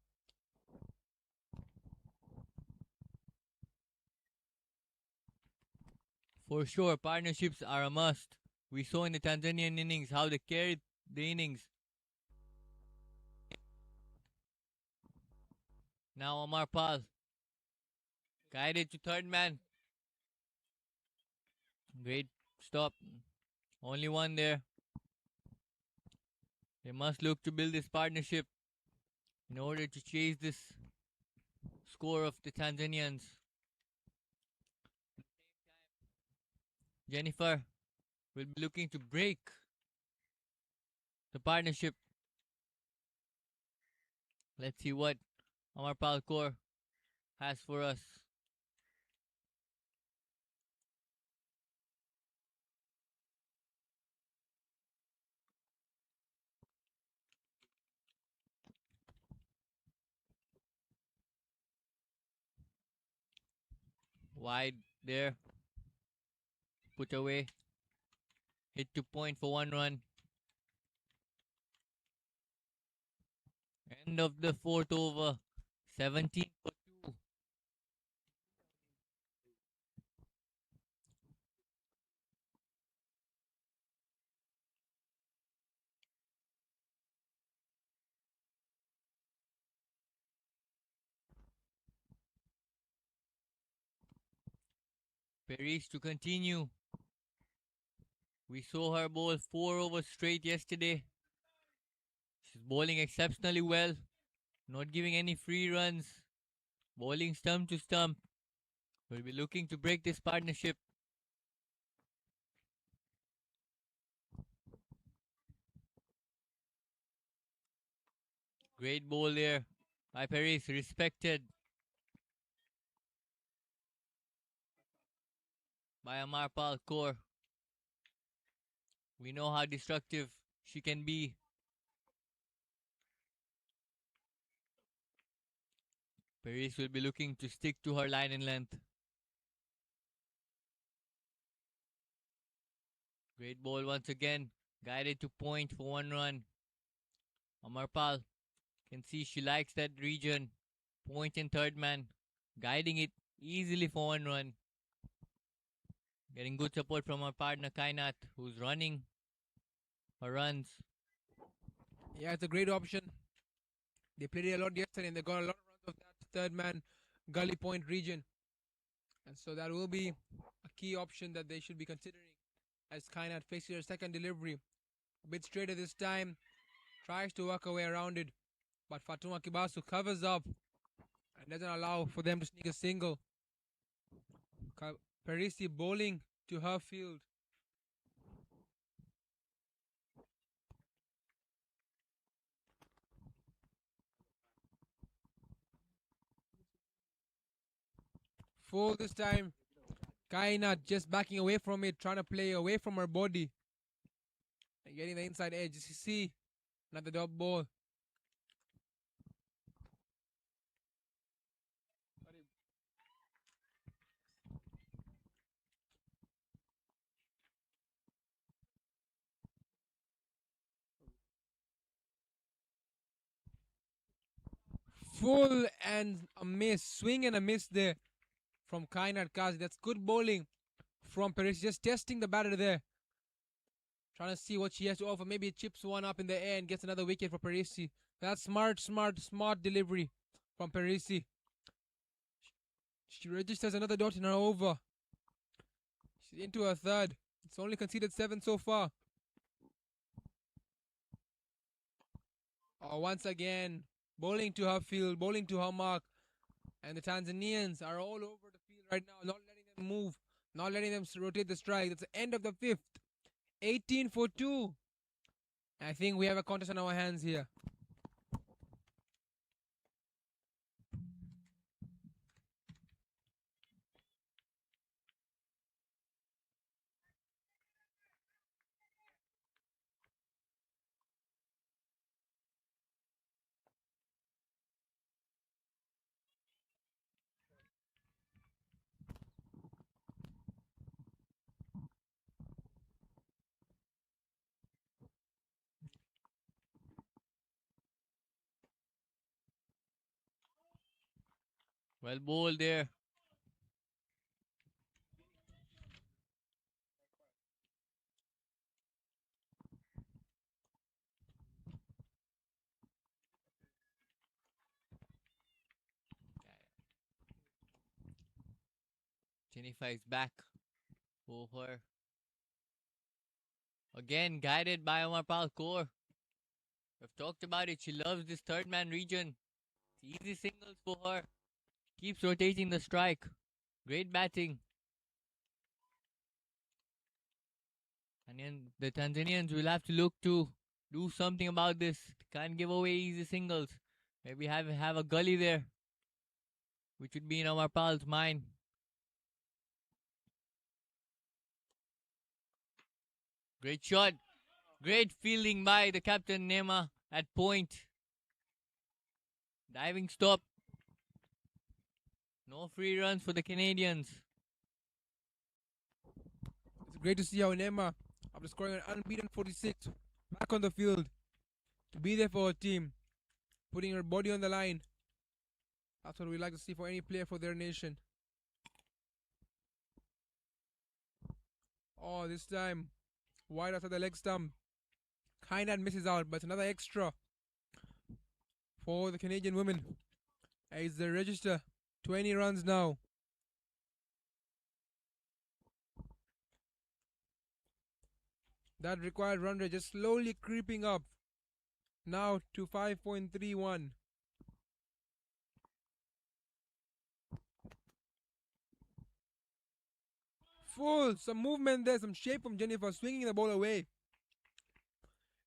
For sure, partnerships are a must. We saw in the Tanzanian innings how they carried the innings. Now Amarpal guided to third man. Great stop. Only one there. They must look to build this partnership in order to chase this score of the Tanzanians. Jennifer will be looking to break the partnership. Let's see what Amarpal Kaur has for us. Wide there. Put away. Hit to point for 1 run. End of the 4th over. 17 for 2. Paris to continue. We saw her bowl 4 overs straight yesterday. She's bowling exceptionally well. Not giving any free runs. Bowling stump to stump. We'll be looking to break this partnership. Great bowl there by Paris. Respected by Amarpal Kaur. We know how destructive she can be. Paris will be looking to stick to her line and length. Great ball once again. Guided to point for 1 run. Amarpal can see she likes that region. Point and third man. Guiding it easily for 1 run. Getting good support from our partner Kainat, who's running her runs. Yeah, it's a great option. They played it a lot yesterday and they got a lot of runs of that third man gully point region. And so that will be a key option that they should be considering as Kainat faces her second delivery. A bit straighter this time. Tries to work her way around it. But Fatuma Kibasu covers up and doesn't allow for them to sneak a single. Parisi bowling to her field. Full this time. Kainat just backing away from it, trying to play away from her body. And getting the inside edge. You see, another dot ball. Full and a miss. Swing and a miss there from Kainat Kazi. That's good bowling from Paris. Just testing the batter there. Trying to see what she has to offer. Maybe it chips one up in the air and gets another wicket for Parisi. That's smart delivery from Parisi. She registers another dot in her over. She's into her third. It's only conceded 7 so far. Oh, once again, bowling to her field, bowling to her mark. And the Tanzanians are all over the field right now, not letting them move, not letting them rotate the strike. That's the end of the fifth. 18 for 2. I think we have a contest on our hands here. Well bowled there. Jennifer is back for her. Again, guided by Amarpal Kaur. We've talked about it. She loves this third man region. Easy singles for her. Keeps rotating the strike. Great batting. And then the Tanzanians will have to look to do something about this. Can't give away easy singles. Maybe have a gully there, which would be in Amarpal's mind. Great shot. Great fielding by the captain Nema at point. Diving stop. No free runs for the Canadians. It's great to see how Nema, after scoring an unbeaten 46, back on the field to be there for her team, putting her body on the line. That's what we like to see for any player for their nation. Oh, this time, wide outside the leg stump. Kainat misses out, but it's another extra for the Canadian women. As they register 20 runs now. That required run rate just slowly creeping up now to 5.31. Full, some movement there, some shape from Jennifer, swinging the ball away.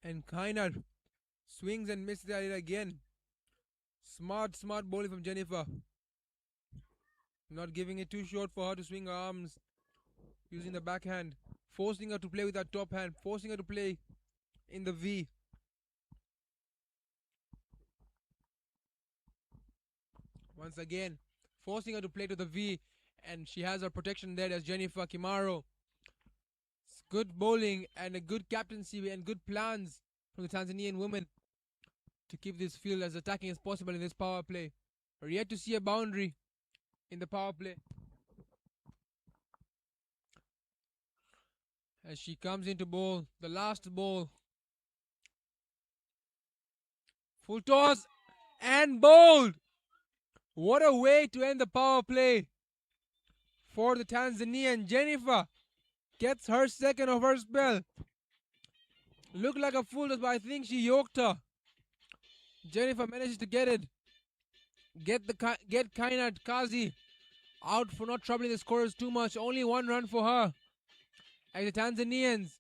And Kainat swings and misses at it again. Smart bowling from Jennifer. Not giving it too short for her to swing her arms. Using the backhand. Forcing her to play with that top hand. Forcing her to play in the V. Once again, forcing her to play to the V. And she has her protection there as Jennifer Kimaro. good bowling and a good captaincy and good plans from the Tanzanian women to keep this field as attacking as possible in this power play. We're yet to see a boundary in the power play. As she comes into bowl, the last ball. Full toss and bowled. What a way to end the power play for the Tanzanian. Jennifer gets her second of her spell. Looked like a full toss, but I think she yoked her. Jennifer manages to get it. Get Kainat Kazi out for not troubling the scorers too much. Only one run for her. As the Tanzanians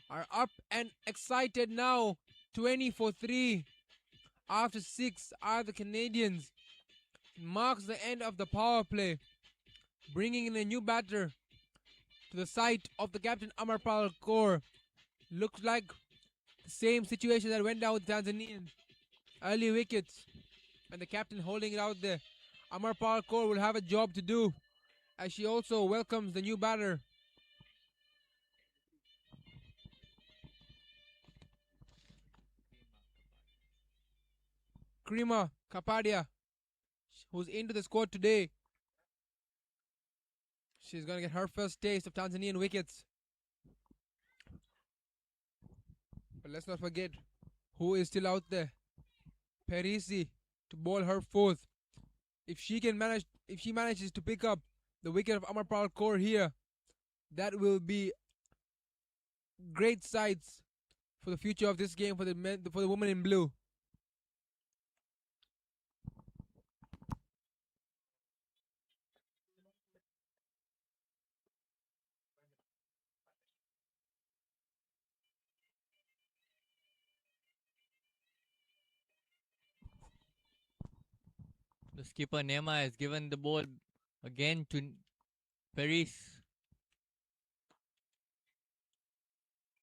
are up and excited now. 20 for 3. After 6 are the Canadians. It marks the end of the power play. Bringing in a new batter to the site of the captain Amarpal Kaur. Looks like the same situation that went down with Tanzanians. Early wickets. And the captain holding it out there. Amarpal Kaur will have a job to do as she also welcomes the new batter. Krima Kapadia, who's into the squad today. She's going to get her first taste of Tanzanian wickets. But let's not forget who is still out there. Perisi to bowl her fourth. If she manages to pick up the wicket of Amarpal Kaur here, that will be great sights for the future of this game for the woman in blue. The skipper Nema has given the ball again to Paris.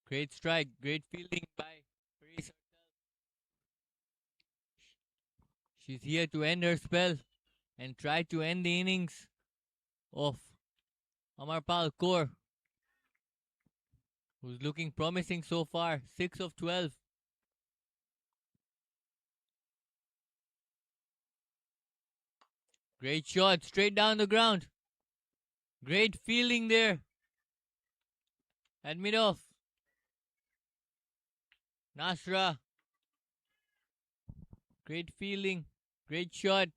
Great strike, great fielding by Paris herself. She's here to end her spell and try to end the innings of Amarpal Kaur, who's looking promising so far. 6 of 12. Great shot, straight down the ground. Great fielding there at mid-off. Nasra. Great fielding, great shot.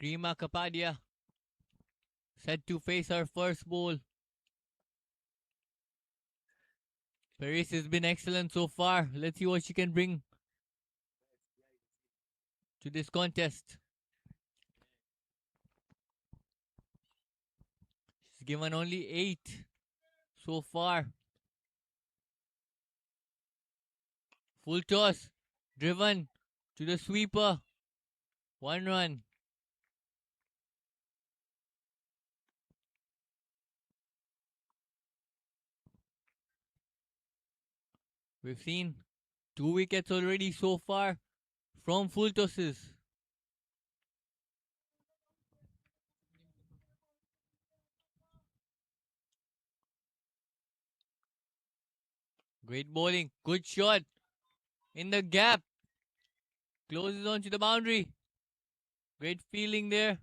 Krima Kapadia set to face her first ball. Paris has been excellent so far. Let's see what she can bring to this contest. She's given only 8 so far. Full toss, driven to the sweeper. 1 run. We've seen 2 wickets already so far from full tosses. Great bowling, good shot in the gap. Closes onto the boundary. Great fielding there.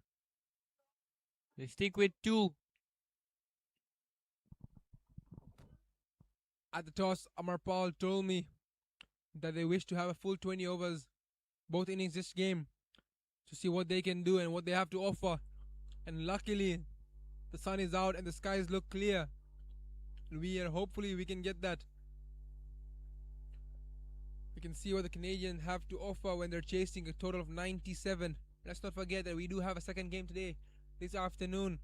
They stick with 2. At the toss, Amarpal told me that they wish to have a full 20 overs, both innings this game, to see what they can do and what they have to offer. And luckily, the sun is out and the skies look clear. And hopefully we can get that. We can see what the Canadians have to offer when they're chasing a total of 97. Let's not forget that we do have a second game today, this afternoon,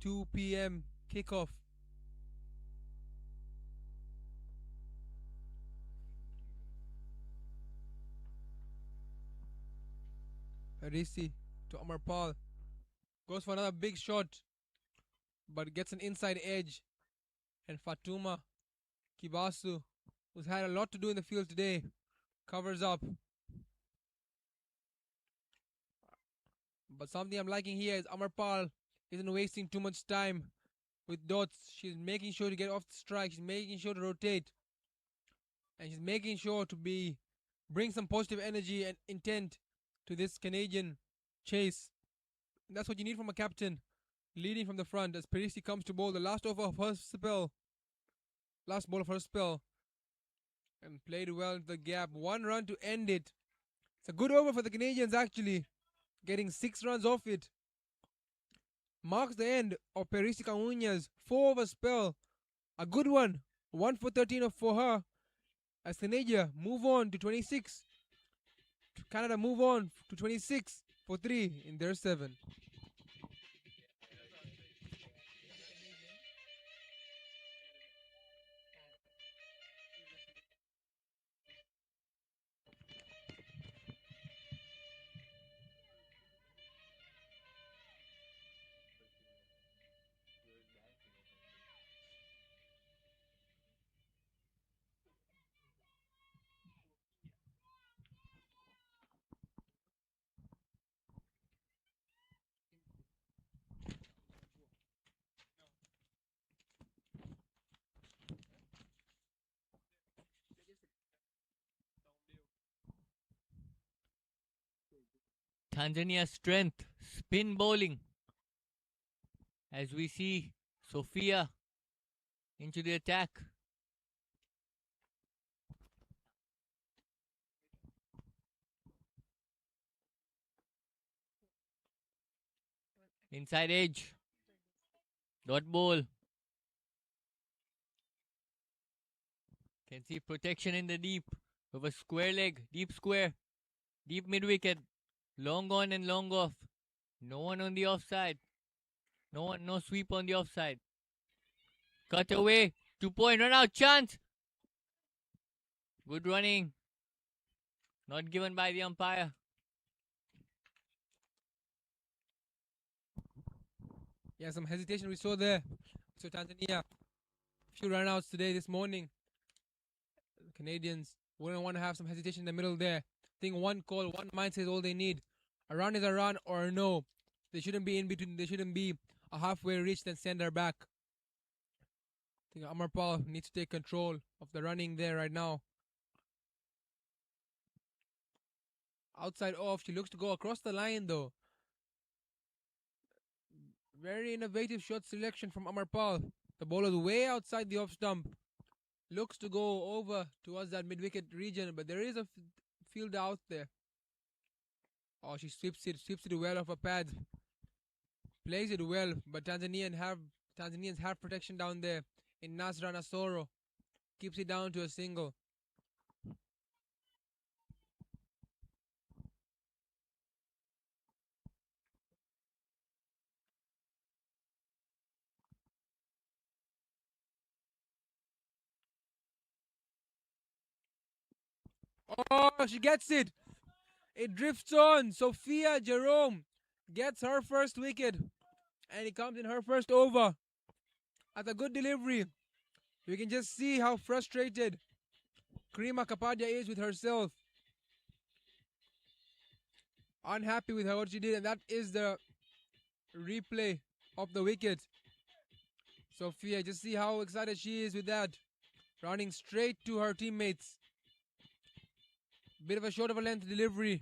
2 p.m. kickoff. Parisi to Amarpal. Goes for another big shot, but gets an inside edge. And Fatuma Kibasu, who's had a lot to do in the field today, covers up. But something I'm liking here is Amarpal isn't wasting too much time with dots. She's making sure to get off the strike. She's making sure to rotate. And she's making sure to bring some positive energy and intent to this Canadian chase. And that's what you need from a captain, leading from the front as Perisi comes to bowl the last over of her spell. Last ball of her spell. And played well into the gap. 1 run to end it. It's a good over for the Canadians actually. Getting 6 runs off it. Marks the end of Perisi Kaunya's 4 over spell. A good one. 1 for 13 for her. As Canada move on to 26. Canada move on to 26 for 3 in their 7. Tanzania's strength, spin bowling. As we see Sophia into the attack. Inside edge. Dot ball. Can see protection in the deep. With a square leg. Deep square. Deep mid wicket. Long on and long off. No one on the offside. No sweep on the offside. Cut away. 2-point run out chance. Good running. Not given by the umpire. Yeah, some hesitation we saw there. So Tanzania, few run-outs today, this morning. The Canadians wouldn't want to have some hesitation in the middle there. I think one call, one mindset is all they need. A run is a run or a no. They shouldn't be in between. They shouldn't be a halfway reach then send her back. I think Amarpal needs to take control of the running there right now. Outside off, she looks to go across the line though. Very innovative shot selection from Amarpal. The ball is way outside the off stump. Looks to go over towards that mid-wicket region, but there is a fielder out there. Oh, she sweeps it well off her pads. Plays it well, but Tanzanians have protection down there in Nasra Nasoro. Keeps it down to a single. Oh, she gets it. It drifts on. Sophia Jerome gets her first wicket. And it comes in her first over. At a good delivery. You can just see how frustrated Karima Kapadia is with herself. Unhappy with what she did. And that is the replay of the wicket. Sophia, just see how excited she is with that. Running straight to her teammates. Bit of a short of a length delivery.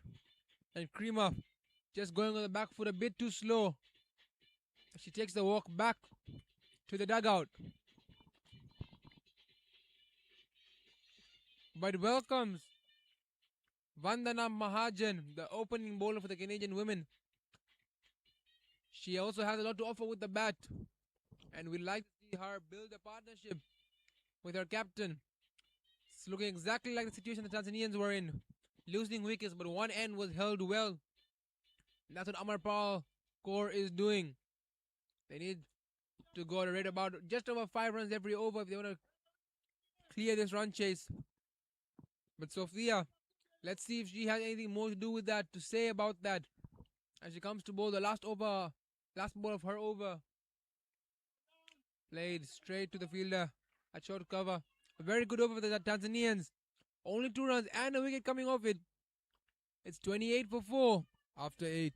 And Karima just going on the back foot a bit too slow. She takes the walk back to the dugout. But welcomes Vandana Mahajan, the opening bowler for the Canadian women. She also has a lot to offer with the bat. And we'd like to see her build a partnership with her captain. It's looking exactly like the situation the Tanzanians were in. Losing wickets, but one end was held well. And that's what Amarpal core is doing. They need to go at a rate about just over 5 runs every over if they want to clear this run chase. But Sophia, let's see if she has anything more to do with that, to say about that. As she comes to bowl the last ball of her over. Played straight to the fielder at short cover. A very good over for the Tanzanians. Only 2 runs and a wicket coming off it. It's 28 for 4 after 8.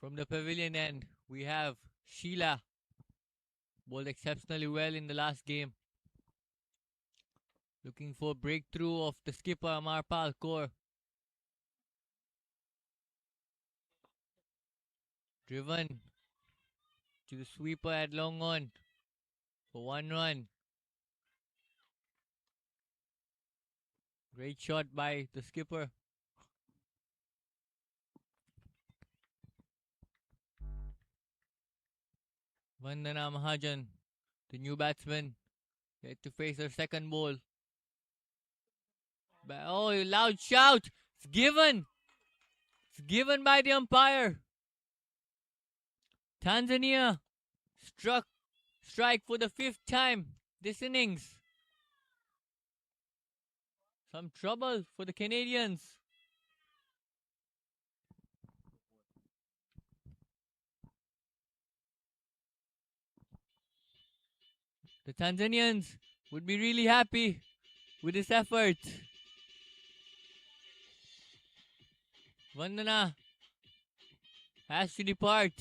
From the pavilion end, we have Sheila, bowled exceptionally well in the last game. Looking for breakthrough of the skipper Amarpal Kaur. Driven to the sweeper at long on for 1 run. Great shot by the skipper. Vandana Mahajan, the new batsman, yet to face her second ball. Oh, loud shout! It's given! It's given by the umpire. Tanzania strike for the 5th time this innings. Some trouble for the Canadians. The Tanzanians would be really happy with this effort. Vandana has to depart.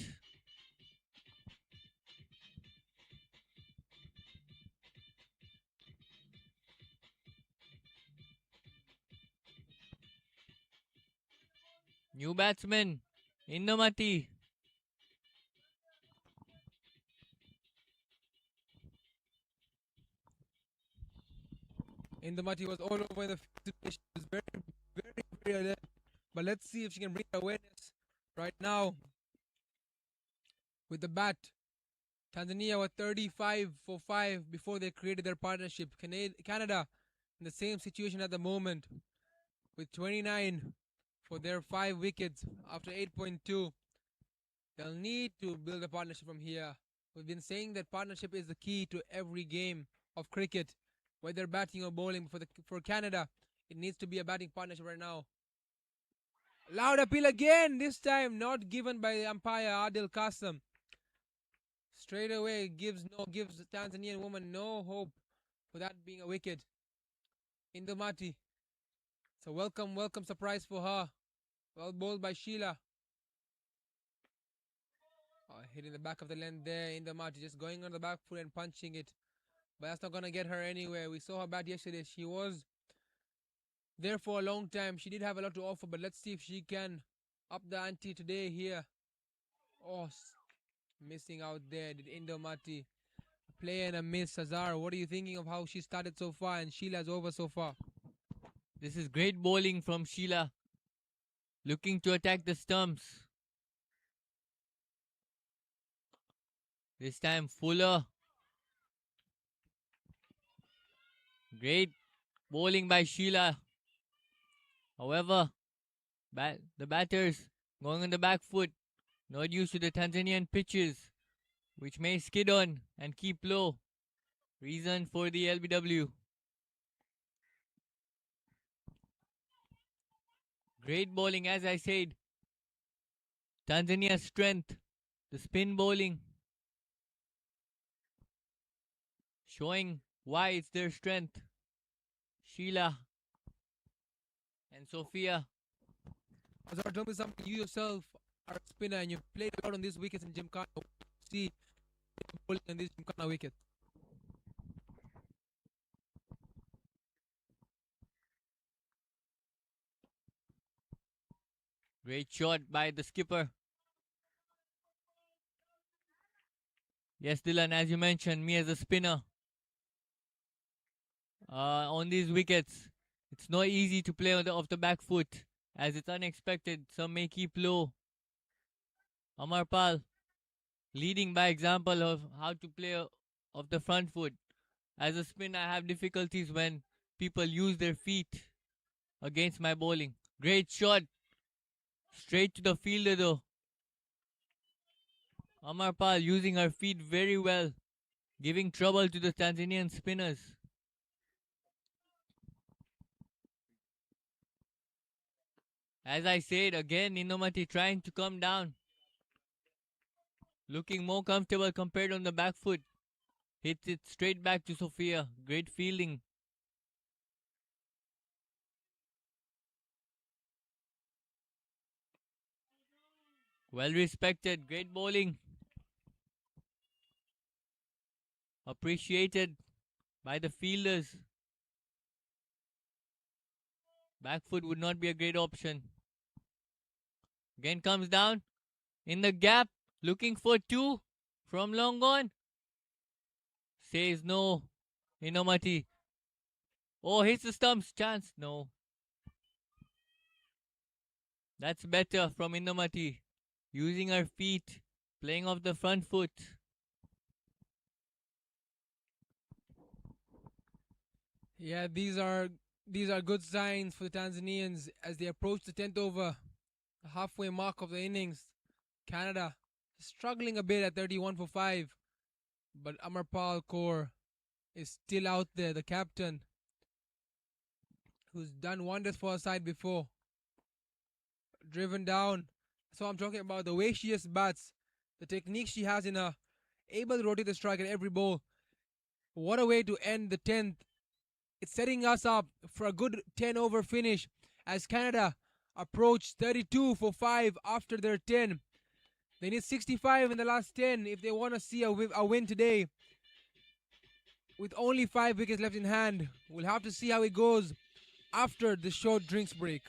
New batsman, Indamati. Indamati was all over the field. She was very alert. But let's see if she can bring awareness right now with the bat. Tanzania were 35 for 5 before they created their partnership. Canada in the same situation at the moment with 29 for their 5 wickets after 8.2. They'll need to build a partnership from here. We've been saying that partnership is the key to every game of cricket, whether batting or bowling. For Canada, it needs to be a batting partnership right now. Loud appeal again, this time not given by the umpire Adil Qasim. Straight away gives the Tanzanian woman no hope for that being a wicket. Indamati. It's a welcome surprise for her. Well bowled by Sheila. Hitting the back of the length there. Indamati just going on the back foot and punching it. But that's not going to get her anywhere. We saw her bat yesterday. She was there for a long time. She did have a lot to offer, but let's see if she can up the ante today here. Oh, missing out there. Did Indamati play and a miss? Azar, what are you thinking of how she started so far and Sheila's over so far? This is great bowling from Sheila. Looking to attack the stumps. This time Fuller. Great bowling by Sheila. However, the batters going on the back foot, not used to the Tanzanian pitches, which may skid on and keep low. Reason for the LBW. Great bowling, as I said. Tanzania's strength, the spin bowling, showing why it's their strength. Sheila and Sophia. Azar, tell me something. You yourself are a spinner and you've played a lot on these wickets in Gymkhana. See bowling on this Gymkhana wicket. Great shot by the skipper. Yes, Dylan, as you mentioned, me as a spinner. On these wickets, it's not easy to play off the back foot as it's unexpected. Some may keep low. Amarpal leading by example of how to play off the front foot. As a spinner, I have difficulties when people use their feet against my bowling. Great shot. Straight to the fielder though. Amarpal using her feet very well, giving trouble to the Tanzanian spinners. As I said, again, Indamati trying to come down. Looking more comfortable compared on the back foot. Hits it straight back to Sophia. Great fielding. Well respected. Great bowling. Appreciated by the fielders. Back foot would not be a great option. Again comes down in the gap. Looking for two from long on. Says no. Inomati. Oh, hits the stumps. Chance. No. That's better from Inomati. Using her feet. Playing off the front foot. Yeah, these are good signs for the Tanzanians as they approach the 10th over, the halfway mark of the innings. Canada struggling a bit at 31 for 5, but Amarpal Kaur is still out there, the captain, who's done wonders for her side before. Driven down. So I'm talking about the way she just bats, the technique she has in her, able to rotate the strike at every ball. What a way to end the 10th. It's setting us up for a good 10 over finish as Canada approach 32 for 5 after their 10. They need 65 in the last 10 if they want to see a win today. With only 5 wickets left in hand, we'll have to see how it goes after the short drinks break.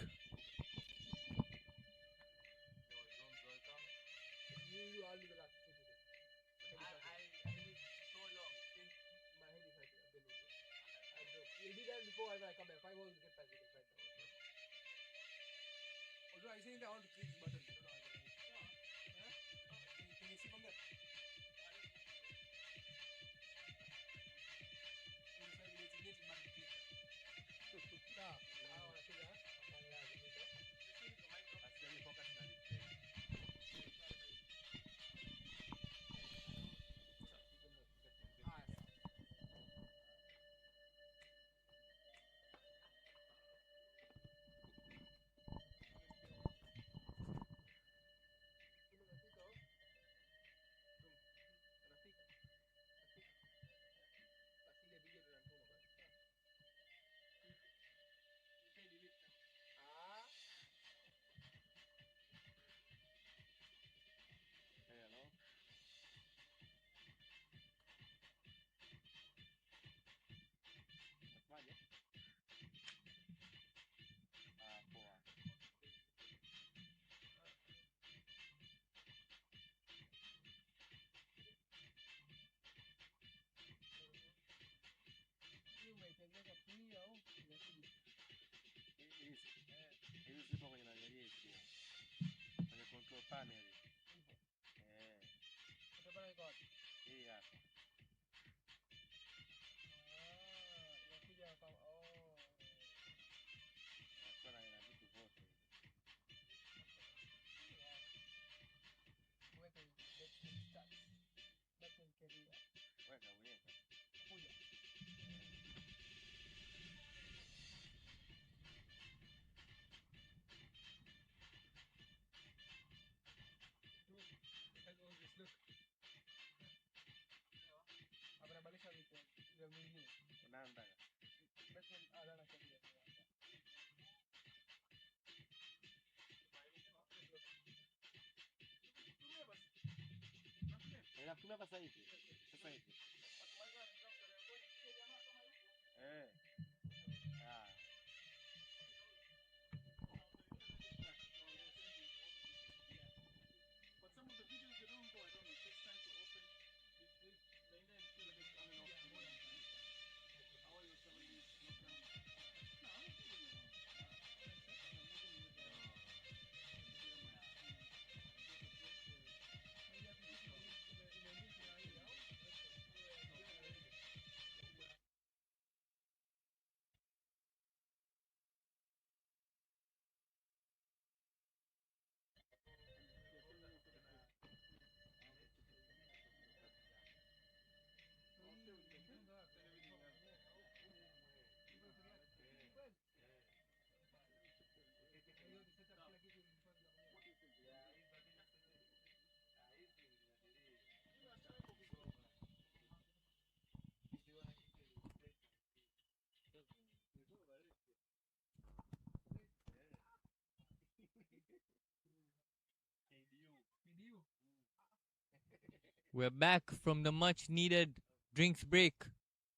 We're back from the much needed drinks break.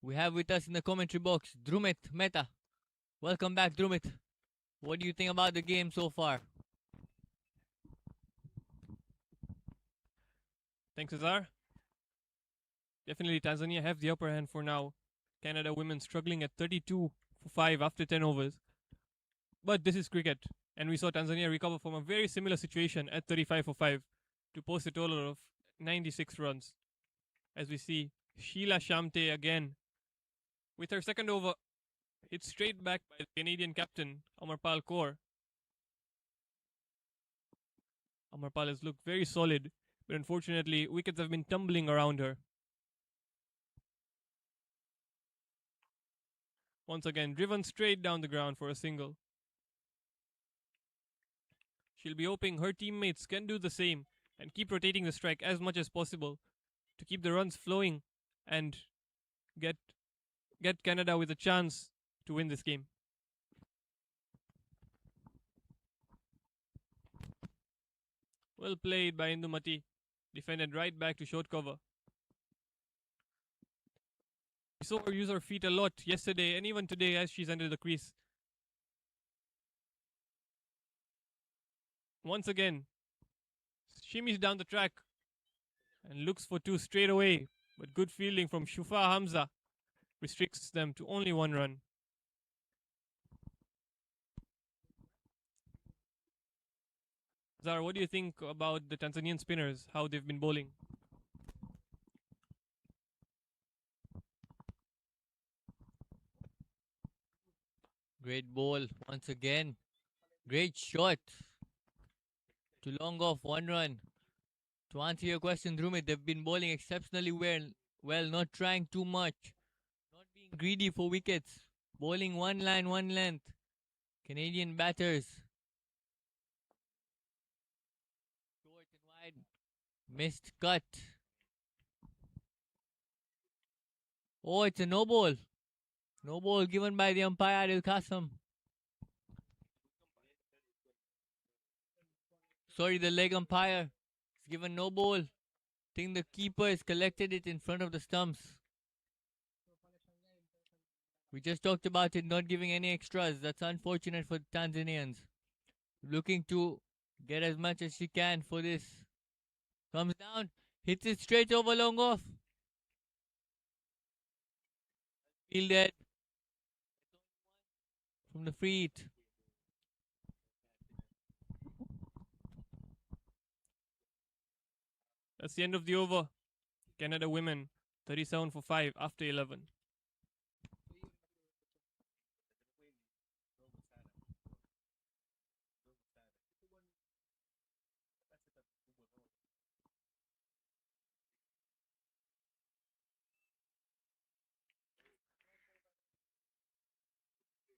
We have with us in the commentary box Drumit Mehta. Welcome back, Drumit. What do you think about the game so far? Thanks, Azar. Definitely Tanzania have the upper hand for now. Canada women struggling at 32 for 5 after 10 overs. But this is cricket, and we saw Tanzania recover from a very similar situation at 35 for 5 to post a total of 96 runs. As we see Sheila Shamte again with her second over, hit straight back by the Canadian captain Amarpal Kaur. Amarpal has looked very solid, but unfortunately wickets have been tumbling around her. Once again, driven straight down the ground for a single. She'll be hoping her teammates can do the same and keep rotating the strike as much as possible to keep the runs flowing and get Canada with a chance to win this game. Well played by Indumati, defended right back to short cover. We saw her use her feet a lot yesterday and even today as she's under the crease. Once again, shimmies down the track and looks for 2 straight away, but good fielding from Shufa Hamza restricts them to only 1 run. Zara, what do you think about the Tanzanian spinners, how they've been bowling? Great ball once again. Great shot. To long off 1 run. To answer your question, Drumit, they've been bowling exceptionally well, not trying too much, not being greedy for wickets, bowling 1 line, 1 length. Canadian batters. Short and wide. Missed cut. Oh, it's a no ball. No ball given by the umpire, Adil Qasim. Sorry, the leg umpire. It's given no ball. Think the keeper has collected it in front of the stumps. We just talked about it not giving any extras. That's unfortunate for the Tanzanians. Looking to get as much as she can for this. Comes down, hits it straight over long off. Fielded from the free hit. That's the end of the over. Canada women 37 for 5 after 11.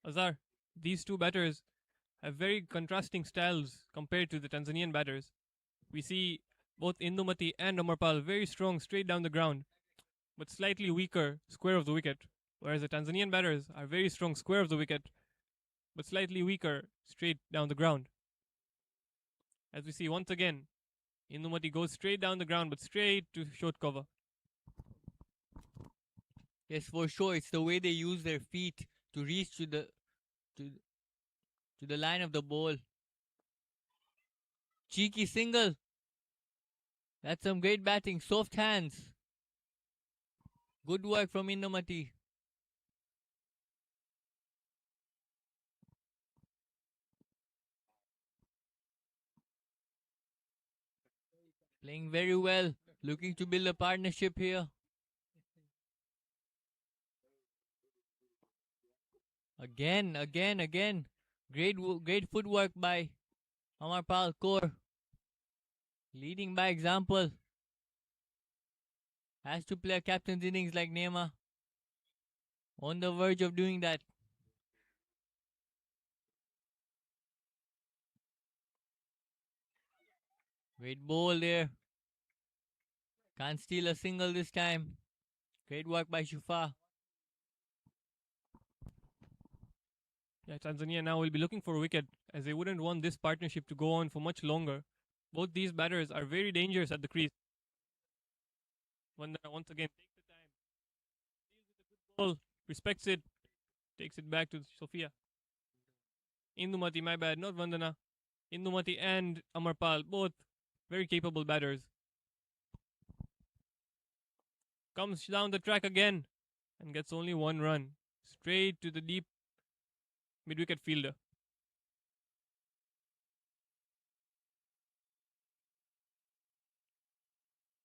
Azar, these two batters have very contrasting styles compared to the Tanzanian batters. We see both Indumati and Amarpal very strong straight down the ground, but slightly weaker square of the wicket, whereas the Tanzanian batters are very strong square of the wicket, but slightly weaker straight down the ground. As we see once again, Indumati goes straight down the ground, but straight to short cover. Yes, for sure. It's the way they use their feet to reach to the line of the ball. Cheeky single. That's some great batting. Soft hands. Good work from Indumati. Playing very well. Looking to build a partnership here. Again. Great footwork by Amarpal Kaur. Leading by example. Has to play a captain's innings like Neema. On the verge of doing that. Great ball there. Can't steal a single this time. Great work by Shufa. Yeah, Tanzania now will be looking for a wicket as they wouldn't want this partnership to go on for much longer. Both these batters are very dangerous at the crease. Vandana once again takes the time, deals with a good ball, respects it, takes it back to Sophia. Indumati, my bad, not Vandana. Indumati and Amarpal, both very capable batters. Comes down the track again and gets only one run. Straight to the deep mid-wicket fielder.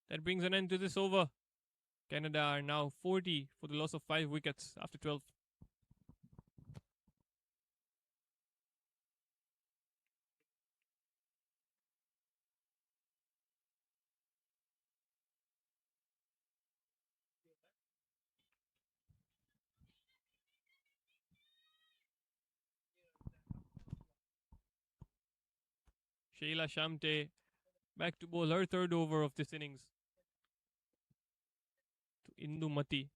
That brings an end to this over. Canada are now 40 for the loss of 5 wickets after 12. Sheila Shamte back to bowl her third over of this innings to Indumati,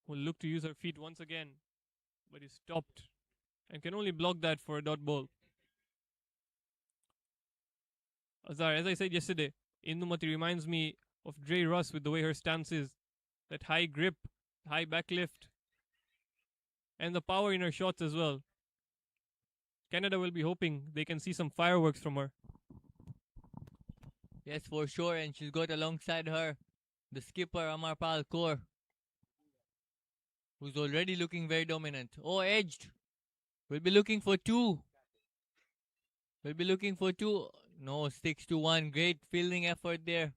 who will look to use her feet once again, but is stopped and can only block that for a dot ball. Azhar, as I said yesterday, Indumati reminds me of Dre Russ with the way her stance is. That high grip, high backlift, and the power in her shots as well. Canada will be hoping they can see some fireworks from her. Yes, for sure. And she's got alongside her the skipper Amarpal Kaur, who's already looking very dominant. Oh, edged. We'll be looking for two. We'll be looking for two. No, 6-1. Great fielding effort there.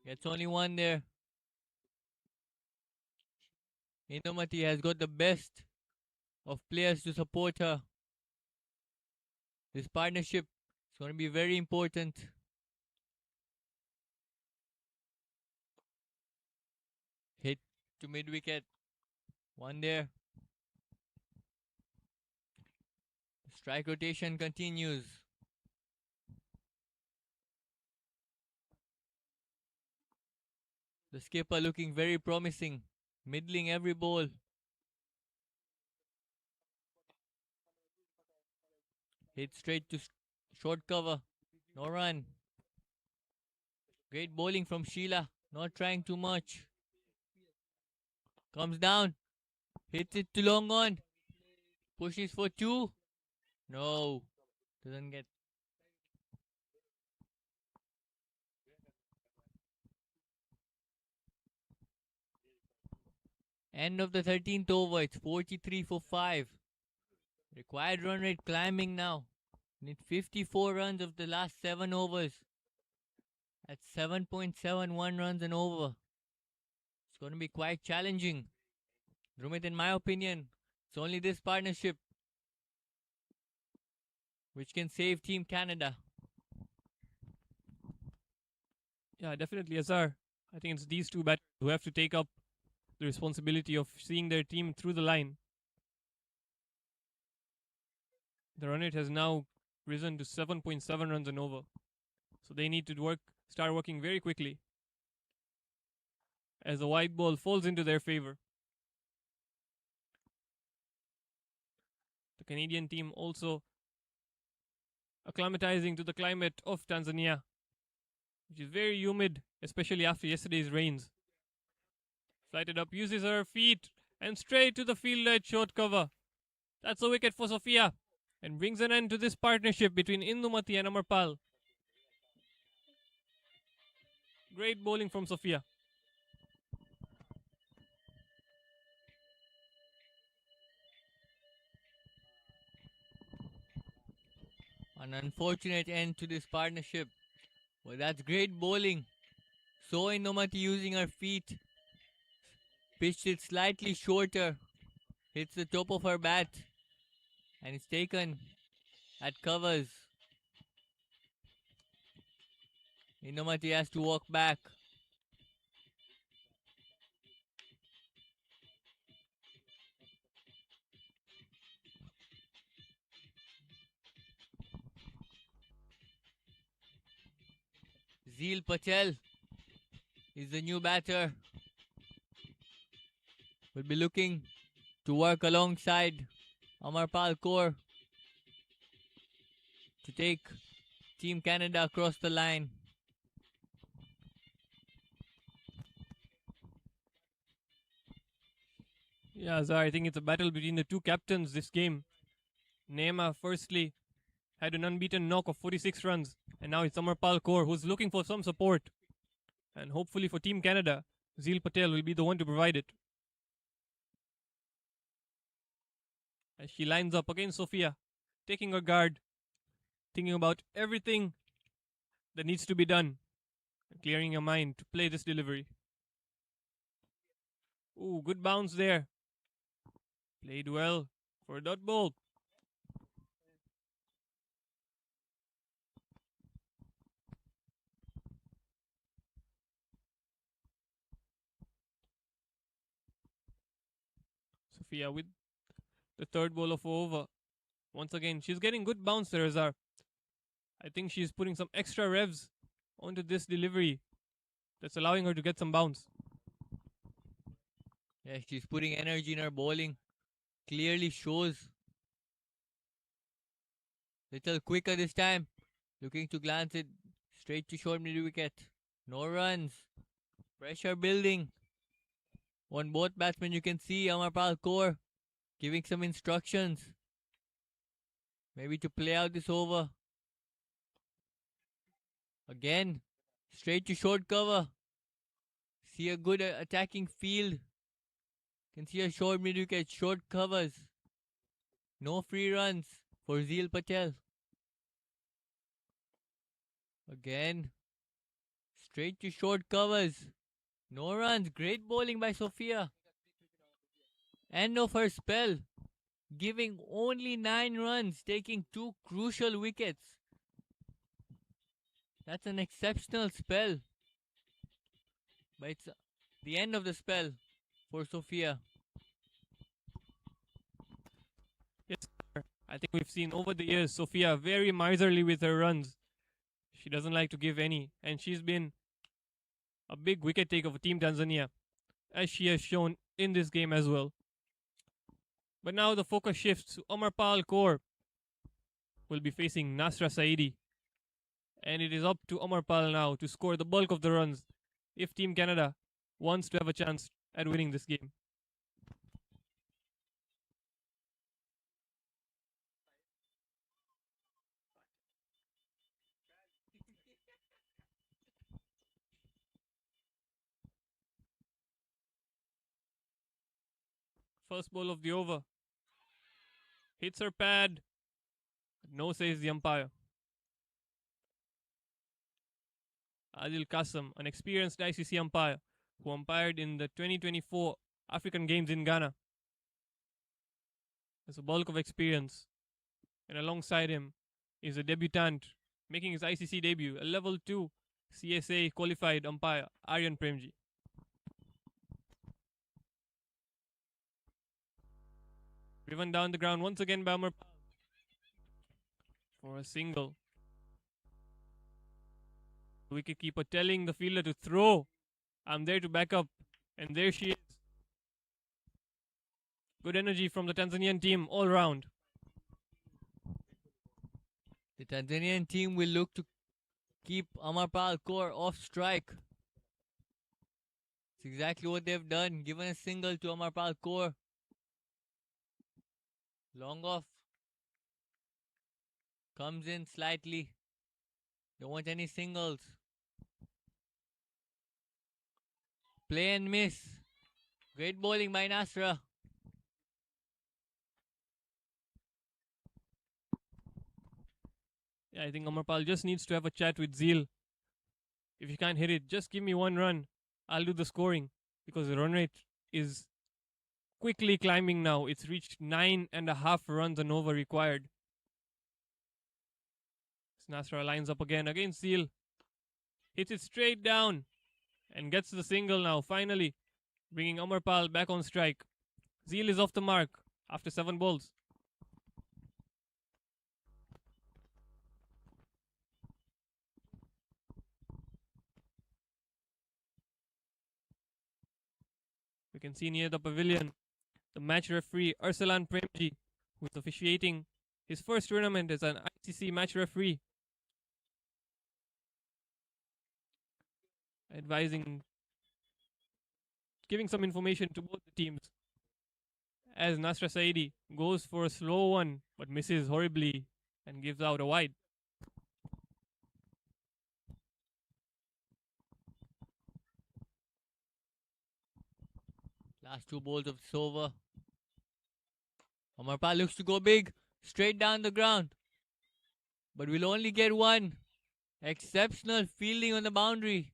Gets only one there. Indumati has got the best of players to support her. This partnership is going to be very important. Hit to mid wicket. One there. Strike rotation continues. The skipper looking very promising. Middling every ball. Hit straight to short cover. No run. Great bowling from Sheila. Not trying too much. Comes down. Hits it to long on. Pushes for two. No. Doesn't get. End of the 13th over. It's 43 for 5. Required run rate climbing now. Need 54 runs of the last 7 overs. At 7.71 runs an over. It's going to be quite challenging. Rumit, in my opinion, it's only this partnership which can save Team Canada. Yeah, definitely, Azhar. I think it's these two batters who have to take up the responsibility of seeing their team through the line. The run rate has now risen to 7.7 runs an over. So they need to start working very quickly as the white ball falls into their favor. The Canadian team also acclimatizing to the climate of Tanzania, which is very humid, especially after yesterday's rains. Flighted up, uses her feet and straight to the fielder at short cover. That's a wicket for Sophia and brings an end to this partnership between Indumati and Amarpal. Great bowling from Sophia. An unfortunate end to this partnership. Well, that's great bowling. So Indumati using her feet. Pitched it slightly shorter. Hits the top of her bat. And it's taken at covers. Indumati has to walk back. Zeel Patel is the new batter. Will be looking to work alongside Amarpal Kaur to take Team Canada across the line. Yeah, Azhar, I think it's a battle between the two captains this game. Neema, firstly, had an unbeaten knock of 46 runs, and now it's Amarpal Kaur who's looking for some support. And hopefully for Team Canada, Zeel Patel will be the one to provide it. As she lines up against Sophia, taking her guard, thinking about everything that needs to be done, and clearing her mind to play this delivery. Ooh, good bounce there. Played well for a dot ball. Sophia with the third ball of over. Once again, she's getting good bounce there, Azhar. I think she's putting some extra revs onto this delivery that's allowing her to get some bounce. Yeah, she's putting energy in her bowling. Clearly shows. Little quicker this time. Looking to glance it straight to short mid wicket. No runs. Pressure building. On both batsmen, you can see Amarpal Kaur giving some instructions. Maybe to play out this over. Again, straight to short cover. See a good attacking field. Can see a short mid wicket, short covers. No free runs for Zeel Patel. Again, straight to short covers. No runs. Great bowling by Sophia. End of her spell. Giving only 9 runs, taking 2 crucial wickets. That's an exceptional spell. But it's the end of the spell for Sophia. Yes, sir. I think we've seen over the years Sophia very miserly with her runs. She doesn't like to give any, and she's been a big wicket taker for Team Tanzania, as she has shown in this game as well. But now the focus shifts to Amarpal Kaur, who will be facing Nasra Saidi. And it is up to Amarpal now to score the bulk of the runs if Team Canada wants to have a chance at winning this game. First ball of the over. Hits her pad. No, says the umpire. Adil Kasam, an experienced ICC umpire who umpired in the 2024 African Games in Ghana. Has a bulk of experience. And alongside him is a debutant making his ICC debut, a level 2 CSA qualified umpire, Aryan Premji. Driven down the ground once again by Amarpal for a single. Wicketkeeper telling the fielder to throw. I'm there to back up. And there she is. Good energy from the Tanzanian team all round. The Tanzanian team will look to keep Amarpal Kaur off strike. It's exactly what they've done. Given a single to Amarpal Kaur. Long off. Comes in slightly. Don't want any singles. Play and miss. Great bowling by Nasra. Yeah, I think Amarpal just needs to have a chat with Zeel. If you can't hit it, just give me one run. I'll do the scoring. Because the run rate is quickly climbing now. It's reached 9.5 runs and over required. Nasra lines up again against Zeel. Hits it straight down. And gets the single now, finally. Bringing Amarpal back on strike. Zeel is off the mark after 7 balls. We can see near the pavilion the match referee Arsalan Premji, who is officiating his first tournament as an ICC match referee, advising, giving some information to both the teams. as Nasra Saidi goes for a slow one but misses horribly and gives out a wide. Last two balls of this over. Amarpal looks to go big, straight down the ground. But we'll only get one. Exceptional fielding on the boundary.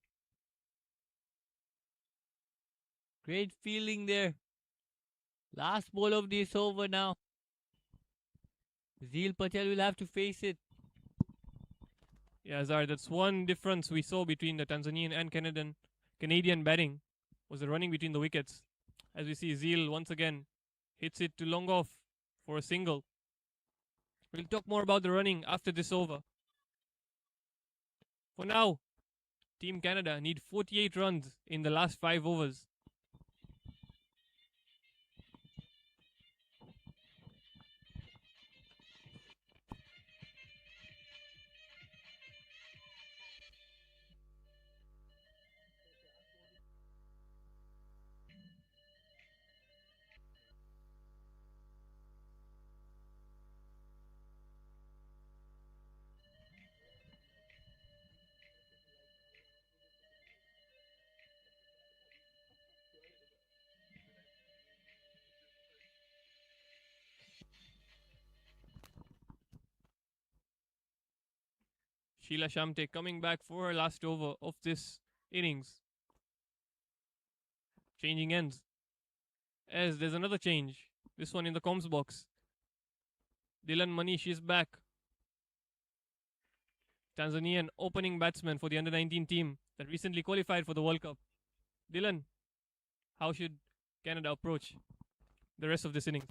Great fielding there. Last ball of this over now. Zeel Patel will have to face it. Yeah, Zar, that's one difference we saw between the Tanzanian and Canadian batting was the running between the wickets. As we see Zeel once again hits it to long off for a single. We'll talk more about the running after this over. For now, Team Canada need 48 runs in the last 5 overs. Sheila Shamte coming back for her last over of this innings. Changing ends. As there's another change. This one in the comms box. Dylan Manish is back. Tanzanian opening batsman for the under 19 team that recently qualified for the World Cup. Dylan, how should Canada approach the rest of this inning?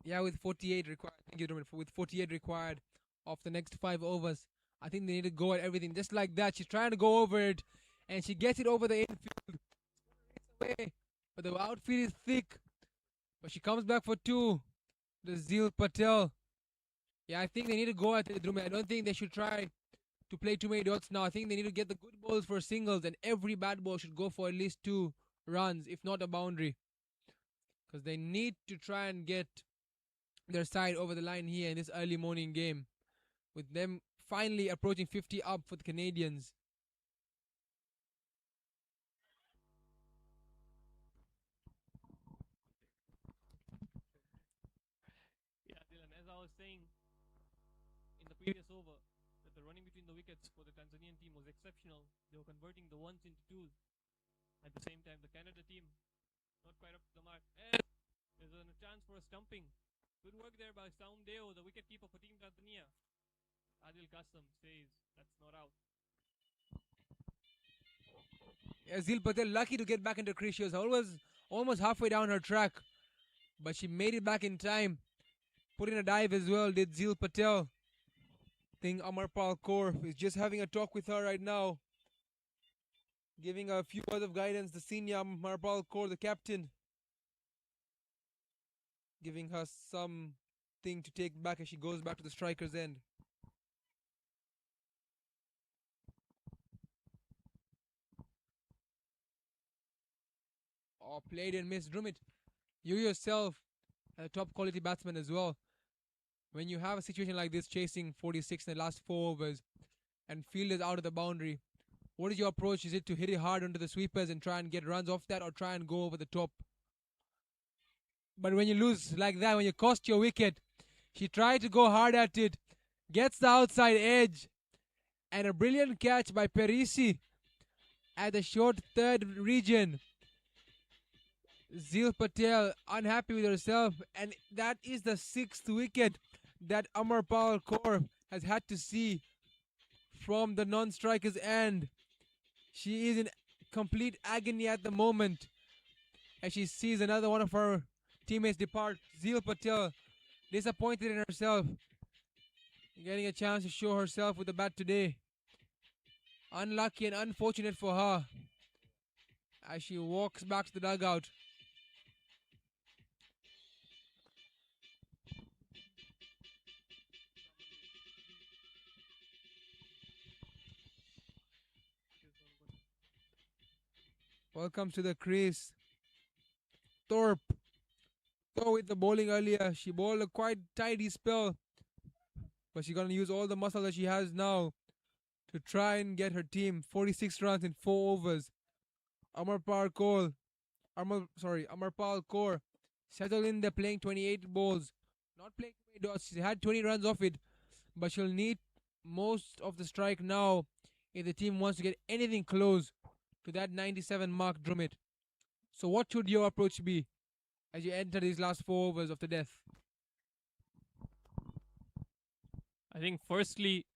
Yeah, with 48 required. Thank you, Dermot. With 48 required of the next 5 overs, I think they need to go at everything just like that. She's trying to go over it, and she gets it over the infield. Away, but the outfield is thick. But she comes back for 2. The Zeel Patel. Yeah, I think they need to go at it, Drummond. I don't think they should try to play too many dots now. I think they need to get the good balls for singles, and every bad ball should go for at least 2 runs, if not a boundary. Because they need to try and get their side over the line here in this early morning game, with them finally approaching 50 up for the Canadians. Yeah, Dylan, as I was saying in the previous over, that the running between the wickets for the Tanzanian team was exceptional. They were converting the ones into twos. At the same time, the Canada team not quite up to the mark. And there's a chance for a stumping. Good work there by Saum Deo, the wicketkeeper for Team Tanzania. Adil Kasam says that's not out. Yeah, Zeel Patel lucky to get back into crease. She was almost halfway down her track, but she made it back in time. Put in a dive as well, did Zeel Patel. Think Amarpal Kaur is just having a talk with her right now, giving her a few words of guidance. The senior Amarpal Kaur, the captain, giving her something to take back as she goes back to the striker's end. Oh, played and missed. Drumit, you yourself a top quality batsman as well. When you have a situation like this, chasing 46 in the last 4 overs, and field is out of the boundary, what is your approach? Is it to hit it hard onto the sweepers and try and get runs off that, or try and go over the top? But when you lose like that, when you cost your wicket, she tried to go hard at it, gets the outside edge, and a brilliant catch by Perisi at the short third region. Zeel Patel unhappy with herself, and that is the 6th wicket that Amarpal Kaur has had to see from the non-striker's end. She is in complete agony at the moment as she sees another one of her teammates depart. Zeel Patel disappointed in herself, getting a chance to show herself with the bat today. Unlucky and unfortunate for her as she walks back to the dugout. Welcome to the crease, Thorpe. So with the bowling earlier, she bowled a quite tidy spell, but she's gonna use all the muscle that she has now to try and get her team 46 runs in 4 overs. Amarpal Kaur settled in there playing 28 balls, not playing too many dots. She had 20 runs off it, but she'll need most of the strike now if the team wants to get anything close to that 97 mark, Drummond. So what should your approach be as you enter these last 4 overs of the death? I think firstly,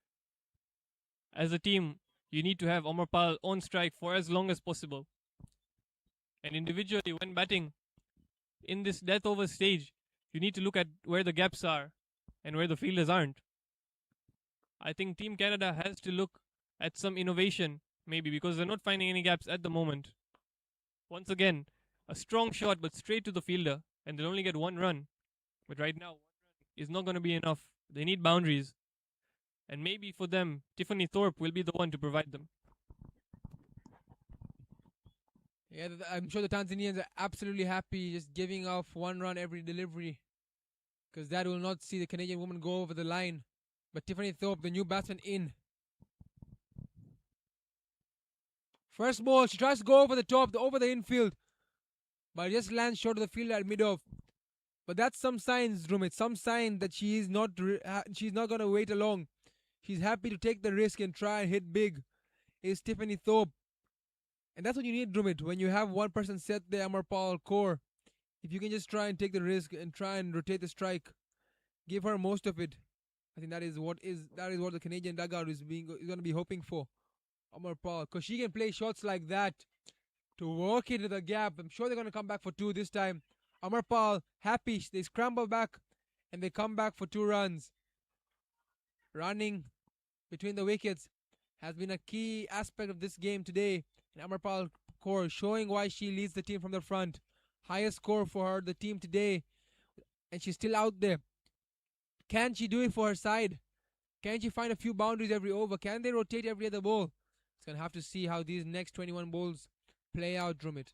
as a team, you need to have Amarpal on strike for as long as possible. And individually, when batting in this death over stage, you need to look at where the gaps are and where the fielders aren't. I think Team Canada has to look at some innovation, maybe because they're not finding any gaps at the moment. Once again, a strong shot but straight to the fielder, and they'll only get 1 run. But right now, 1 run is not going to be enough. They need boundaries. And maybe for them, Tiffany Thorpe will be the one to provide them. Yeah, I'm sure the Tanzanians are absolutely happy just giving off 1 run every delivery, because that will not see the Canadian woman go over the line. But Tiffany Thorpe, the new batsman, in. First ball, she tries to go over the top, over the infield, but it just lands short of the fielder at mid-off. But that's some signs, Rumit, some sign that she's not going to wait along. She's happy to take the risk and try and hit big. Is Tiffany Thorpe. And that's what you need, Drumit, when you have one person set there, Amarpal Kaur. If you can just try and take the risk and try and rotate the strike, give her most of it. I think that is what the Canadian dugout is going to be hoping for, Amarpal, because she can play shots like that to work into the gap. I'm sure they're going to come back for 2 this time. Amarpal happy, they scramble back and they come back for 2 runs. Running between the wickets has been a key aspect of this game today. And Amarpal Kaur showing why she leads the team from the front. Highest score for her, the team today, and she's still out there. Can she do it for her side? Can she find a few boundaries every over? Can they rotate every other ball? It's going to have to see how these next 21 balls play out, Drumit.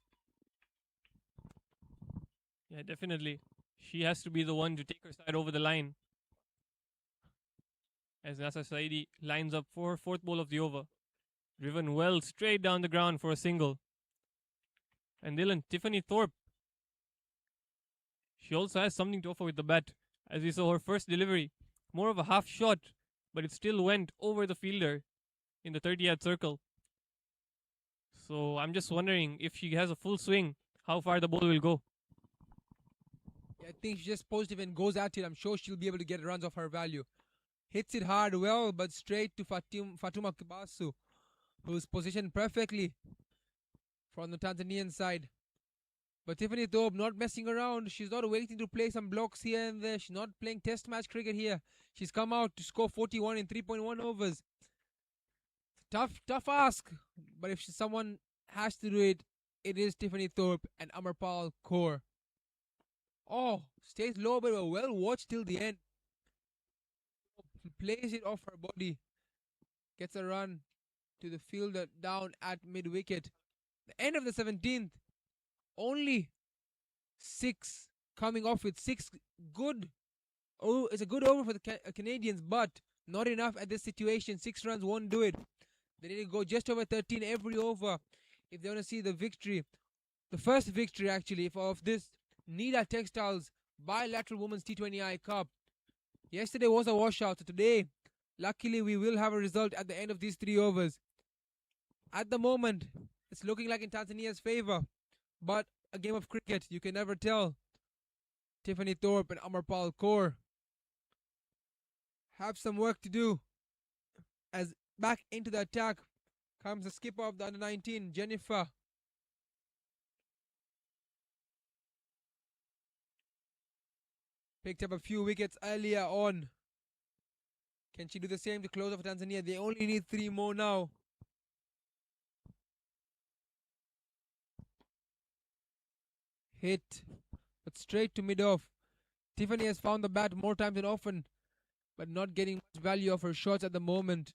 Yeah, definitely. She has to be the one to take her side over the line. As Nasa Saidi lines up for her 4th ball of the over. Driven well straight down the ground for a single. And Dylan, Tiffany Thorpe. She also has something to offer with the bat. As we saw her first delivery, more of a half shot, but it still went over the fielder in the 30-yard circle. So I'm just wondering if she has a full swing, how far the ball will go. Yeah, I think she's just positive and goes at it. I'm sure she'll be able to get runs off her value. Hits it hard, well, but straight to Fatuma Kibasu, who's positioned perfectly from the Tanzanian side. But Tiffany Thorpe not messing around. She's not waiting to play some blocks here and there. She's not playing test match cricket here. She's come out to score 41 in 3.1 overs. Tough ask. But if someone has to do it, it is Tiffany Thorpe and Amarpal Kaur. Oh, stays low but well watched till the end. Plays it off her body. Gets a run to the fielder down at mid-wicket. The end of the 17th. Only 6 coming off with 6 good. Oh, it's a good over for the Canadians, but not enough at this situation. 6 runs won't do it. They need to go just over 13 every over if they want to see the victory. The first victory, actually, of this Nida Textiles bilateral Women's T20I Cup. Yesterday was a washout, so today, luckily, we will have a result at the end of these 3 overs. At the moment, it's looking like in Tanzania's favor. But a game of cricket, you can never tell. Tiffany Thorpe and Amarpal Kaur have some work to do. As back into the attack comes the skipper of the under-19, Jennifer. Picked up a few wickets earlier on. Can she do the same to close off Tanzania? They only need 3 more now. Hit, but straight to mid-off. Tiffany has found the bat more times than often, but not getting much value of her shots at the moment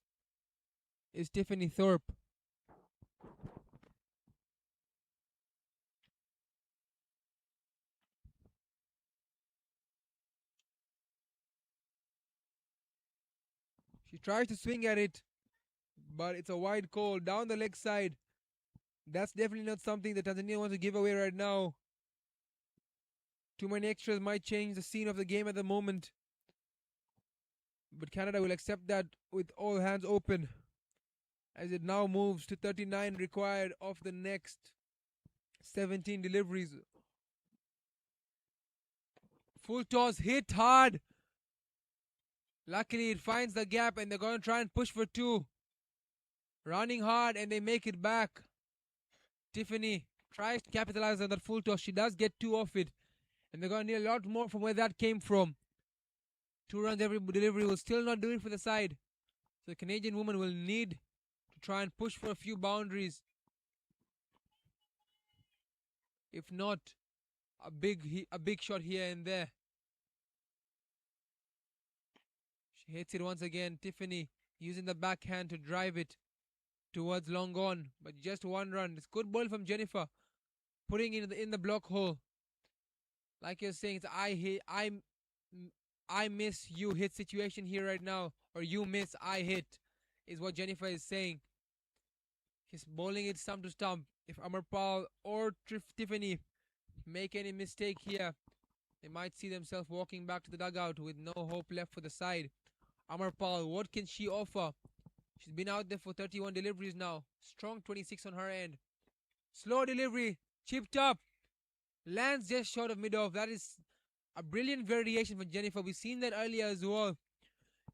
is Tiffany Thorpe. She tries to swing at it, but it's a wide call down the leg side. That's definitely not something that Tanzania wants to give away right now. Too many extras might change the scene of the game at the moment. But Canada will accept that with all hands open, as it now moves to 39 required of the next 17 deliveries. Full toss hit hard. Luckily, it finds the gap and they're going to try and push for two. Running hard and they make it back. Tiffany tries to capitalize on that full toss. She does get two off it. And they're going to need a lot more from where that came from. 2 runs every delivery will still not do it for the side. So the Canadian woman will need to try and push for a few boundaries. If not, a big shot here and there. She hits it once again. Tiffany using the backhand to drive it towards long on. But just one run. It's good ball from Jennifer. Putting it in the block hole. Like you're saying, it's I miss you hit situation here right now. Or you miss I hit. Is what Jennifer is saying. She's bowling it stump to stump. If Amarpal or Tiffany make any mistake here, they might see themselves walking back to the dugout with no hope left for the side. Amarpal, what can she offer? She's been out there for 31 deliveries now. Strong 26 on her end. Slow delivery, chipped up. Lands just short of mid-off. That is a brilliant variation from Jennifer. We've seen that earlier as well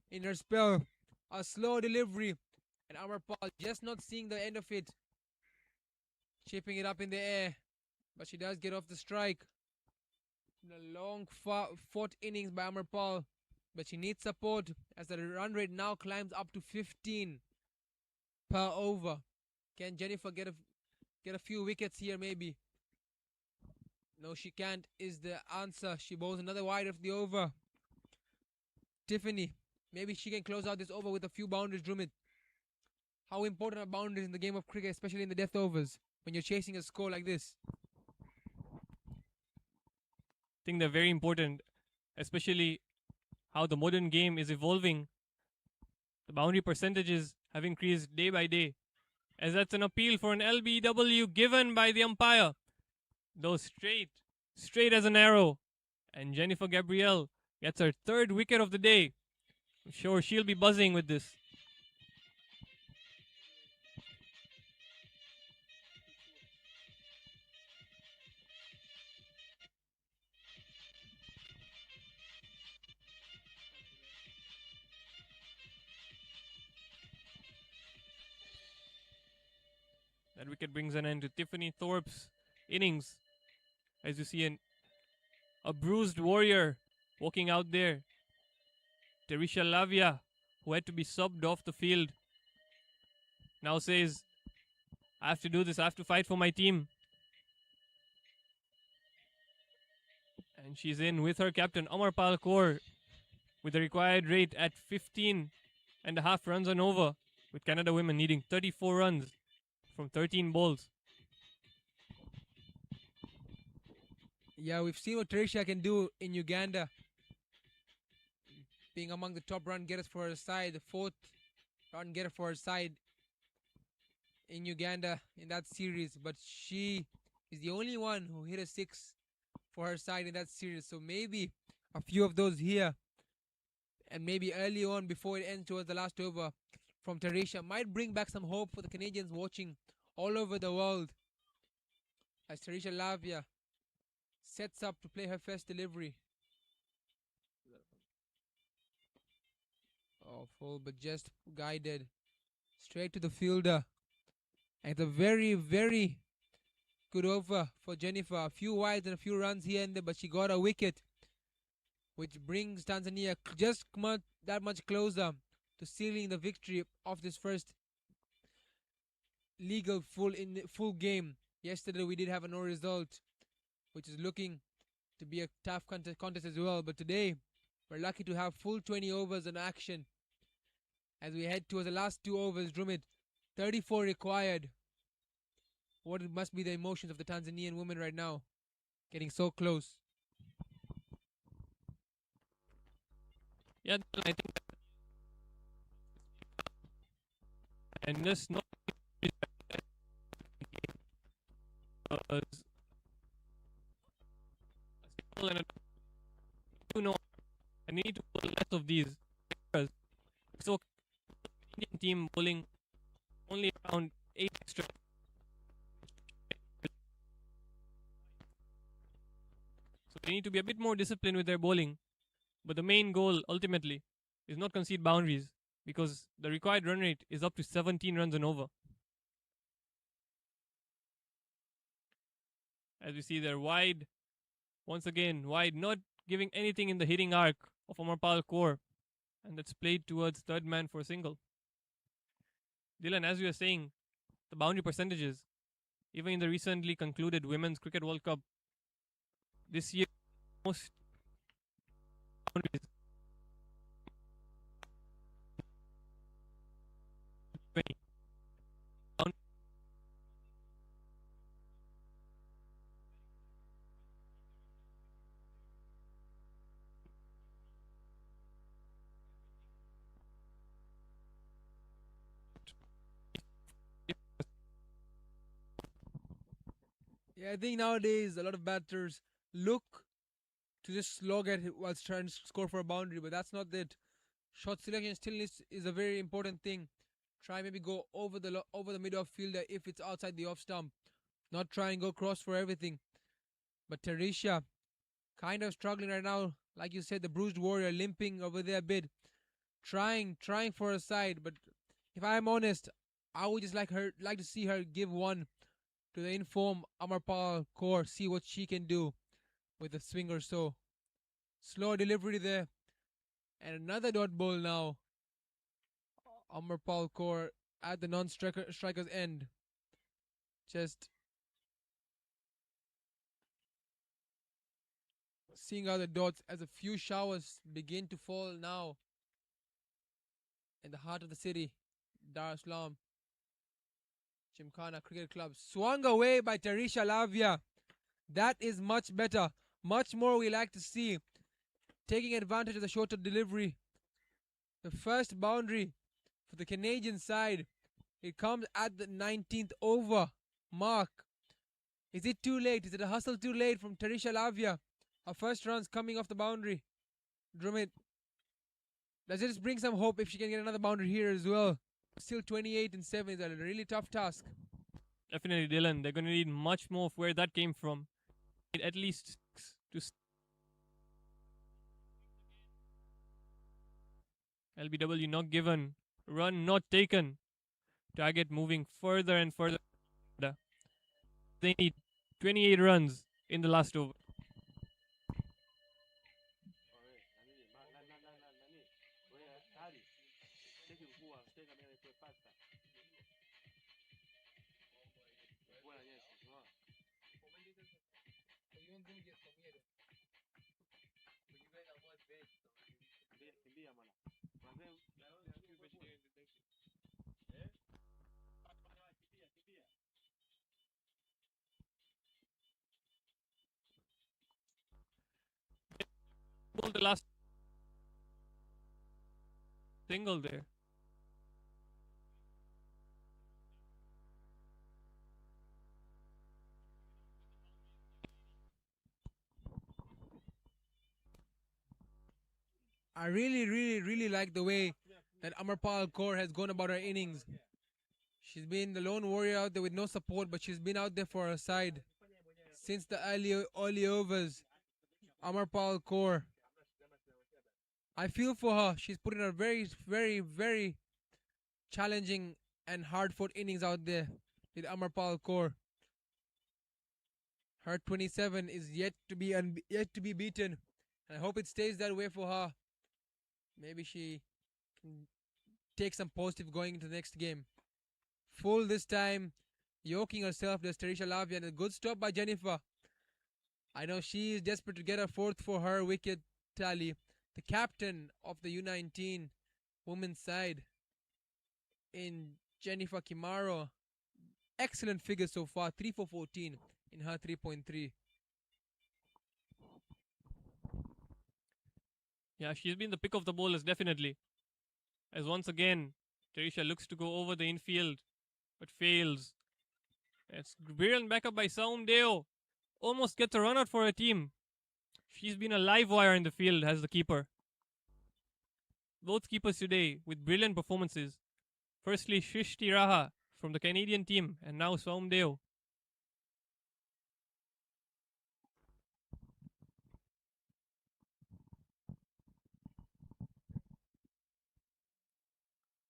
in her spell. A slow delivery. And Amarpal just not seeing the end of it. Chipping it up in the air. But she does get off the strike. The long fought innings by Amarpal. But she needs support as the run rate now climbs up to 15 per over. Can Jennifer get a few wickets here maybe? No, she can't is the answer. She bowls another wide of the over. Tiffany, maybe she can close out this over with a few boundaries, Drumit. How important are boundaries in the game of cricket, especially in the death overs, when you're chasing a score like this? I think they're very important, especially how the modern game is evolving. The boundary percentages have increased day by day, as that's an appeal for an LBW given by the umpire. Though straight as an arrow. And Jennifer Gabrielle gets her 3rd wicket of the day. I'm sure she'll be buzzing with this. That wicket brings an end to Tiffany Thorpe's innings. As you see a bruised warrior walking out there. Terisha Lavia, who had to be subbed off the field, now says, I have to do this, I have to fight for my team. And she's in with her captain, Amarpal Kaur, with the required rate at 15.5 runs and over, with Canada women needing 34 runs from 13 balls. Yeah, we've seen what Terisha can do in Uganda. Being among the top run getters for her side, the 4th run getter for her side in Uganda in that series. But she is the only one who hit a 6 for her side in that series. So maybe a few of those here, and maybe early on before it ends towards the last over from Terisha, might bring back some hope for the Canadians watching all over the world. As Terisha Lavia sets up to play her first delivery. Oh, full, but just guided straight to the fielder. And it's a very, very good over for Jennifer. A few wides and a few runs here and there, but she got a wicket, which brings Tanzania just that much closer to sealing the victory of this first legal full game. Yesterday we did have a no result, which is looking to be a tough contest as well. But today, we're lucky to have full 20 overs in action. As we head towards the last 2 overs, Drumit, 34 required. What must be the emotions of the Tanzanian women right now, getting so close? Yeah, I think And just not you know, I need to pull less of these extras. So Indian team bowling only around 8 extra. So they need to be a bit more disciplined with their bowling. But the main goal ultimately is not concede boundaries because the required run rate is up to 17 runs and over. As we see they're wide, once again wide, not giving anything in the hitting arc of Amarpal core, and that's played towards third man for a single. Dylan, as you were saying, the boundary percentages, even in the recently concluded Women's Cricket World Cup, this year most boundaries. Yeah, I think nowadays a lot of batters look to just slog at it whilst trying to score for a boundary, but that's not it. Shot selection still is a very important thing. Try maybe go over over the mid off fielder if it's outside the off stump. Not try and go cross for everything. But Tarisha kind of struggling right now. Like you said, the bruised warrior limping over there a bit. Trying for a side, but if I'm honest, I would just like to see her give one to the inform Amarpal Kaur, see what she can do with a swing or so. Slow delivery there. And another dot ball now. Amarpal Kaur at the striker's end. Just seeing how the dots as a few showers begin to fall now in the heart of the city, Dar es Salaam. Gymkhana Cricket Club swung away by Tarisha Lavia. That is much better. Much more we like to see. Taking advantage of the shorter delivery. The first boundary for the Canadian side. It comes at the 19th over mark. Is it too late? Is it a hustle too late from Tarisha Lavia? Her first runs coming off the boundary. Drumit. Does it just bring some hope if she can get another boundary here as well? Still 28 and 7 is a really tough task. Definitely, Dylan. They're going to need much more of where that came from. At least to LBW not given, run not taken. Target moving further and further. They need 28 runs in the last over. The last single there. I really like the way that Amarpal Kaur has gone about her innings. She's been the lone warrior out there with no support, but she's been out there for her side since the early overs. Amarpal Kaur. I feel for her. She's put in a very challenging and hard-fought innings out there with Amarpal Kaur. Her 27 is yet to be beaten. And I hope it stays that way for her. Maybe she can take some positive going into the next game. Full this time, yoking herself. There's Tarisha Lavia and a good stop by Jennifer. I know she is desperate to get a fourth for her wicket tally. The captain of the U19 women's side in Jennifer Kimaro. Excellent figure so far, 3 for 14 in her 3.3. Yeah, she's been the pick of the bowlers, definitely. As once again, Tarisha looks to go over the infield, but fails. It's brilliant backup by Saum Deo. Almost gets a run out for her team. She's been a live wire in the field as the keeper. Both keepers today with brilliant performances. Firstly, Shrishti Raha from the Canadian team, and now Saum Deo.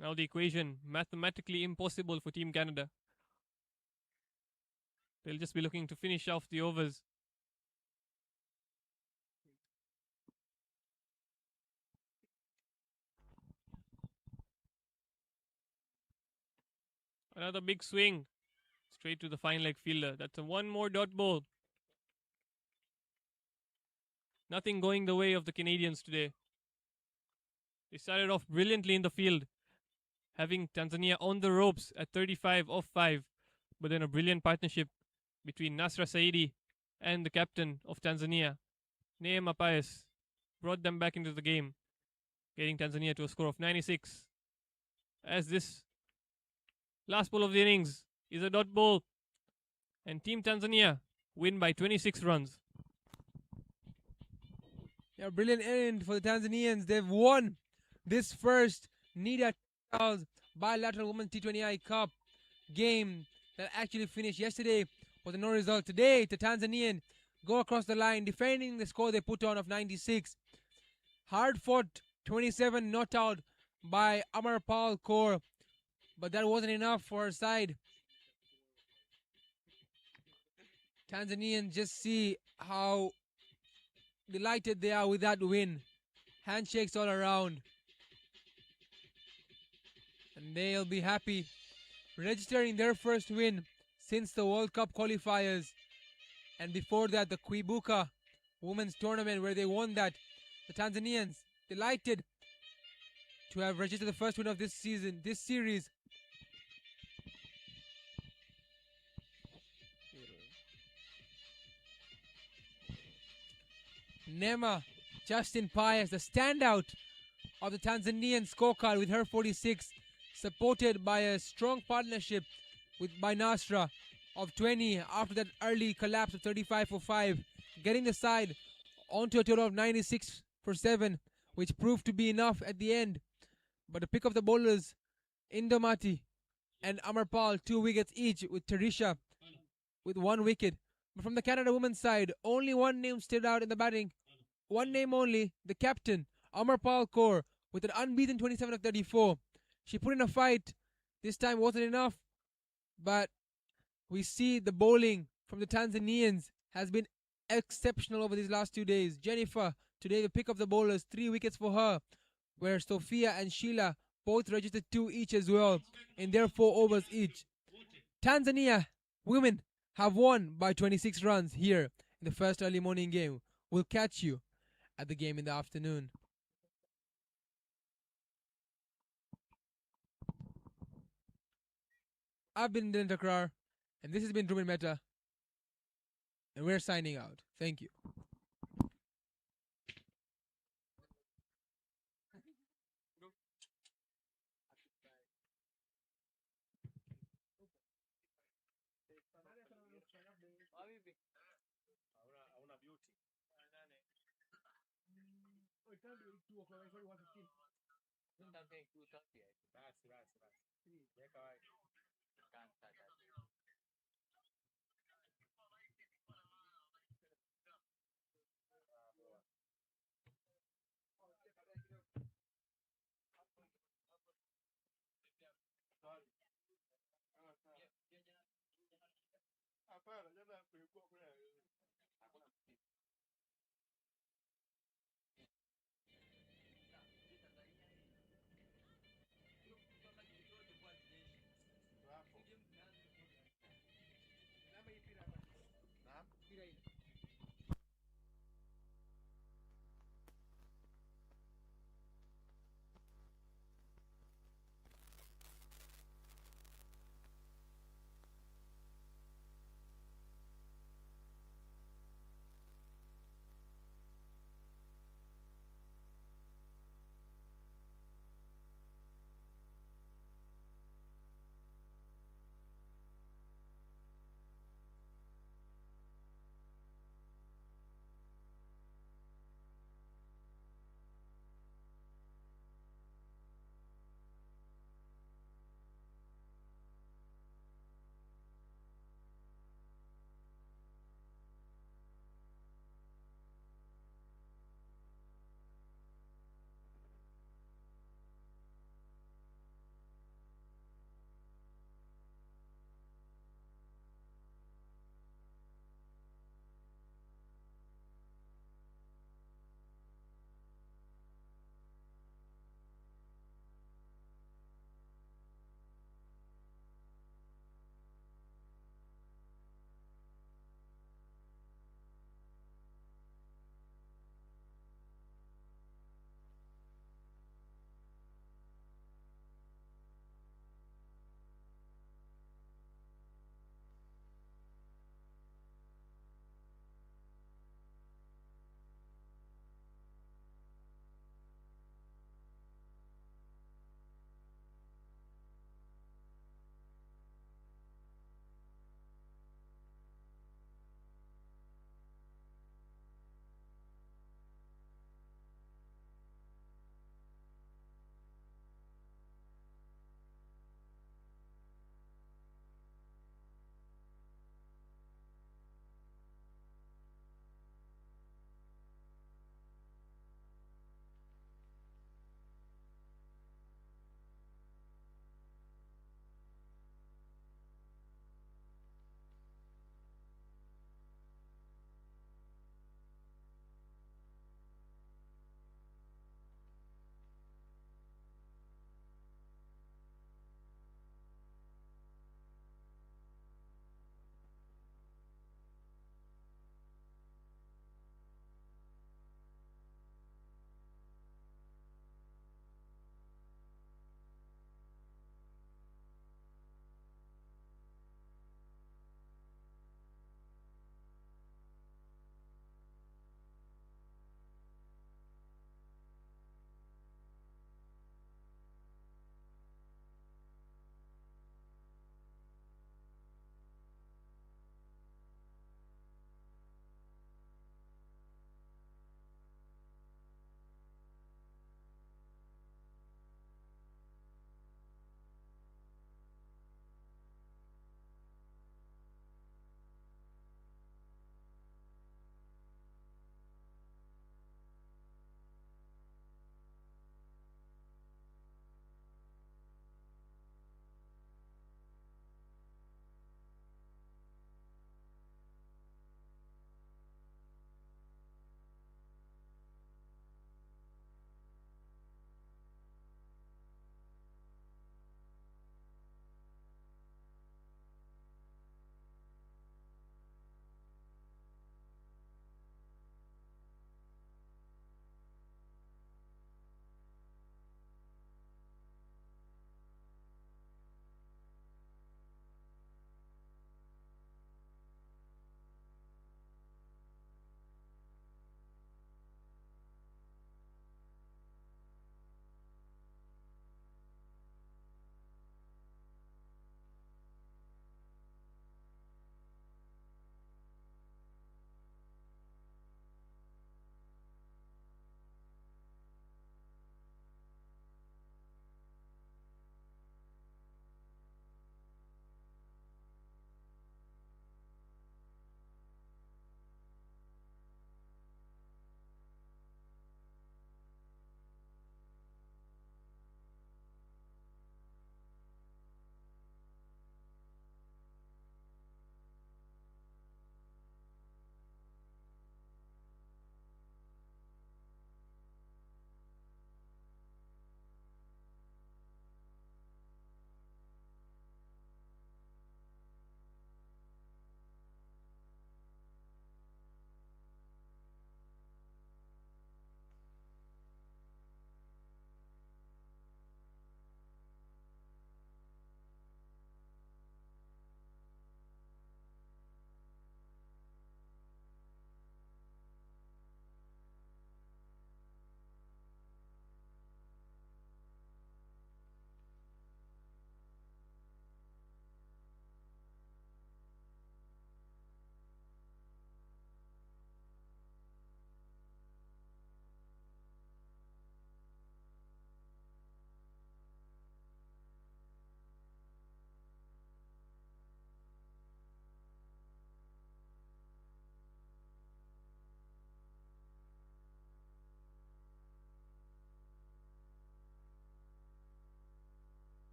Now the equation, mathematically impossible for Team Canada. They'll just be looking to finish off the overs. Another big swing. Straight to the fine leg fielder. That's a one more dot ball. Nothing going the way of the Canadians today. They started off brilliantly in the field, having Tanzania on the ropes at 35 off 5. But then a brilliant partnership between Nasra Saidi and the captain of Tanzania, Neema Paes, brought them back into the game, getting Tanzania to a score of 96. As this last ball of the innings is a dot ball, and Team Tanzania win by 26 runs. Yeah, brilliant end for the Tanzanians. They've won this first NIDA Textiles bilateral Women's T20I Cup game that actually finished yesterday with a no result. Today, the Tanzanian go across the line, defending the score they put on of 96. Hard fought 27 not out by Amarpal Kaur, but that wasn't enough for her side. Tanzanians just see how delighted they are with that win. Handshakes all around. And they'll be happy registering their first win since the World Cup qualifiers. And before that, the Kwibuka Women's Tournament where they won that. The Tanzanians delighted to have registered the first win of this season, this series. Nema Justin Paez, the standout of the Tanzanian scorecard with her 46, supported by a strong partnership by Nasra of 20 after that early collapse of 35 for 5, getting the side onto a total of 96 for 7, which proved to be enough at the end. But the pick of the bowlers, Indomati and Amarpal, 2 wickets each, with Tarisha with 1 wicket. But from the Canada women's side, only one name stood out in the batting. One name only, the captain, Amarpal Kaur, with an unbeaten 27 of 34. She put in a fight. This time wasn't enough, but we see the bowling from the Tanzanians has been exceptional over these last 2 days. Jennifer, today the pick of the bowlers, 3 wickets for her, where Sophia and Sheila both registered 2 each as well in their 4 overs each. Tanzania women have won by 26 runs here in the first early morning game. We'll catch you at the game in the afternoon. I've been Dylan Takrar, and this has been Drumin Mehta, and we're signing out. Thank you.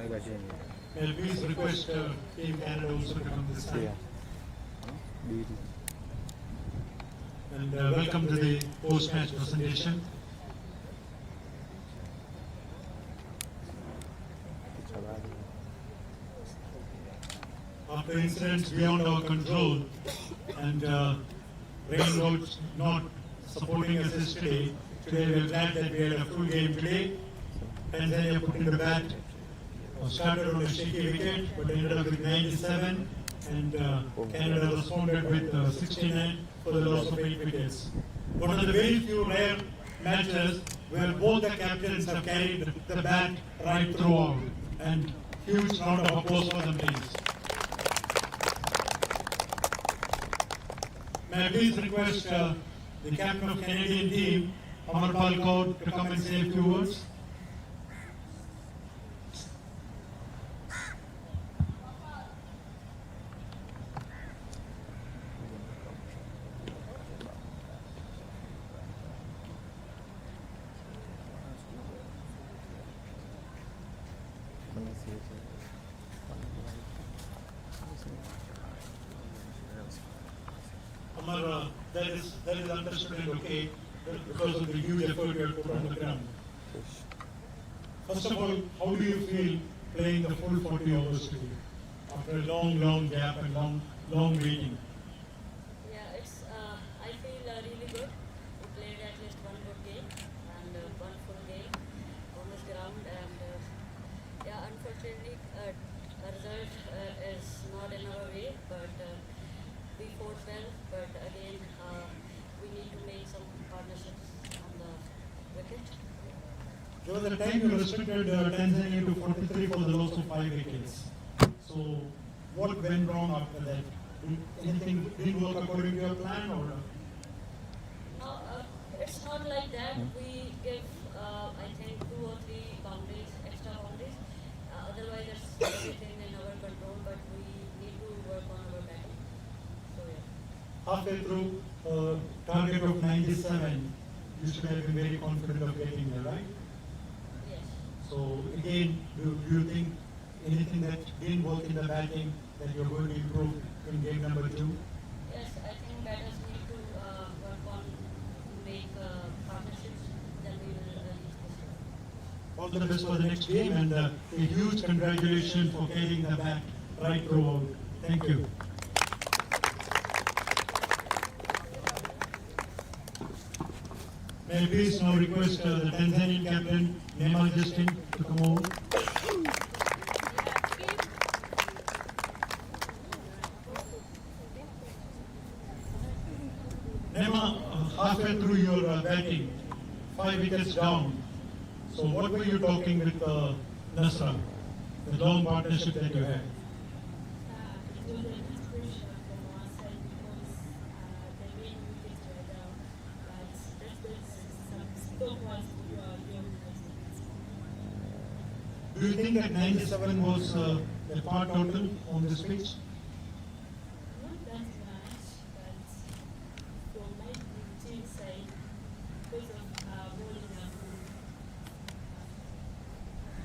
May I please request Team Canada also to come this time. And welcome to the post-match presentation. After incidents beyond our control and rain roads not supporting us yesterday, today we are glad that we had a full game today. Tanzania put in the bat, started on a shaky wicket, but ended up with 97, and Canada responded with 69 for the loss of 8 wickets. One of the very few rare matches where both the captains have carried the bat right throughout, and huge round of applause for them, please. May I please request the captain of Canadian team, Amarpal Kaur, to come and say a few words. Amar, that is understood and okay because of the huge effort you have put on the ground. First of all, how do you feel playing the full 40 overs today after a long gap and long waiting? Yeah, I feel really good. We played at least one good game and one full game on this ground, and yeah, unfortunately, a result is not in our way, but we fought well. But again, we need to make some partnerships on the wicket. There was a time you restricted Tanzania to 43 for the loss of 5 wickets. So, what went wrong after that? Anything didn't work according to your plan, or? No, it's not like that. We give, I think, 2 or 3 boundaries, extra boundaries. Otherwise, it's everything in our control, but we need to work on our batting. So, yeah. Halfway through, target of 97, you should have been very confident of getting there, right? Yes. So, again, do you think anything that didn't work in the batting that you're going to improve in game number 2? Yes, I think batters need to work on to make partnerships, then we will reach this goal. All the best for the next game, and a huge congratulations for carrying the bat right throughout. Thank you. May I please now request the Tanzanian captain, Neema Justin, to come over. Neema, halfway through your batting, 5 wickets down. So what were you talking with Nasra, the long partnership that you had? It was an inspiration from our side because the main wickets were down, but that's some stop was we were young. Do you think that 97 was the part total on this pitch? Not that much, but from my team side, because of bowling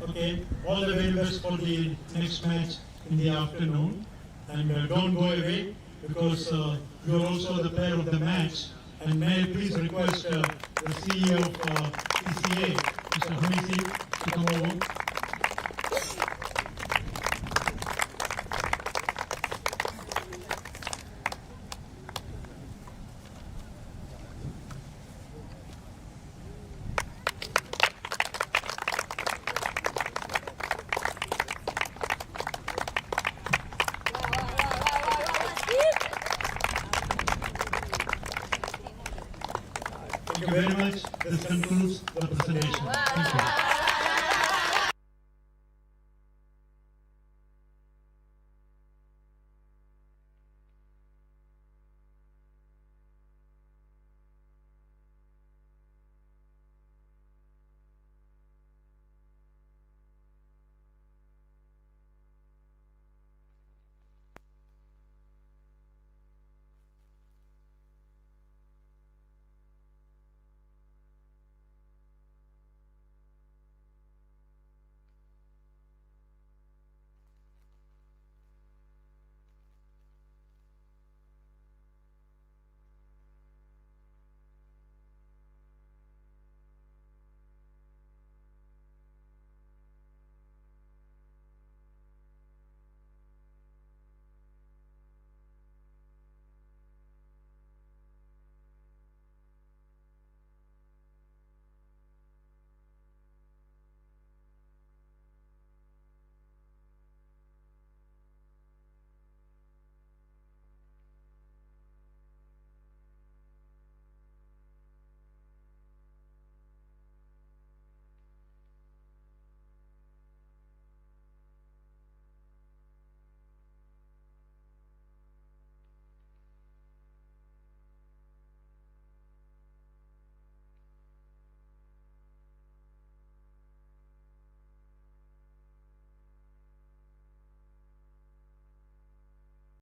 Okay, all the very best for the next match in the afternoon. And don't go away because you're also the player of the match. And may I please request the CEO of PCA, Mr. Hamisi, to come over. Thank you very much. This concludes the presentation. Thank you.